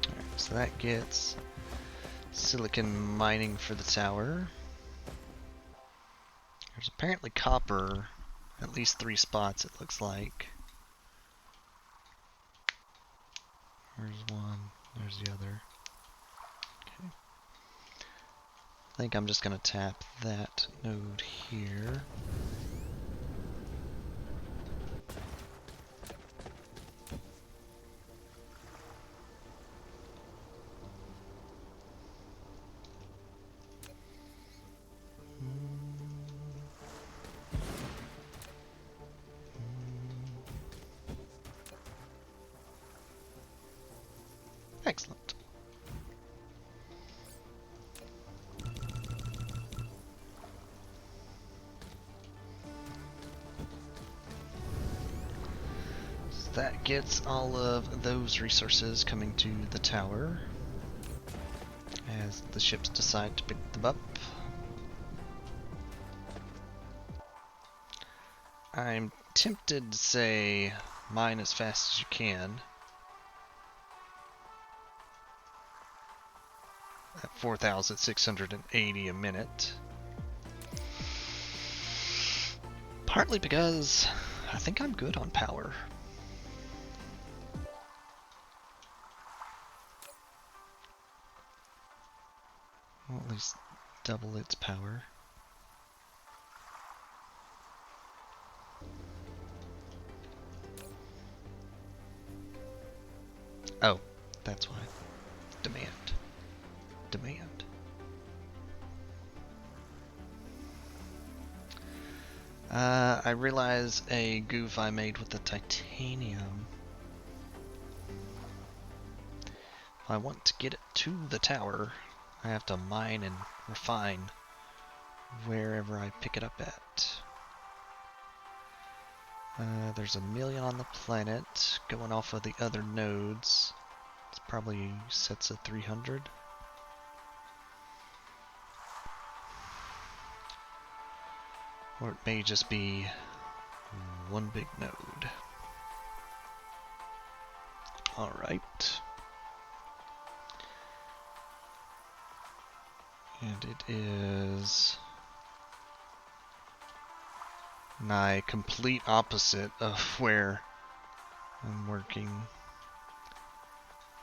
Alright, so that gets silicon mining for the tower. There's apparently copper, at least 3 spots it looks like. There's one, there's the other. Okay. I think I'm just gonna tap that node here. Excellent. So that gets all of those resources coming to the tower as the ships decide to pick them up. I'm tempted to say mine as fast as you can. At 4,680 a minute. Partly because I think I'm good on power. Well, at least double its power. Oh, that's why. Demand. Demand. I realize a goof I made with the titanium. If I want to get it to the tower, I have to mine and refine wherever I pick it up at. There's 1 million on the planet. Going off of the other nodes, it's probably sets at 300. Or it may just be one big node. Alright. And it is my complete opposite of where I'm working.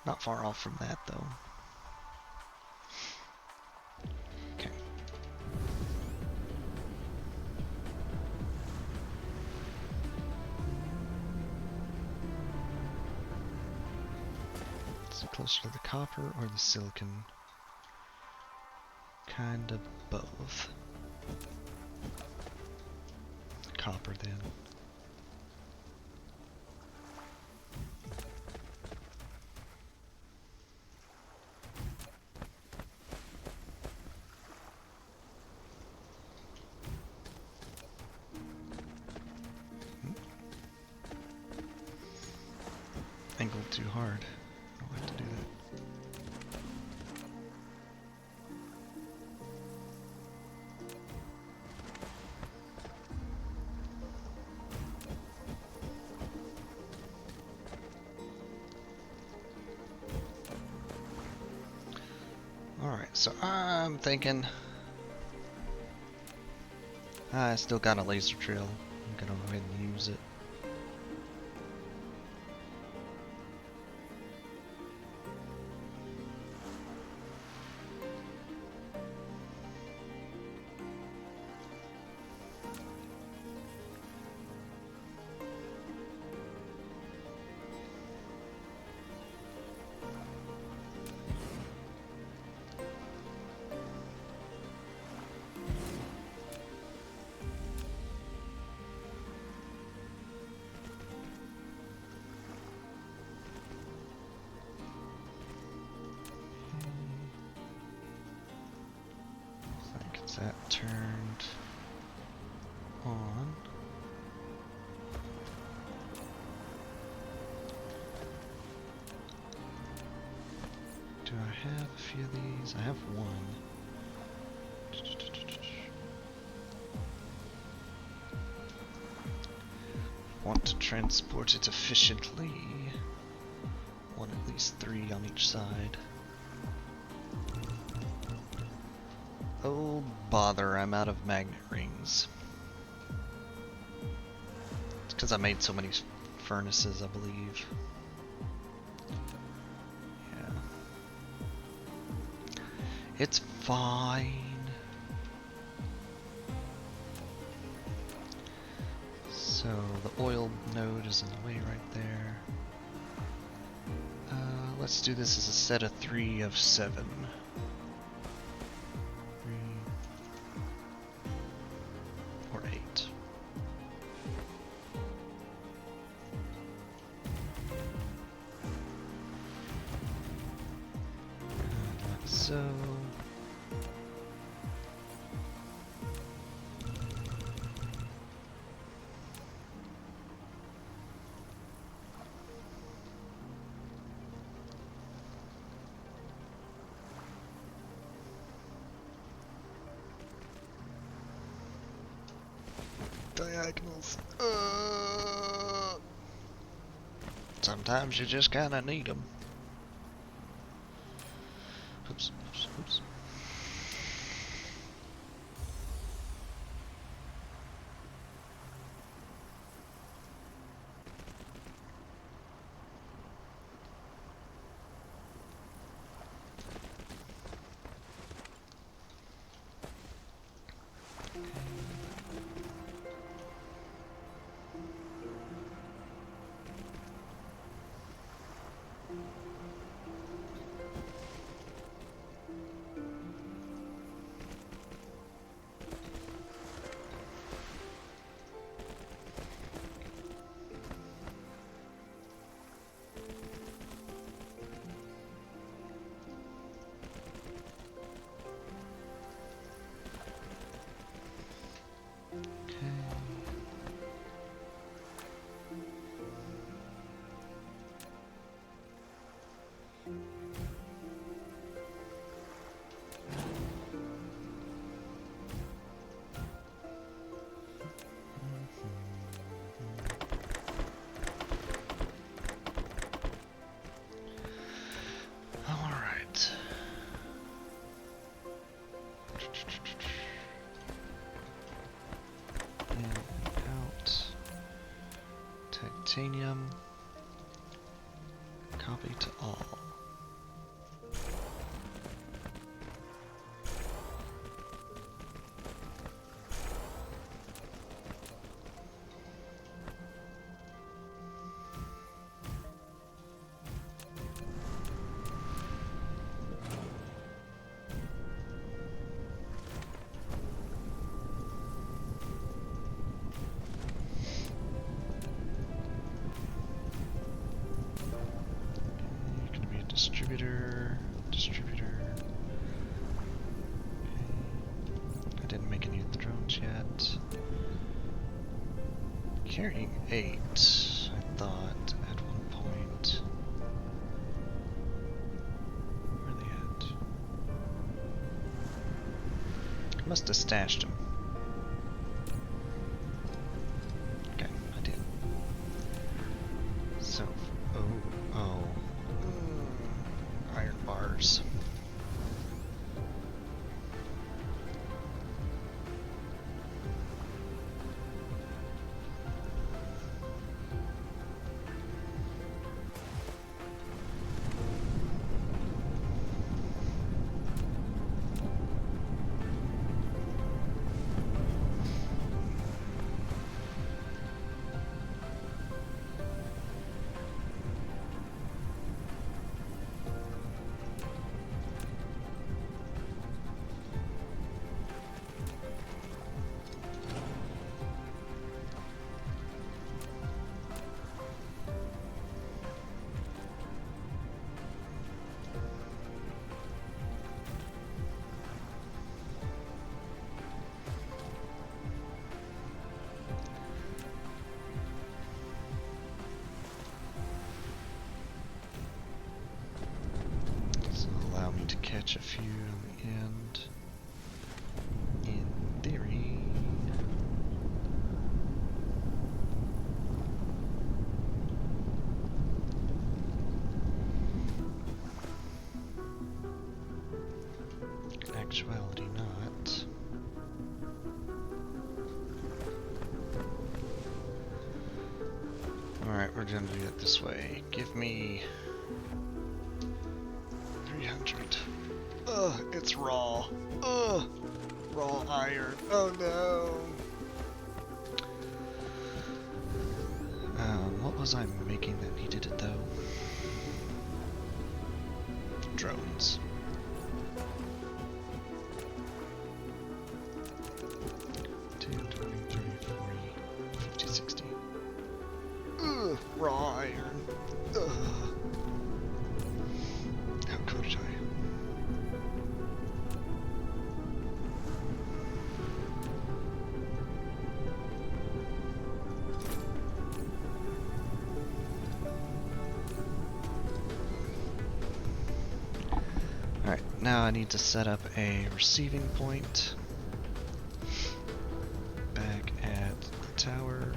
Not far off from that, though. Okay. Is it closer to the copper or the silicon? Kind of both. Copper, then. Angled too hard. I don't like to do that. Alright, so I'm thinking I still got a laser drill. I'm gonna go ahead and use it. That turned on. Do I have a few of these? I have one. Want to transport it efficiently. Want at least 3 on each side. Oh bother, I'm out of magnet rings. It's because I made so many furnaces, I believe. Yeah. It's fine. So the oil node is in the way right there. Let's do this as a set of 3 of 7. Or 8. Like so. diagonals. Sometimes you just kind of need them. Oops, oops, oops. Titanium. Copy to all. Distributor. Okay. I didn't make any of the drones yet. Carrying 8, I thought, at one point. Where are they at? I must have stashed them. Okay, I did. So, iron bars. Catch a few in the end. In theory. Actuality not. Alright, we're gonna do it this way. Give me 300. Ugh, it's raw. Ugh, raw iron. Oh no. What was I making that needed it though? Drones. Ugh, raw iron. Ugh. How could I? Alright, now I need to set up a receiving point back at the tower.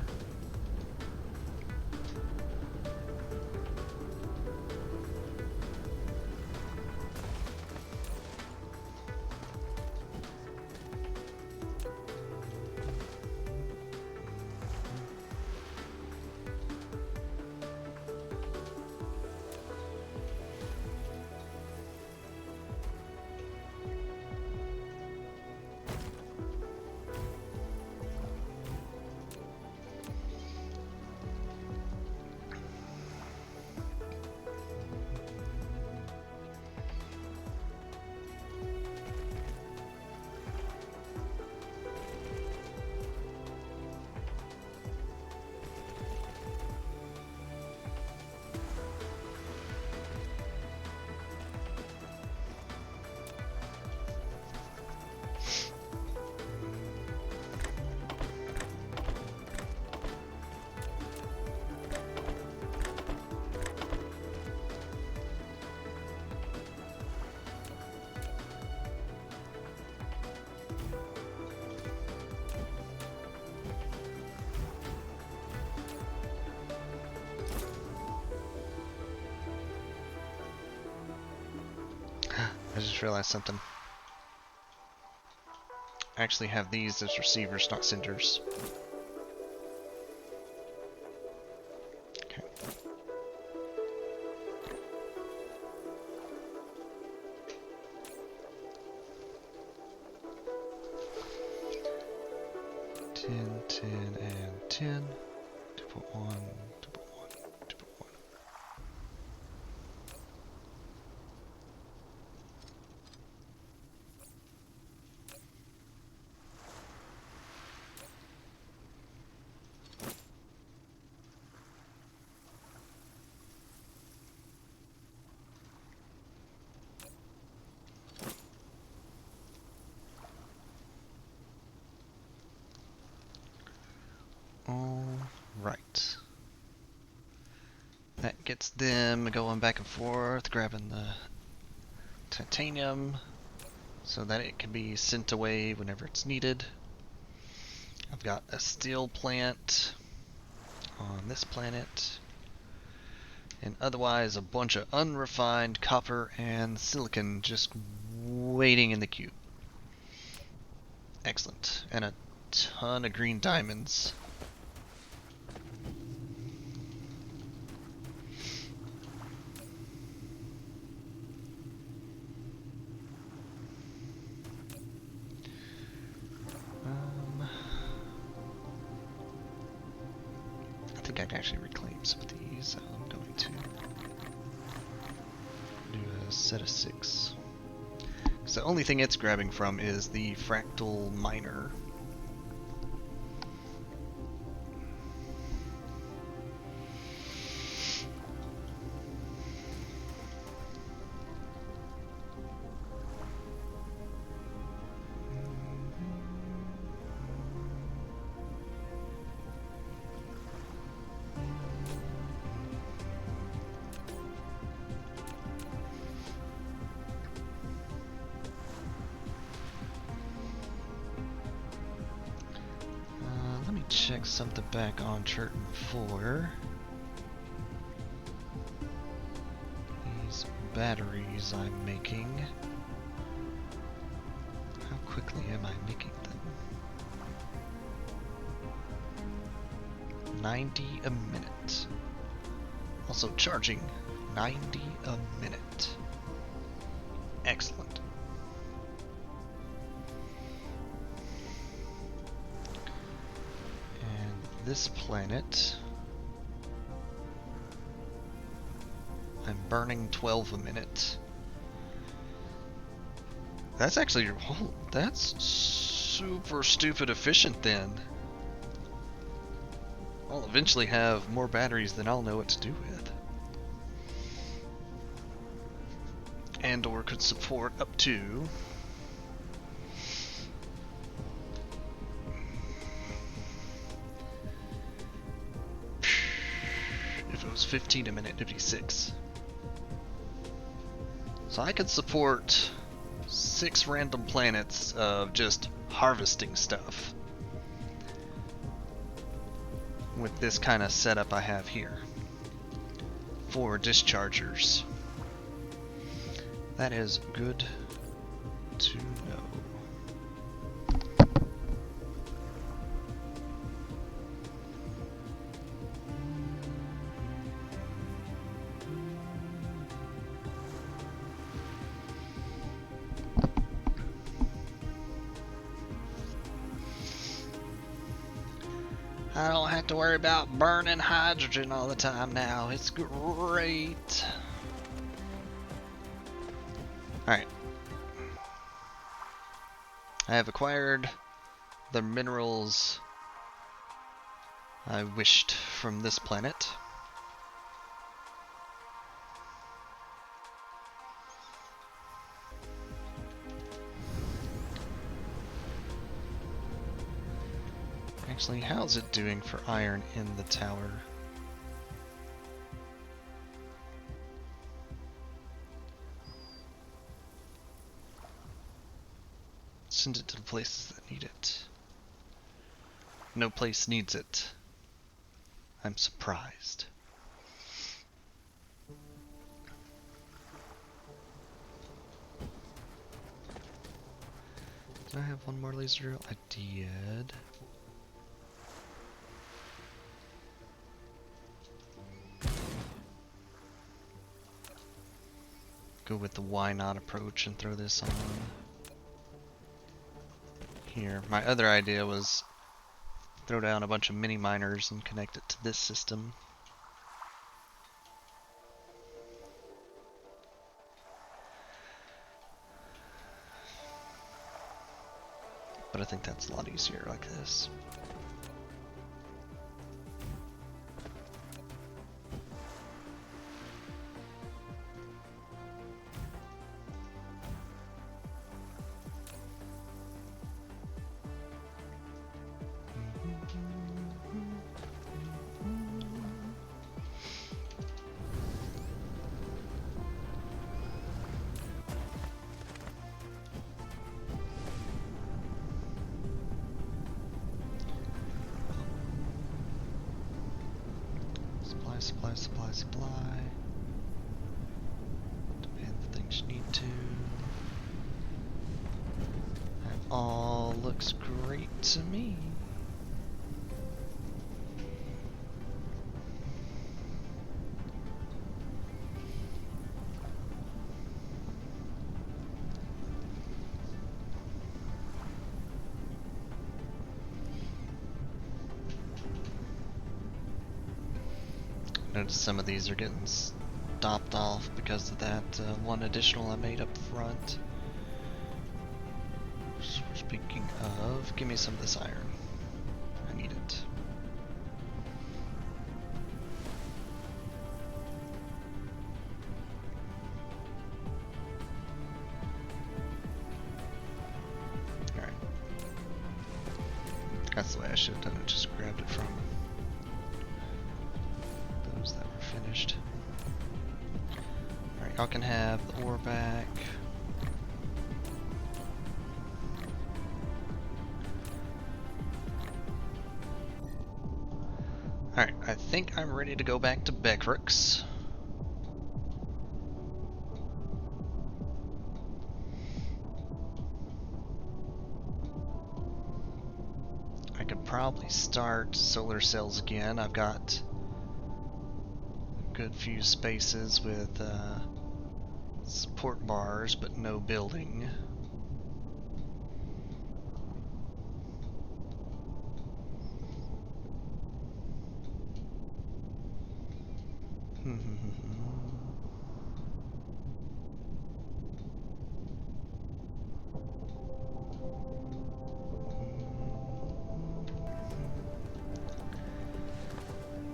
I just realized something. I actually have these as receivers, not senders. Okay. Ten, 10, and 10. 2.1, 2.1, 2.1. All right. That gets them going back and forth, grabbing the titanium so that it can be sent away whenever it's needed. I've got a steel plant on this planet, and otherwise a bunch of unrefined copper and silicon just waiting in the queue. Excellent. And a ton of green diamonds. I think I can actually reclaim some of these. I'm going to do a set of 6. So the only thing it's grabbing from is the fractal miner. Let me check something back on Churton 4. These batteries I'm making. How quickly am I making them? 90 a minute. Also charging 90 a minute. Excellent. And this planet, I'm burning 12 a minute. That's actually, oh, that's super stupid efficient then. I'll eventually have more batteries than I'll know what to do with. And or could support up to if it was 15 a minute, it'd be 6. So I could support 6 random planets of just harvesting stuff. with this kind of setup I have here. 4 dischargers. That is good to know. I don't have to worry about burning hydrogen all the time now. It's great. Alright. I have acquired the minerals I wished from this planet. Actually, how's it doing for iron in the tower? Send it to the places that need it. No place needs it. I'm surprised. Did I have one more laser drill? I did. Go with the why not approach and throw this on here. My other idea was throw down a bunch of mini miners and connect it to this system. But I think that's a lot easier like this. Supply. Depend the things you need to. That all looks great to me. Notice some of these are getting stopped off because of that one additional I made up front. Speaking of, give me some of this iron. I need it. Alright. That's the way I should have done it, just grabbed it from those that were finished. Alright, y'all can have the ore back. Alright, I think I'm ready to go back to Beckrix. I could probably start solar cells again. I've got a good few spaces with support bars, but no building.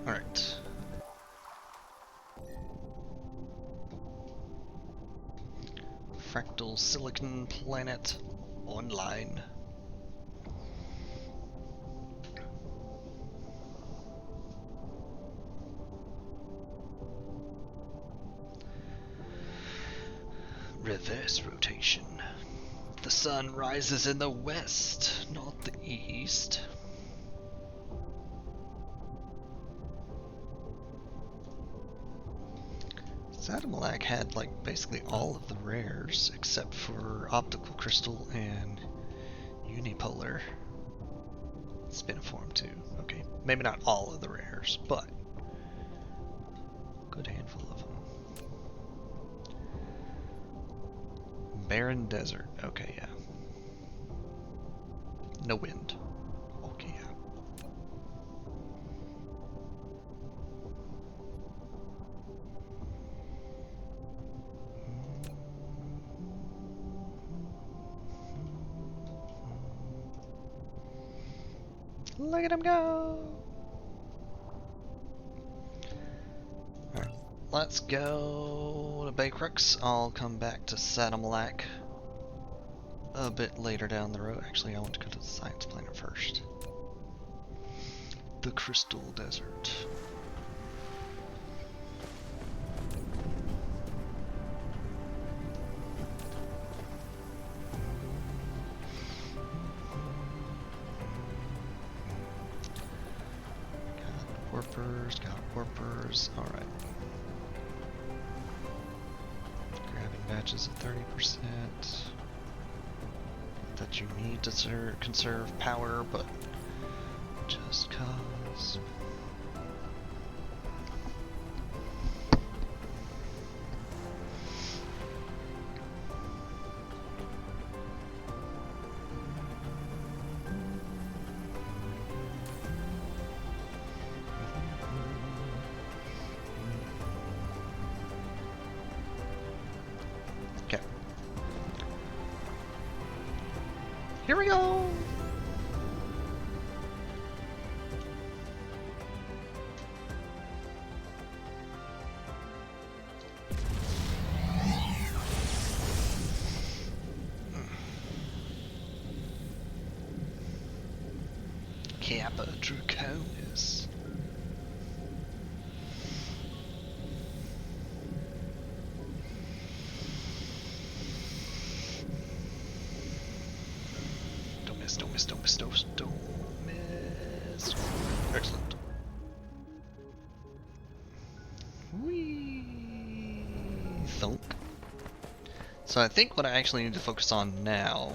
Alright. Fractal Silicon Planet online. Reverse rotation. The sun rises in the west, not the east. Zadamalak had like basically all of the rares except for optical crystal and unipolar. Spiniform too. Okay, maybe not all of the rares, but good handful of them. Barren desert. Okay, yeah. No wind. Okay, yeah. Look at him go! Alright, let's go to Bay Crux. I'll come back to Sadamalak a bit later down the road. Actually, I want to go to the Science Planet first. The Crystal Desert. Got warpers, alright. Grabbing batches at 30%. That you need to conserve power, but just cause. Okay. Here we go! Kappa Draconis. Don't miss, don't miss, don't miss, don't miss. Excellent. Whee! Thunk. So I think what I actually need to focus on now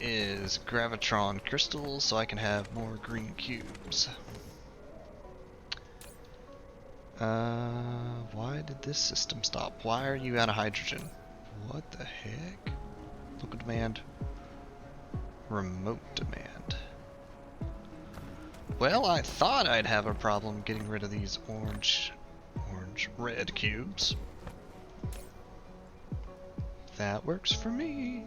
is Gravitron crystals so I can have more green cubes. Why did this system stop? Why are you out of hydrogen? What the heck? Local demand. Remote demand. Well, I thought I'd have a problem getting rid of these red cubes. That works for me.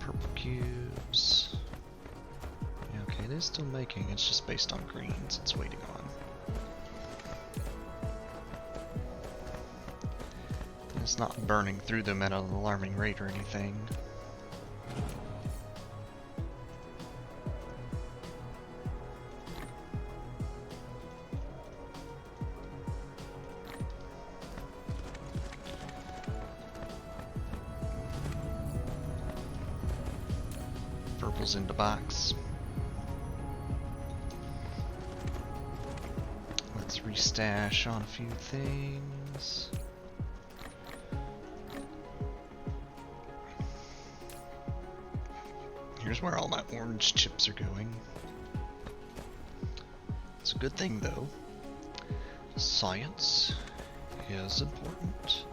Purple cubes. Yeah, okay, it is still making. It's just based on greens. It's waiting on. It's not burning through them at an alarming rate or anything. Purple's into box. Let's restash on a few things. Here's where all my orange chips are going. It's a good thing though. Science is important.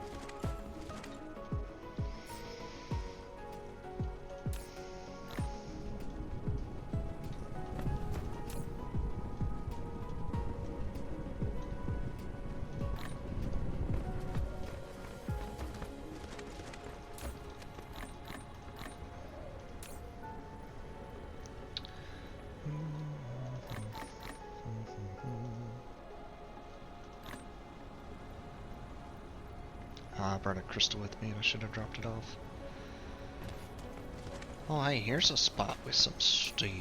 I brought a crystal with me and I should have dropped it off. Oh hey, here's a spot with some steel.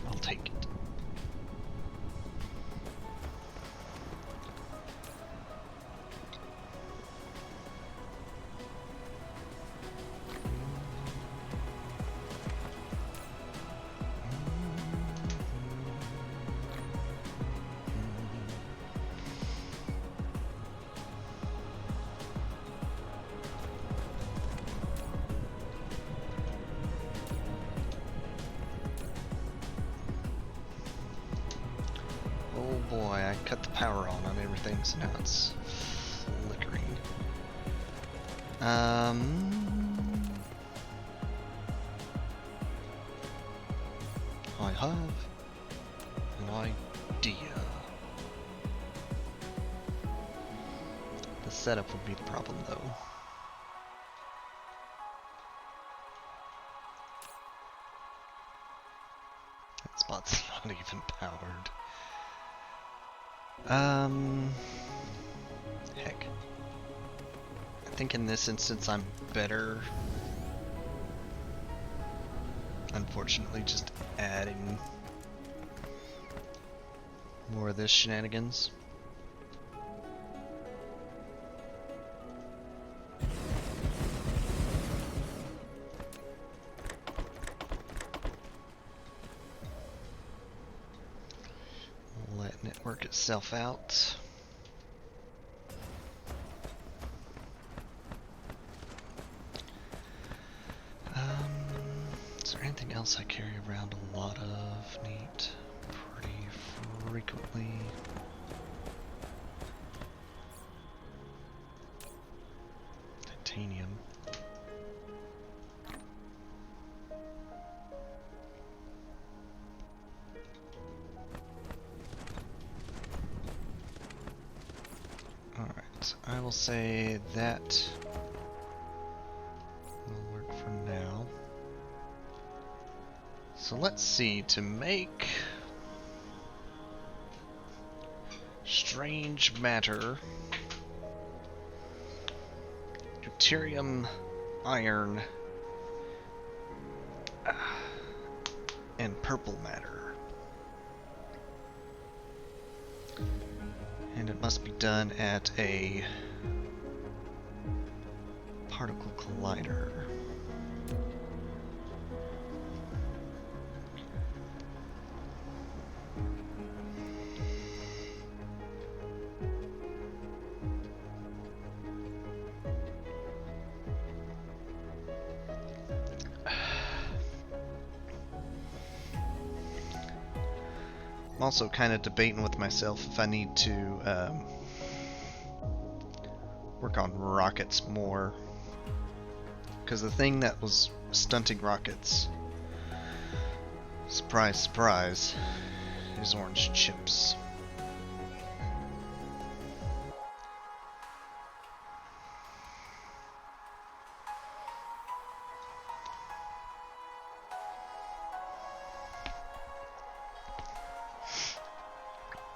I'll take it. I cut the power on everything, so now it's flickering. I have an idea. The setup would be the problem, though. That spot's not even powered. Heck. I think in this instance I'm better, unfortunately, just adding more of this shenanigans. Letting it work itself out. Is there anything else I carry around a lot of? Neat. Pretty frequently. Titanium. Alright, I will say that will work for now. So let's see, to make strange matter, deuterium, iron, and purple matter. And it must be done at a particle collider. I'm also kind of debating with myself if I need to work on rockets more, because the thing that was stunting rockets, surprise surprise, is orange chips.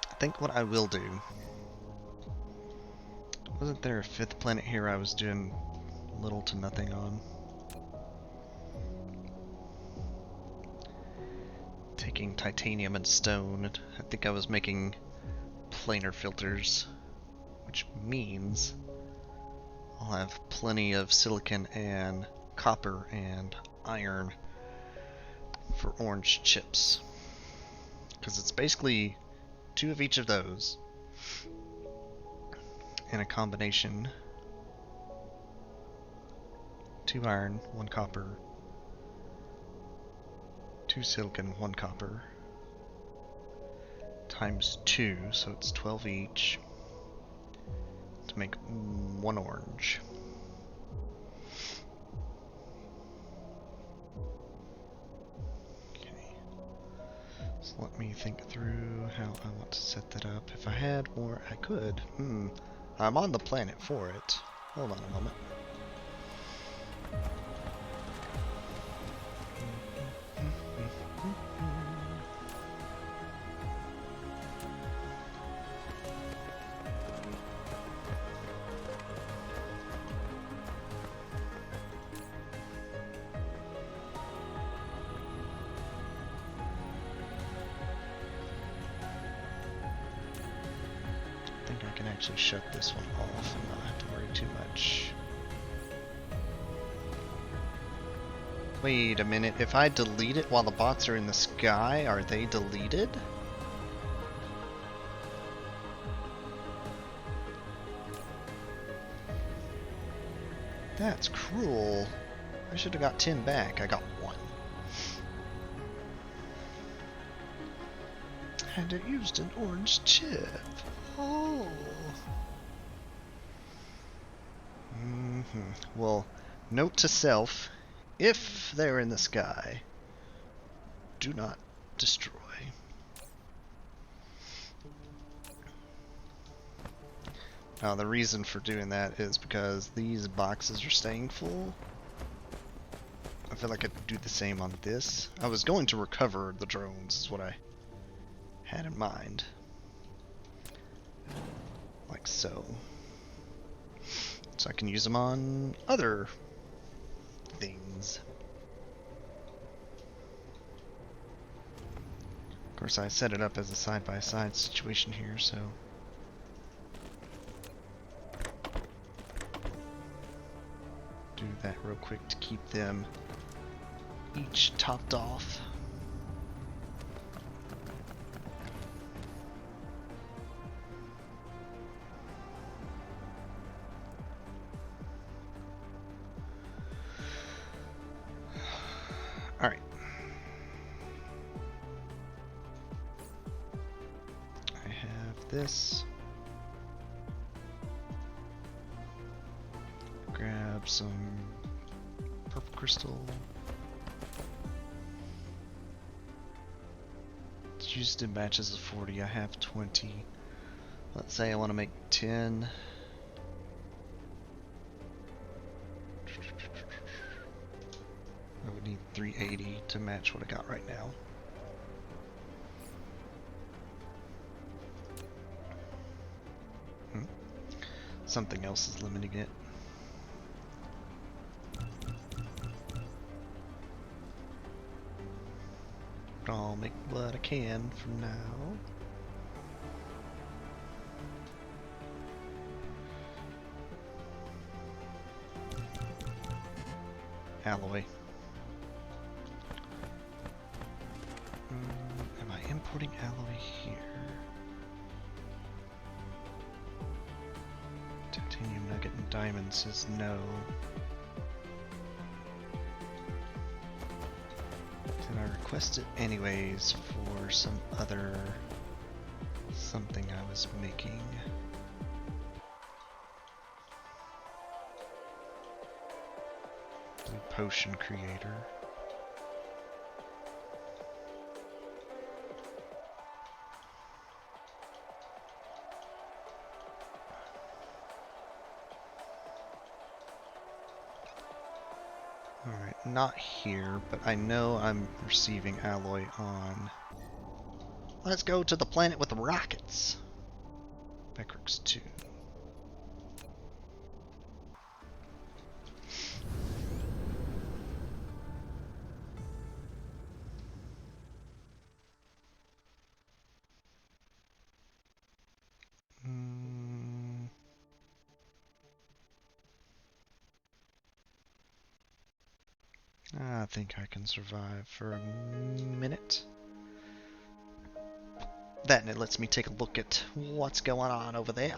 I think what I will do, wasn't there a fifth planet here I was doing little to nothing on? Taking titanium and stone. I think I was making planar filters, which means I'll have plenty of silicon and copper and iron for orange chips. Because it's basically 2 of each of those in a combination. 2 iron, 1 copper, 2 silicon, 1 copper, times 2, so it's 12 each, to make 1 orange. So let me think through how I want to set that up. If I had more, I could. I'm on the planet for it. Hold on a moment. I think I can actually shut this one off and not have to worry too much. Wait a minute, if I delete it while the bots are in the sky, are they deleted? That's cruel. I should have got 10 back. I got 1. And it used an orange chip. Oh. Well, note to self, if they're in the sky, do not destroy. Now the reason for doing that is because these boxes are staying full. I feel like I could do the same on this. I was going to recover the drones is what I had in mind. Like so. So I can use them on other things. Of course, I set it up as a side-by-side situation here, so... do that real quick to keep them each topped off. Alright. I have this. Grab some purple crystal. It's used in batches of 40. I have 20. Let's say I want to make 10. I would need 380 to match what I got right now. Something else is limiting it. But I'll make what I can for now. Alloy. Am I importing alloy here? Titanium nugget and diamond says no. Did I request it anyways for some other something I was making? Blue potion creator. Alright, not here, but I know I'm receiving alloy on... Let's go to the planet with the rockets! Beckrix 2. I think I can survive for a minute. That and it lets me take a look at what's going on over there.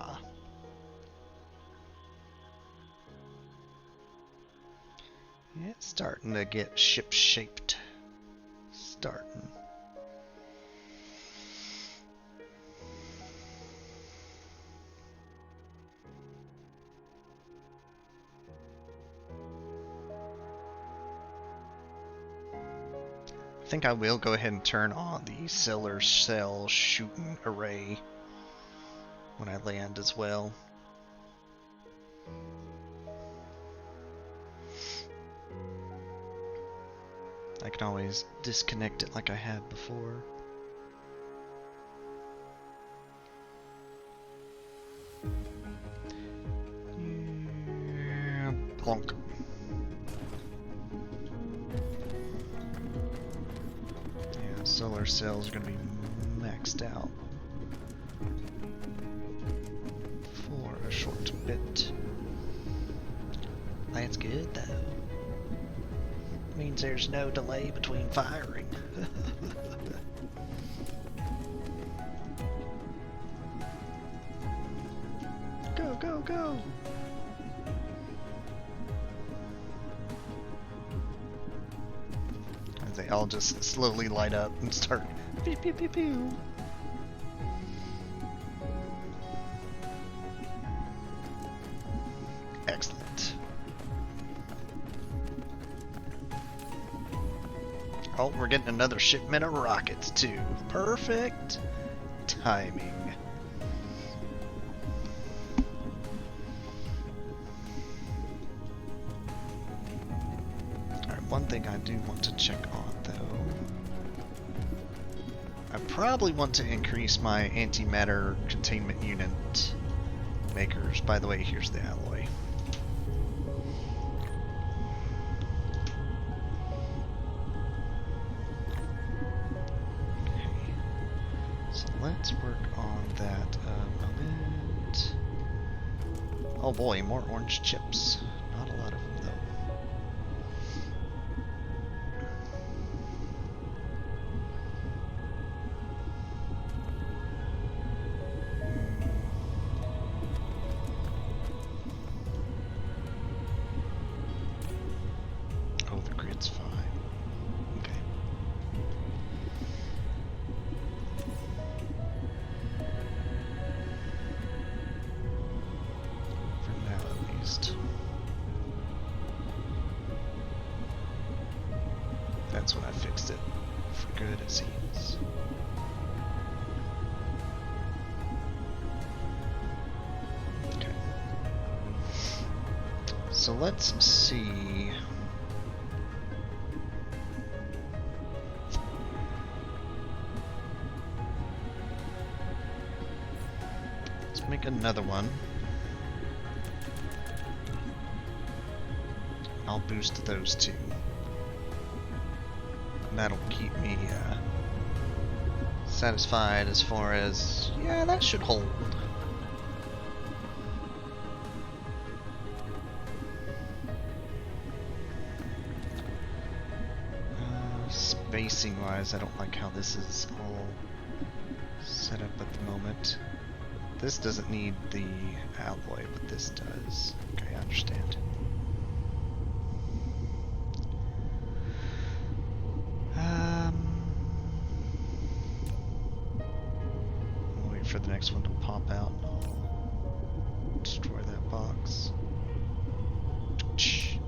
Yeah, it's starting to get ship-shaped. Starting. I think I will go ahead and turn on the solar cell shooting array when I land as well. I can always disconnect it like I had before. Yeah, plonk. Yeah, solar cells are going to be maxed out for a short bit. That's good though. Means there's no delay between firing. Go, go, go! As they all just slowly light up and start pew pew pew pew. Excellent. Oh, we're getting another shipment of rockets too. Perfect timing. Alright, one thing I do want to check on though. I probably want to increase my antimatter containment unit makers. By the way, here's the alloy. Let's work on that a moment. Oh boy, more orange chips. Not a lot of them though. Oh, the grid's fine. Okay. That's when I fixed it. For good, it seems. Okay. So let's see. Let's make another one. I'll boost those two. And that'll keep me satisfied as far as, yeah, that should hold. Spacing wise, I don't like how this is all set up at the moment. This doesn't need the alloy, but this does. Okay, I understand. I'll wait for the next one to pop out and I'll destroy that box. Okay.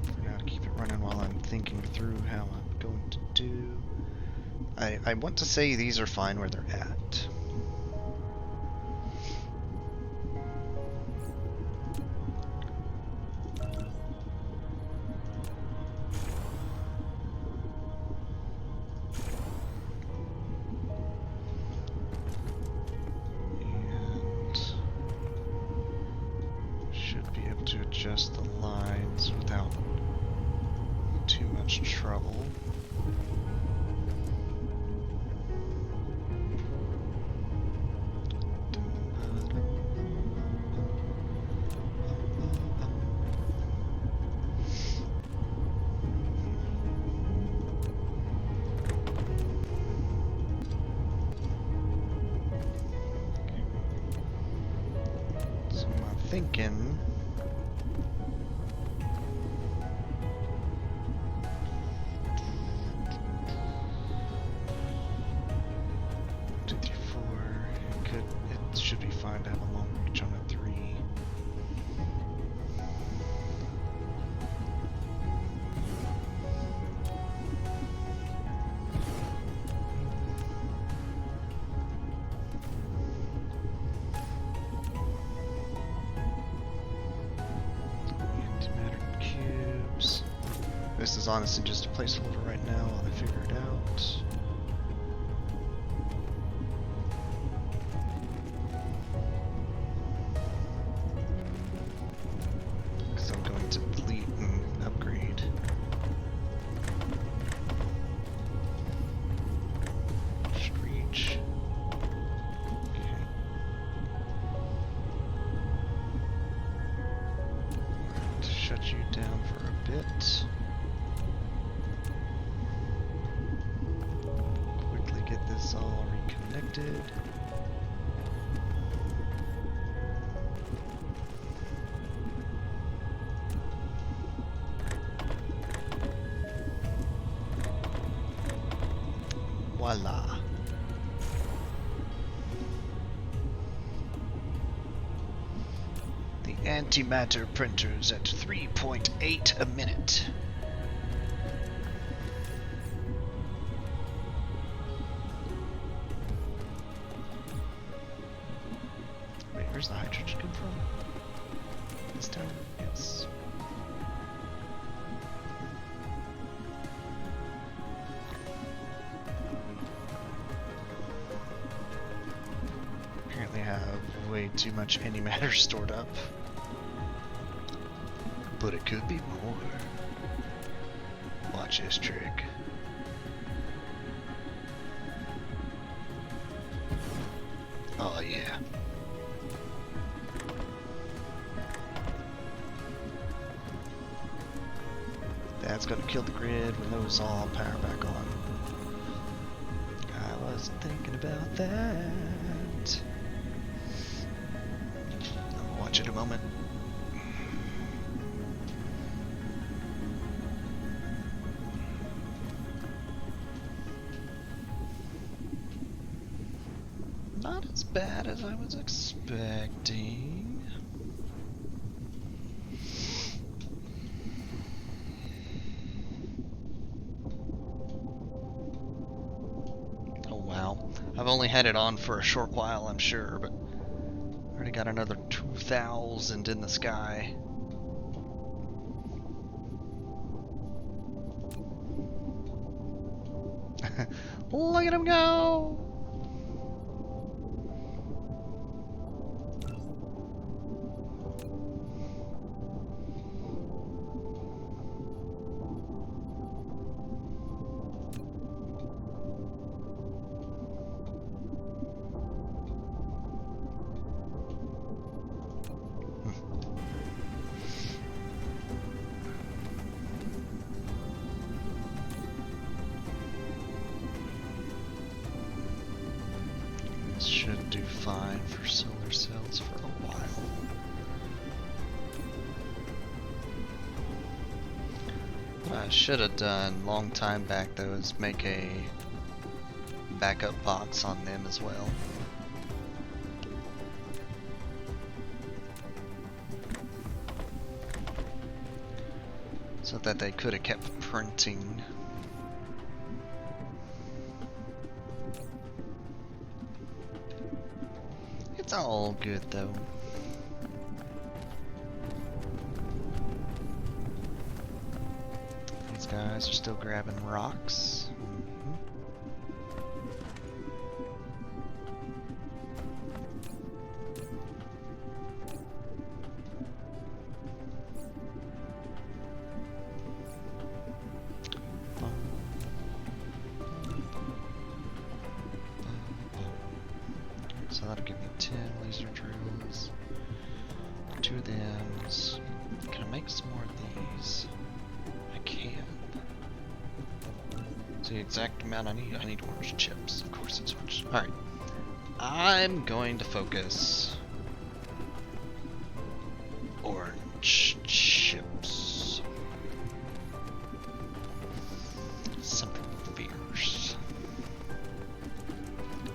For now, keep it running while I'm thinking through how I'm going to do. I want to say these are fine where they're at. And should be able to adjust the lines without too much trouble. So I'm thinking 2, 3, 4. It should be fine to have a long reach on a 3. Antimatter cubes. This is honestly just a placeholder right now while I figure it out. Because I'm going to delete and upgrade. Should reach. Okay. To shut you down for a bit. Quickly get this all reconnected. Voila. The antimatter printer's at 3.8 a minute. Wait, where's the hydrogen come from? This tower? Yes. Apparently have way too much antimatter stored up. But it could be more. Watch this trick. Oh yeah. That's gonna kill the grid when those all power back on. I wasn't thinking about that. I'll watch it a moment. Not as bad as I was expecting. Oh wow. I've only had it on for a short while, I'm sure, but already got another 2,000 in the sky. Look at him go! This should do fine for solar cells for a while. What I should have done long time back though is make a backup box on them as well. So that they could have kept printing. It's all good though. These guys are still grabbing rocks. So that'll give me 10 laser drills, 2 of them. Can I make some more of these? I can. It's the exact amount I need. I need orange chips. Of course it's orange. Alright. I'm going to focus. Orange chips. Something fierce.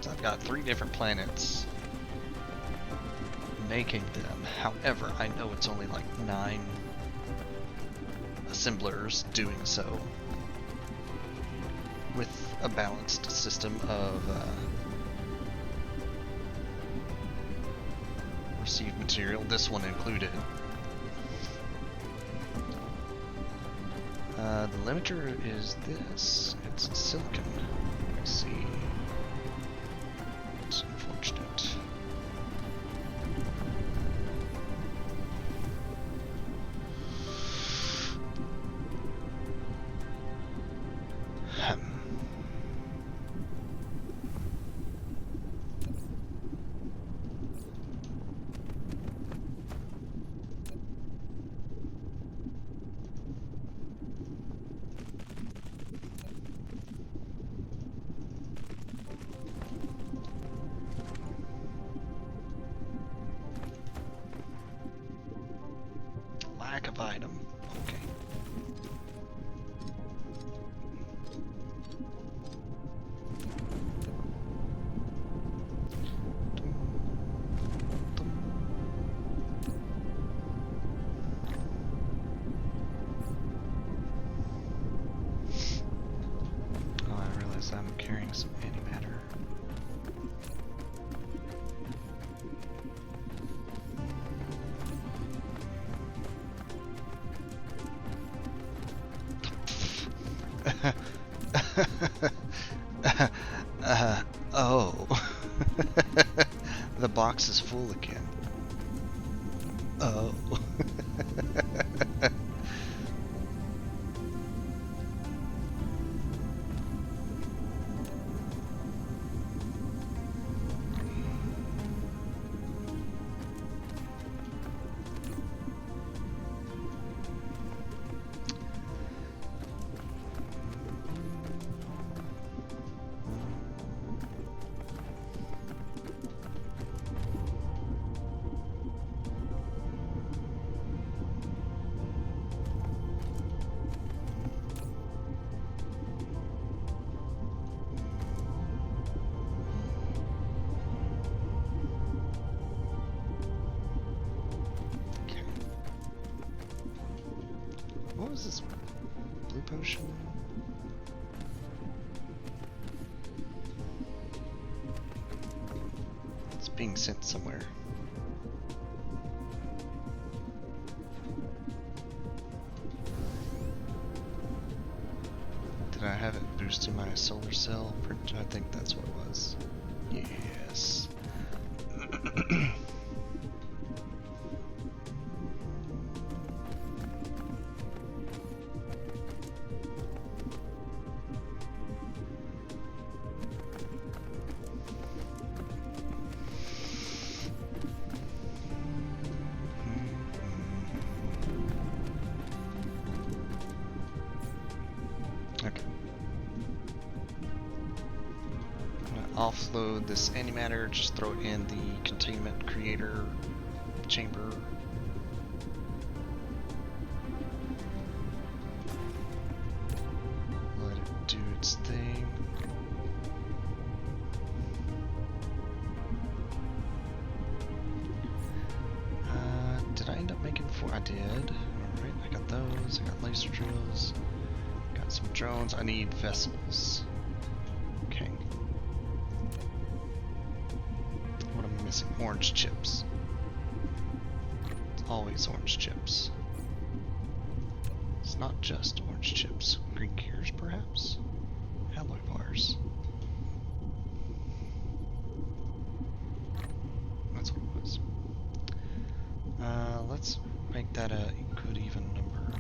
So I've got 3 different planets making them. However, I know it's only like 9 assemblers doing so with a balanced system of received material, this one included. The limiter is this. It's silicon. Let's see. It's unfortunate. Oh. The box is full again. Oh. What was this blue potion? It's being sent somewhere. Did I have it boosting my solar cell? I think that's what it was. Yes. Okay. I'm gonna offload this antimatter, just throw it in the containment creator chamber. Let it do its thing. Did I end up making 4? I did. Alright, I got those. I got laser drills. Got some drones. I need vessels. Okay. What am I missing? Orange chips. It's always orange chips. It's not just orange chips. Green gears, perhaps? Alloy bars. That's what it was. Let's make that a good even number.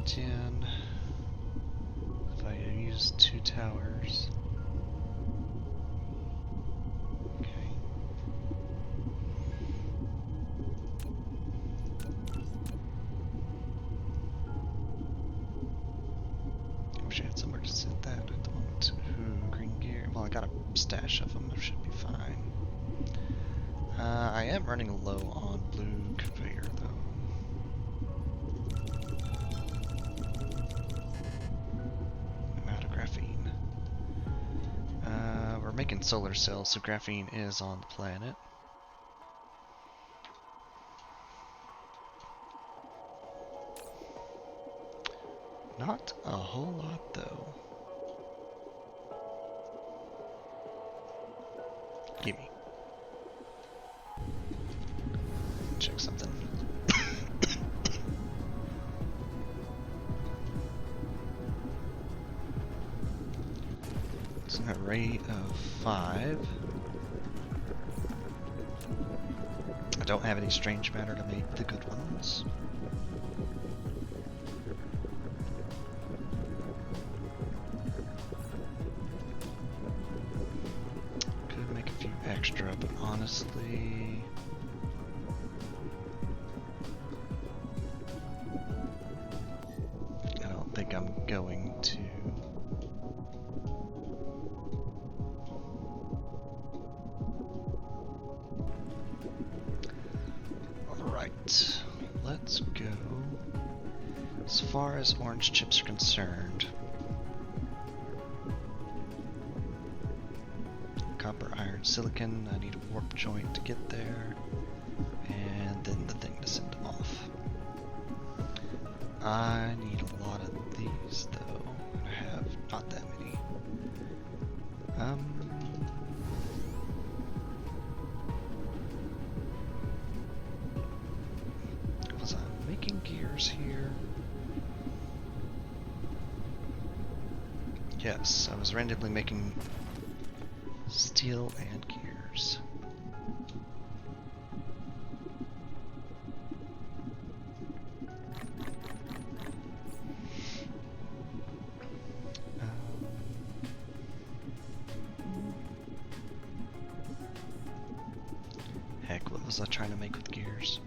10. If I use 2 towers. Okay. I wish I had somewhere to set that at the moment. Ooh, green gear. Well, I got a stash of them. I should be fine. I am running low on blue conveyor, though. I'm out of graphene. We're making solar cells, so graphene is on the planet. Not a whole lot, though. Gimme. Check something. It's an array of 5. I don't have any strange matter to make the good ones. Could make a few extra, but honestly... I don't think I'm going to. Alright, let's go. As far as orange chips are concerned, copper, iron, silicon, I need a warp joint to get there, and then the thing to send them off. I need a lot of these, though. I have not that many. Was I making gear? gears here. Yes, I was randomly making steel and gears. Heck, what was I trying to make with gears?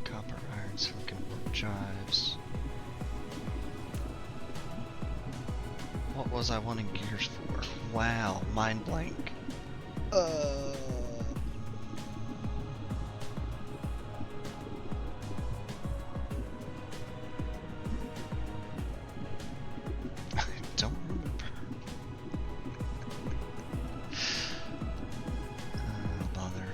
Copper, iron, silicon, warp drives. What was I wanting gears for? Wow, mind blank. I don't remember. Bother.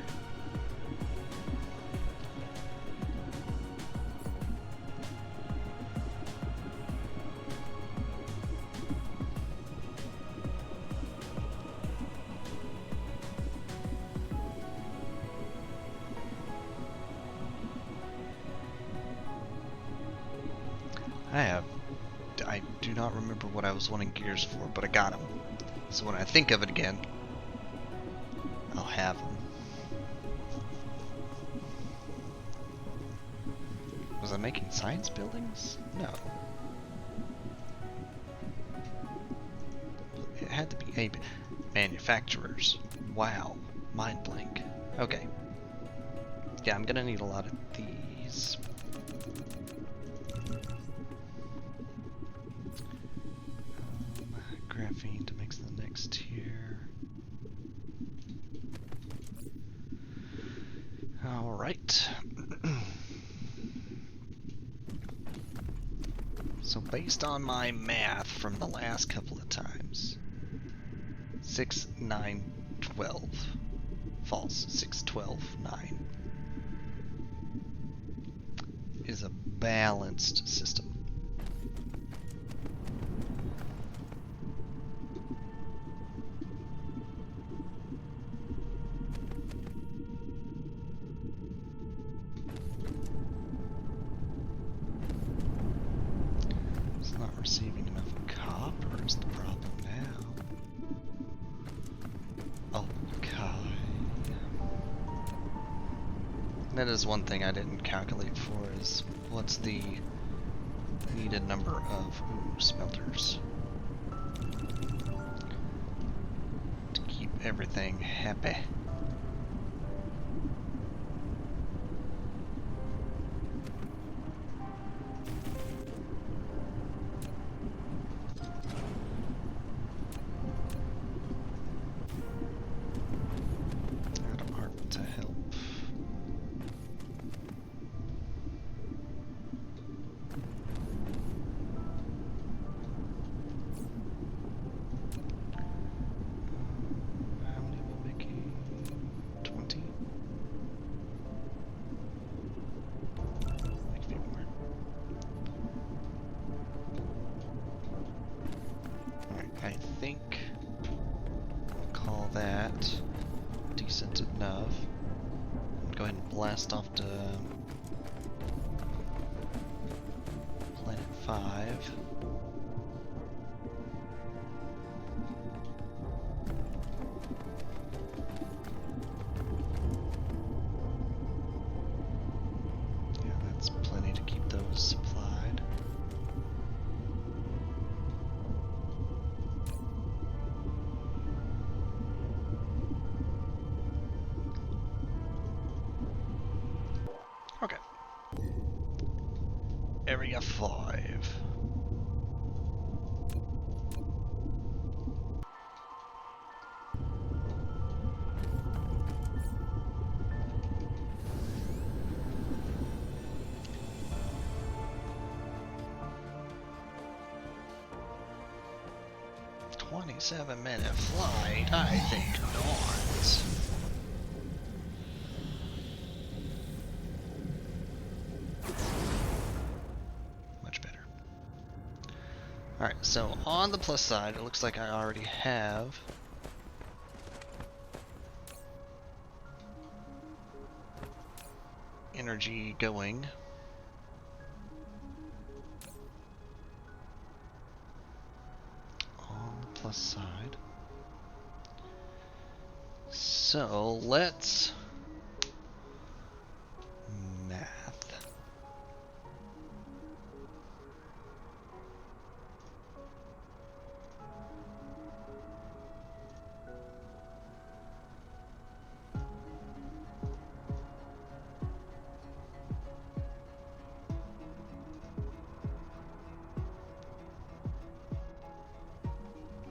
I do not remember what I was wanting gears for, but I got them. So when I think of it again, I'll have them. Was I making science buildings? No. It had to be a manufacturers. Wow. Mind blank. Okay. Yeah, I'm gonna need a lot of these. Graphene to mix the next tier. Alright. So based on my math from the last couple of times, 6, 9, 12. False. 6, 12, 9. Is a balanced system. It's not receiving enough copper is the problem now. Okay. That is one thing I didn't calculate for, is what's the needed number of smelters to keep everything happy. Atom art to help. How many am I making? 20? Make a few more. Alright, I think I'll call that decent enough. Go ahead and blast off to Planet 5. Yeah, that's plenty to keep those supplied. Okay. Area 5. "27-minute flight? I think not." Much better. Alright, so on the plus side, it looks like I already have energy going. On the plus side. So let's math.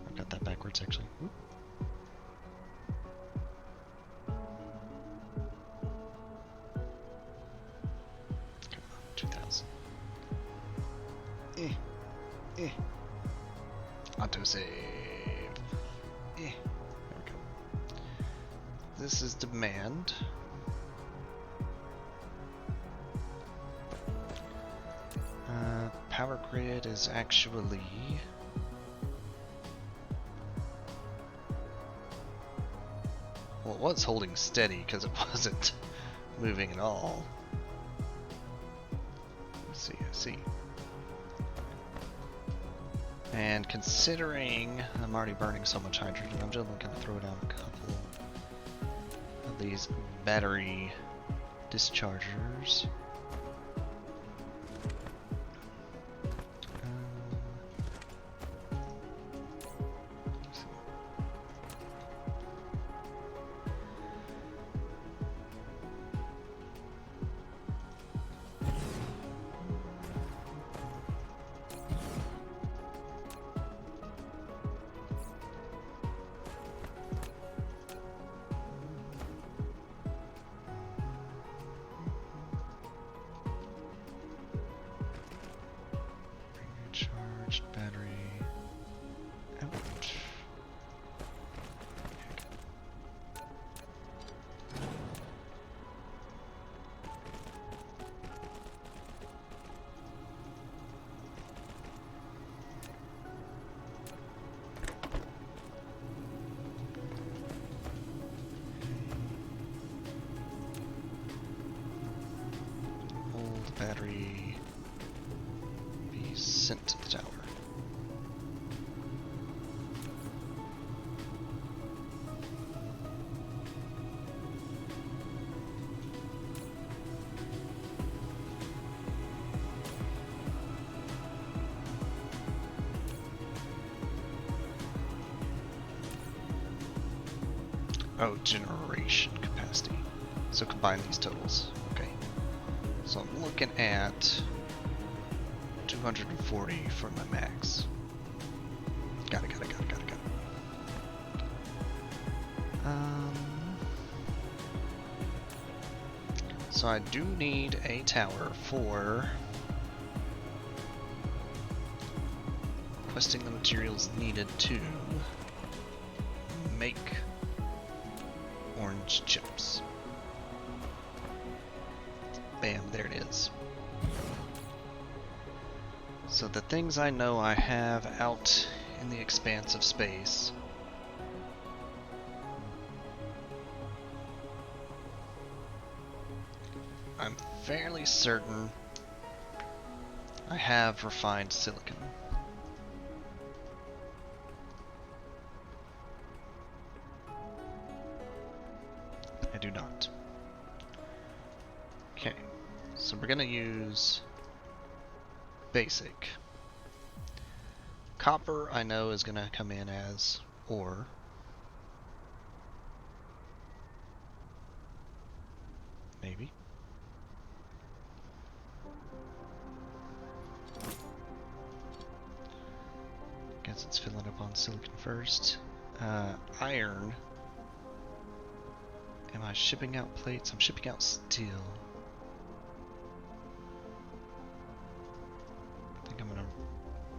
I got that backwards actually. Oop. 2000. Autosave. There we go. This is demand. Power grid is actually well, it was holding steady because it wasn't moving at all. I see. And considering I'm already burning so much hydrogen, I'm just going to throw down a couple of these battery dischargers. Charged battery. Ouch. Old battery be sent to the tower. Oh, generation capacity. So combine these totals. Okay. So I'm looking at 240 for my max. Got it. So I do need a tower for requesting the materials needed to make orange chips. Bam, there it is. So the things I know I have out in the expanse of space. I'm fairly certain I have refined silicon. I do not. Okay, so we're gonna use basic. Copper I know is gonna come in as ore. Maybe. Guess it's filling up on silicon first. Iron. Am I shipping out plates? I'm shipping out steel. I think I'm gonna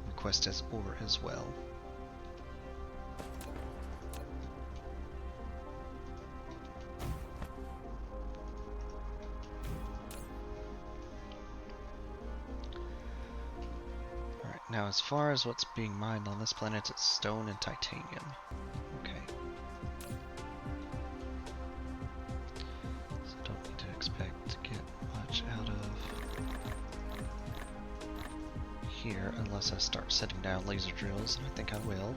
request as ore as well. Now, as far as what's being mined on this planet, it's stone and titanium. Okay. So don't need to expect to get much out of here unless I start setting down laser drills, and I think I will.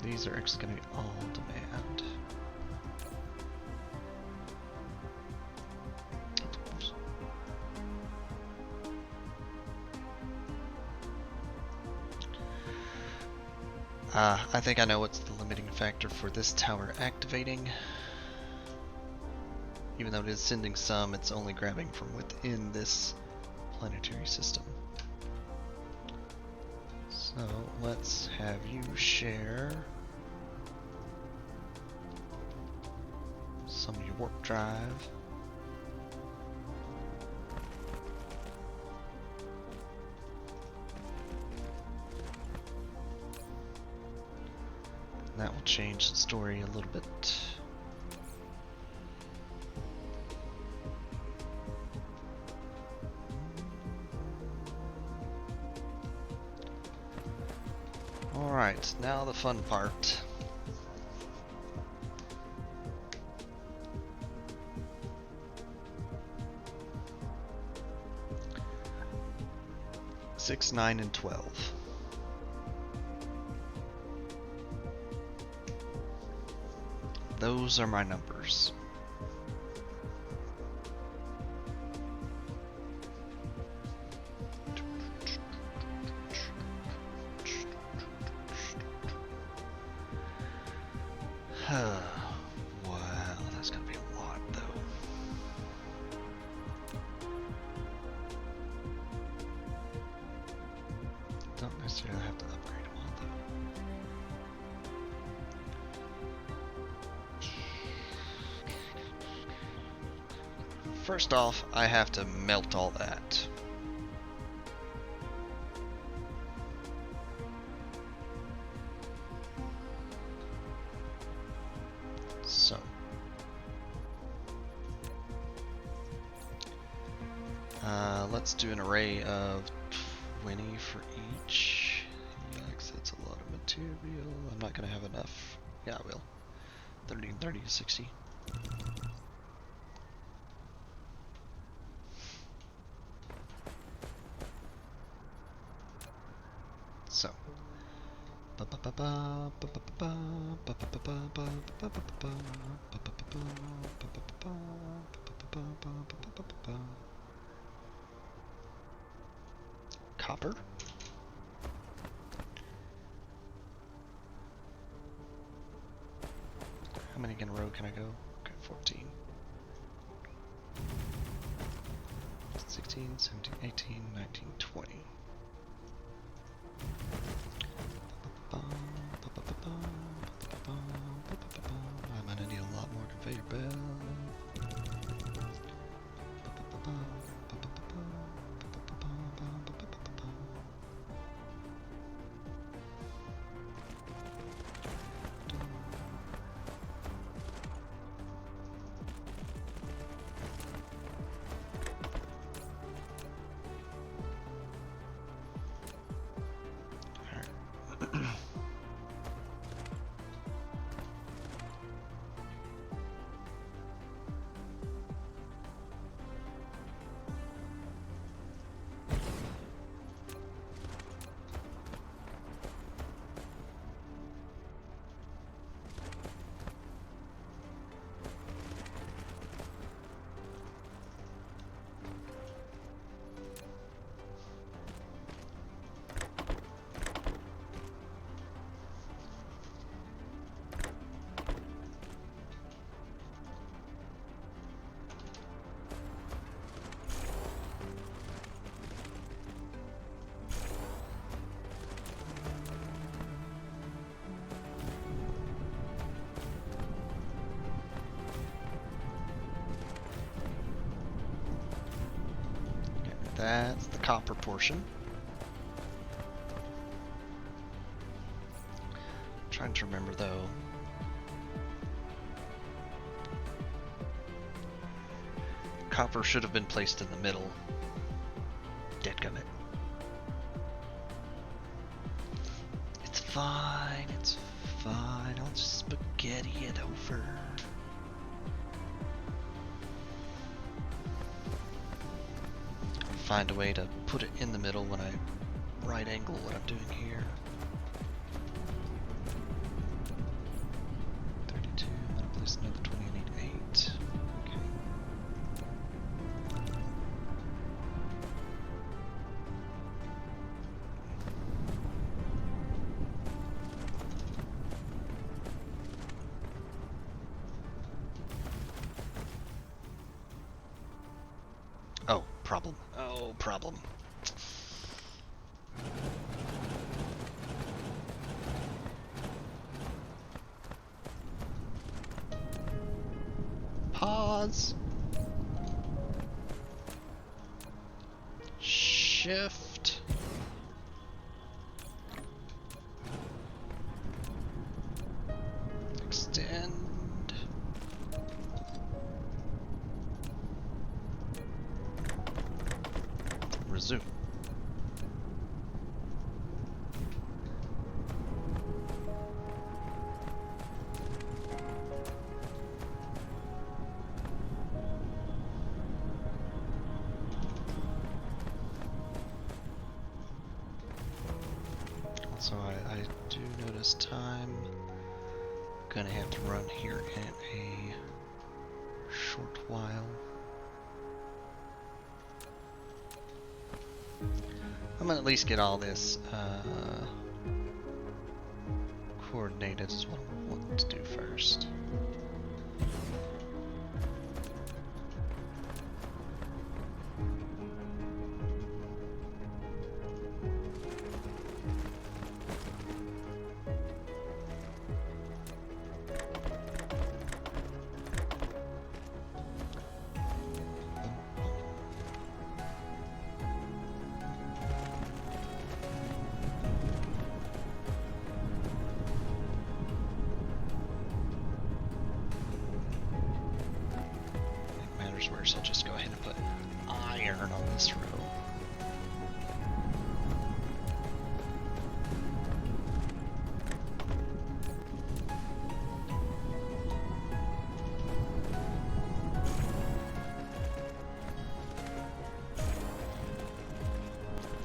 These are actually going to be all demand. Oops. I think I know what's the limiting factor for this tower activating. Even though it is sending some, it's only grabbing from within this planetary system. So let's have you share some of your warp drive. That will change the story a little bit. Alright, now the fun part. Six, 9, and 12. Those are my numbers. Wow, that's gonna be a lot though. Don't necessarily have to upgrade them all though. First off, I have to melt all that. So. Let's do an array of 20 for each. Yikes, that's a lot of material. I'm not gonna have enough. Yeah, I will. 30 and 30 is 60. So. Copper. How many in a row can I go? Okay, 14. 16, 17, 18, 19, 20. I'm gonna need a lot more conveyor belt. That's the copper portion. Trying to remember though. Copper should have been placed in the middle. Dadgummit. It's fine, it's fine. I'll just spaghetti it over. Find a way to put it in the middle when I right angle what I'm doing here. 32, I'm gonna place another 20 and 8. Okay. Oh, problem. Oh, problem. Pause. Shift. Extend. Resume. Also, I do notice time. Gonna have to run here in a short while. I'm gonna at least get all this coordinated is what I want to do first. Where, so I'll just go ahead and put iron on this row.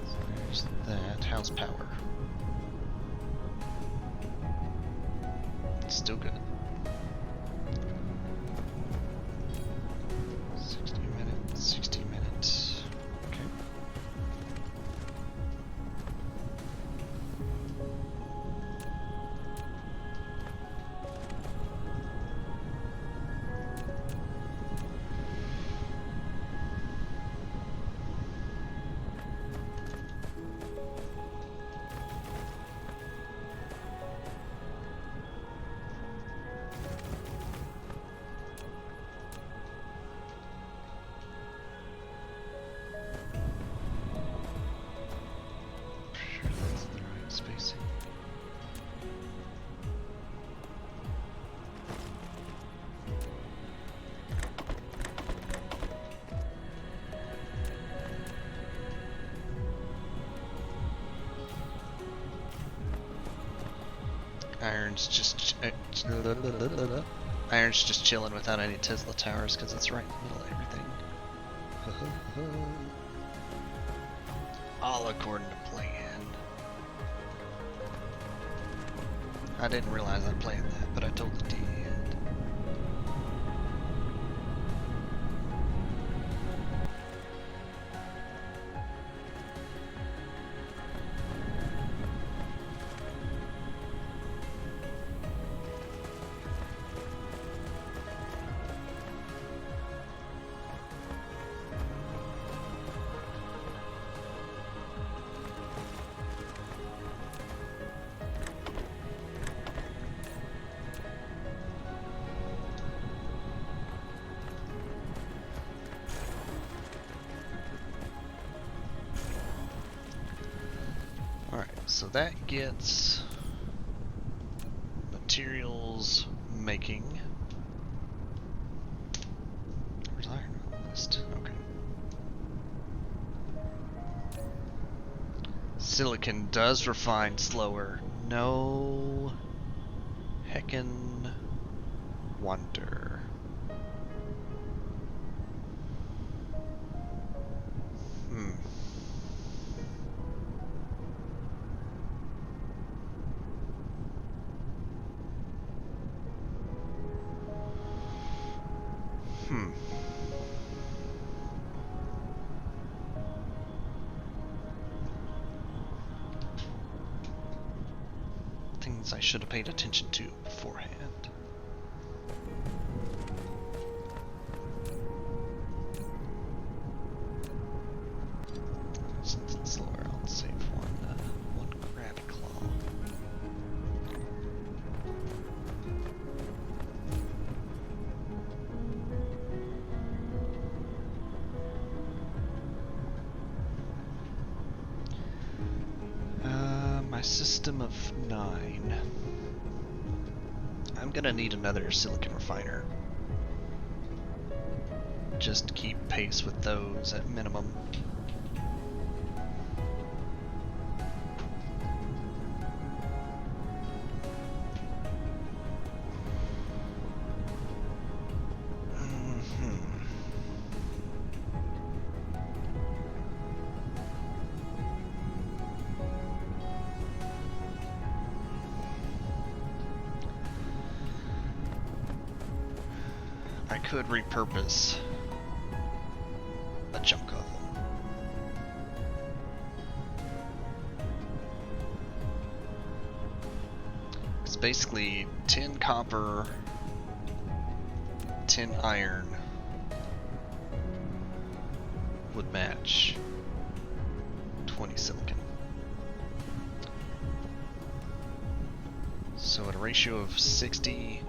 So there's that. How's power? It's still good. 60 minutes. Okay. Spacing. Iron's just chilling without any Tesla towers because it's right in the middle of everything. All according to plan. I didn't realize I planned that, but I totally did. So that gets materials making. Where's iron on the list? Okay. silicon does refine slower. No heckin' wonder. Hmm. Hmm. Things I should have paid attention to beforehand. Since it's slower, I'll save one crabby claw. My system of 9. I'm gonna need another silicon refiner. Just to keep pace with those at minimum. I could repurpose a chunk of them. It's basically 10 copper, 10 iron would match 20 silicon. So at a ratio of 60,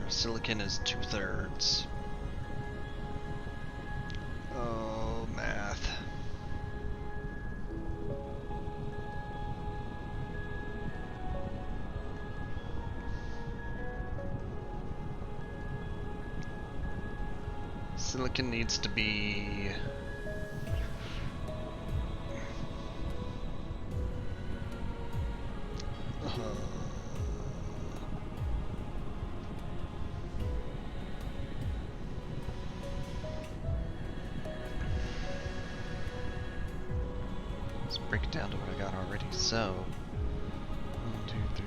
silicon is 2/3. Oh, math. Silicon needs to be... break it down to what I got already. So 1, 2, 3,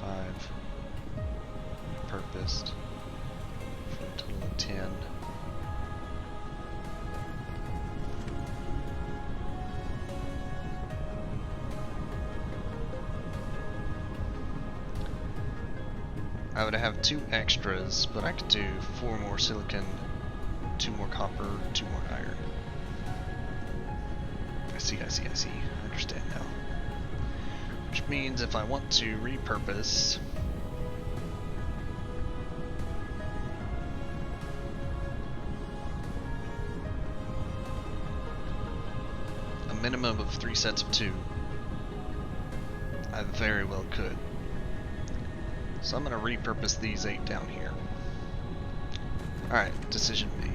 4, 5 repurposed for a total of 10. I would have 2 extras, but I could do 4 more silicon, 2 more copper, 2 more iron. I see. I understand now. Which means if I want to repurpose a minimum of 3 sets of 2, I very well could. So I'm going to repurpose these 8 down here. Alright, decision made.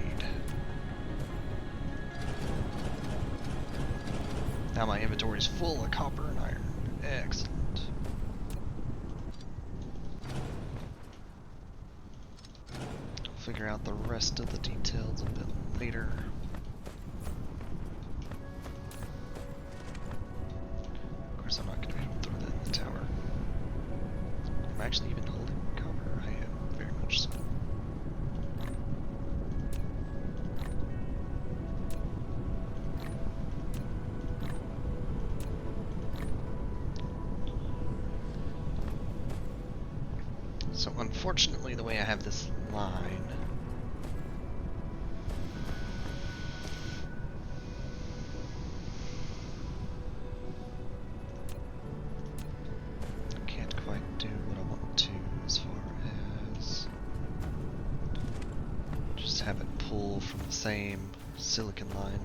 Now my inventory is full of copper and iron. Excellent. I'll figure out the rest of the details a bit later. Of course, I'm not going to be able to throw that in the tower. I'm actually even holding copper. I am, very much so. So unfortunately, the way I have this line, I can't quite do what I want to as far as just have it pull from the same silicon line.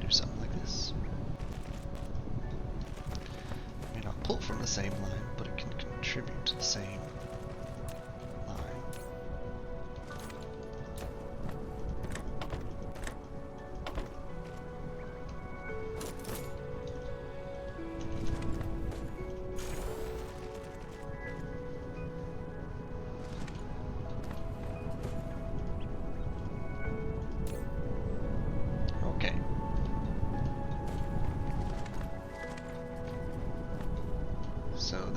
Do something like this. May not pull from the same line, but it can contribute to the same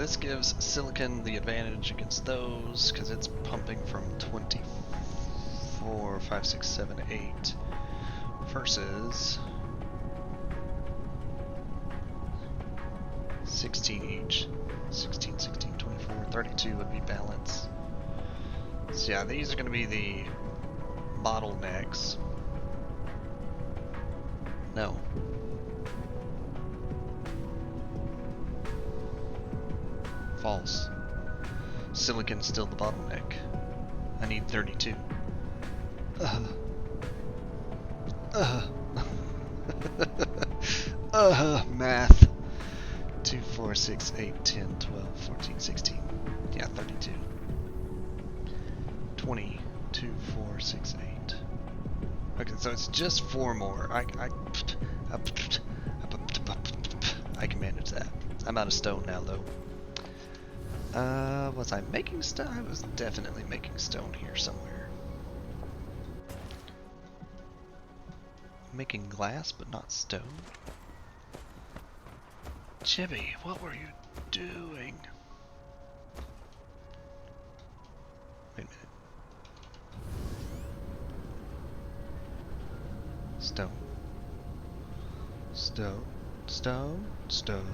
this gives silicon the advantage against those because it's pumping from 24, 5, 6, 7, 8 versus 16 each. 16, 16, 24, 32 would be balance. So yeah, these are going to be the bottlenecks. No. False. Silicon's still the bottleneck. I need 32. Math. 2, 4, 6, 8, 10, 12, 14, 16. Yeah, 32. 20, 2, 4, 6, 8. Okay, so it's just 4 more. I can manage that. I'm out of stone now, though. Was I making stone? I was definitely making stone here somewhere. Making glass, but not stone. Chibi, what were you doing? Wait a minute. Stone. Stone. Stone. Stone.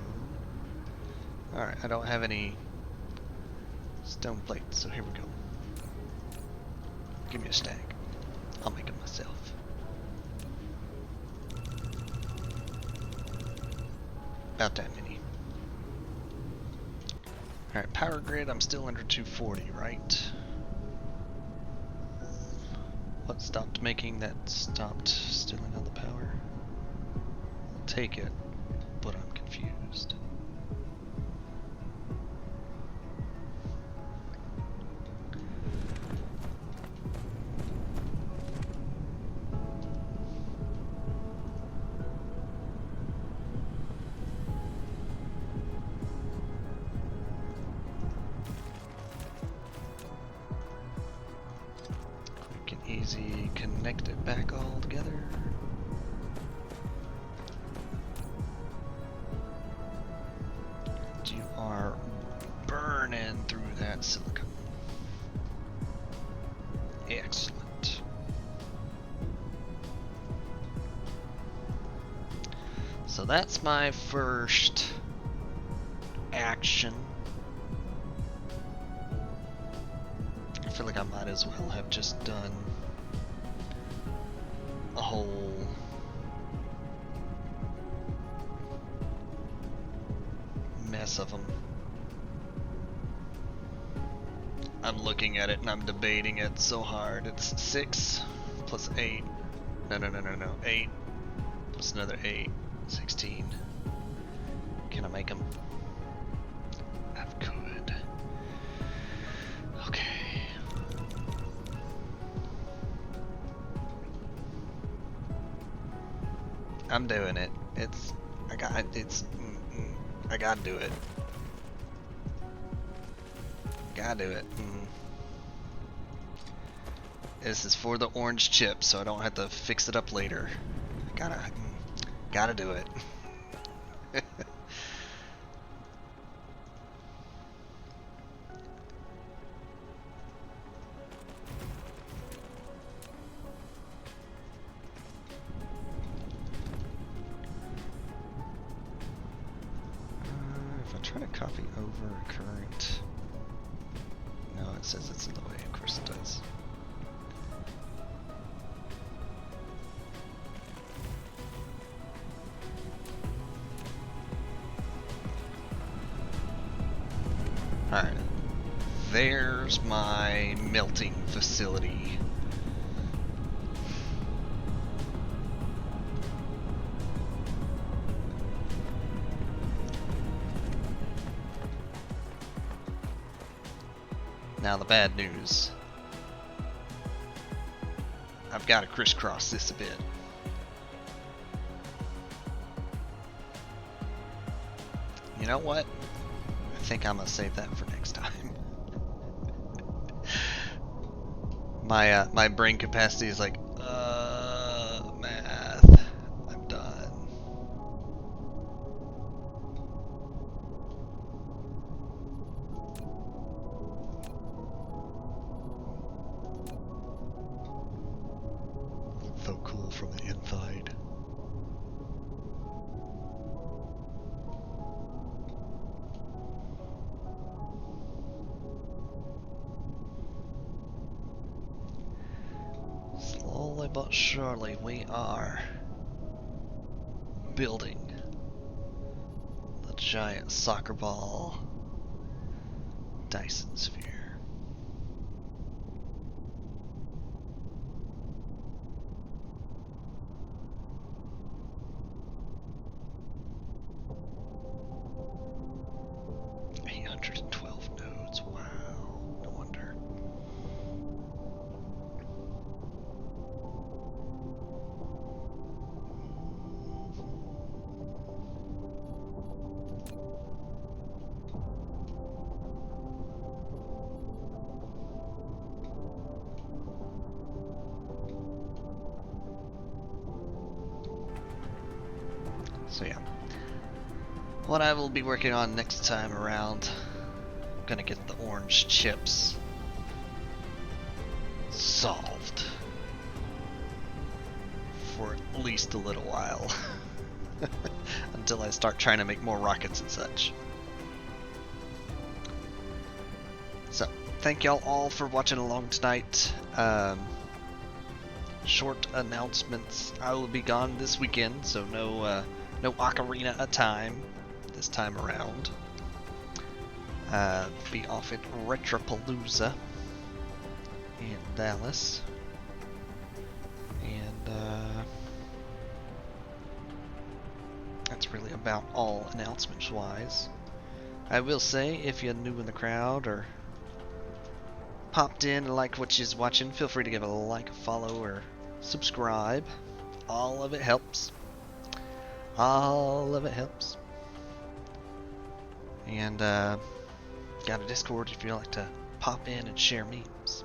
Alright, I don't have any stone plates, so here we go. Give me a stack. I'll make it myself. About that many. Alright, power grid, I'm still under 240, right? What stopped making that stopped stealing all the power? I'll take it, but I'm confused. Easy, connect it back all together. You are burning through that silicon. Excellent. So that's my first action. I feel like I might as well have just done a whole mess of them. I'm looking at it and I'm debating it so hard. It's 6 plus 8. No. 8 plus another 8. 16. Can I make them? I could. Okay. I'm doing it. I gotta do it. Gotta do it. This is for the orange chip, so I don't have to fix it up later. Gotta do it. Try to copy over current. No, it says it's in the way. Of course it does. Alright. There's my melting facility. Now the bad news. I've got to crisscross this a bit. You know what? I think I'm gonna save that for next time. My brain capacity is like, math. I'm done. but surely we are building the giant soccer ball Dyson Sphere. Nodes, wow, no wonder. So yeah, what I will be working on next time around, I'm gonna get the orange chips solved for at least a little while until I start trying to make more rockets and such. So thank y'all all for watching along tonight. Short announcements. I will be gone this weekend, so no Ocarina of Time this time around. Be off at Retropalooza in Dallas, and that's really about all announcements wise. I will say, if you're new in the crowd or popped in and like what you're watching, feel free to give it a like, a follow, or subscribe. All of it helps. All of it helps. And got a Discord if you like to pop in and share memes.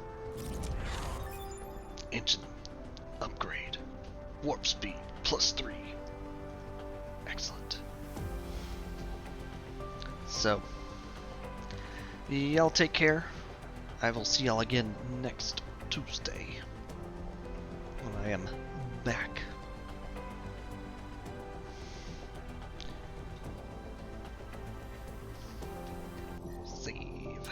Engine upgrade. Warp speed +3. Excellent. So, y'all take care. I will see y'all again next Tuesday when I am back. Save.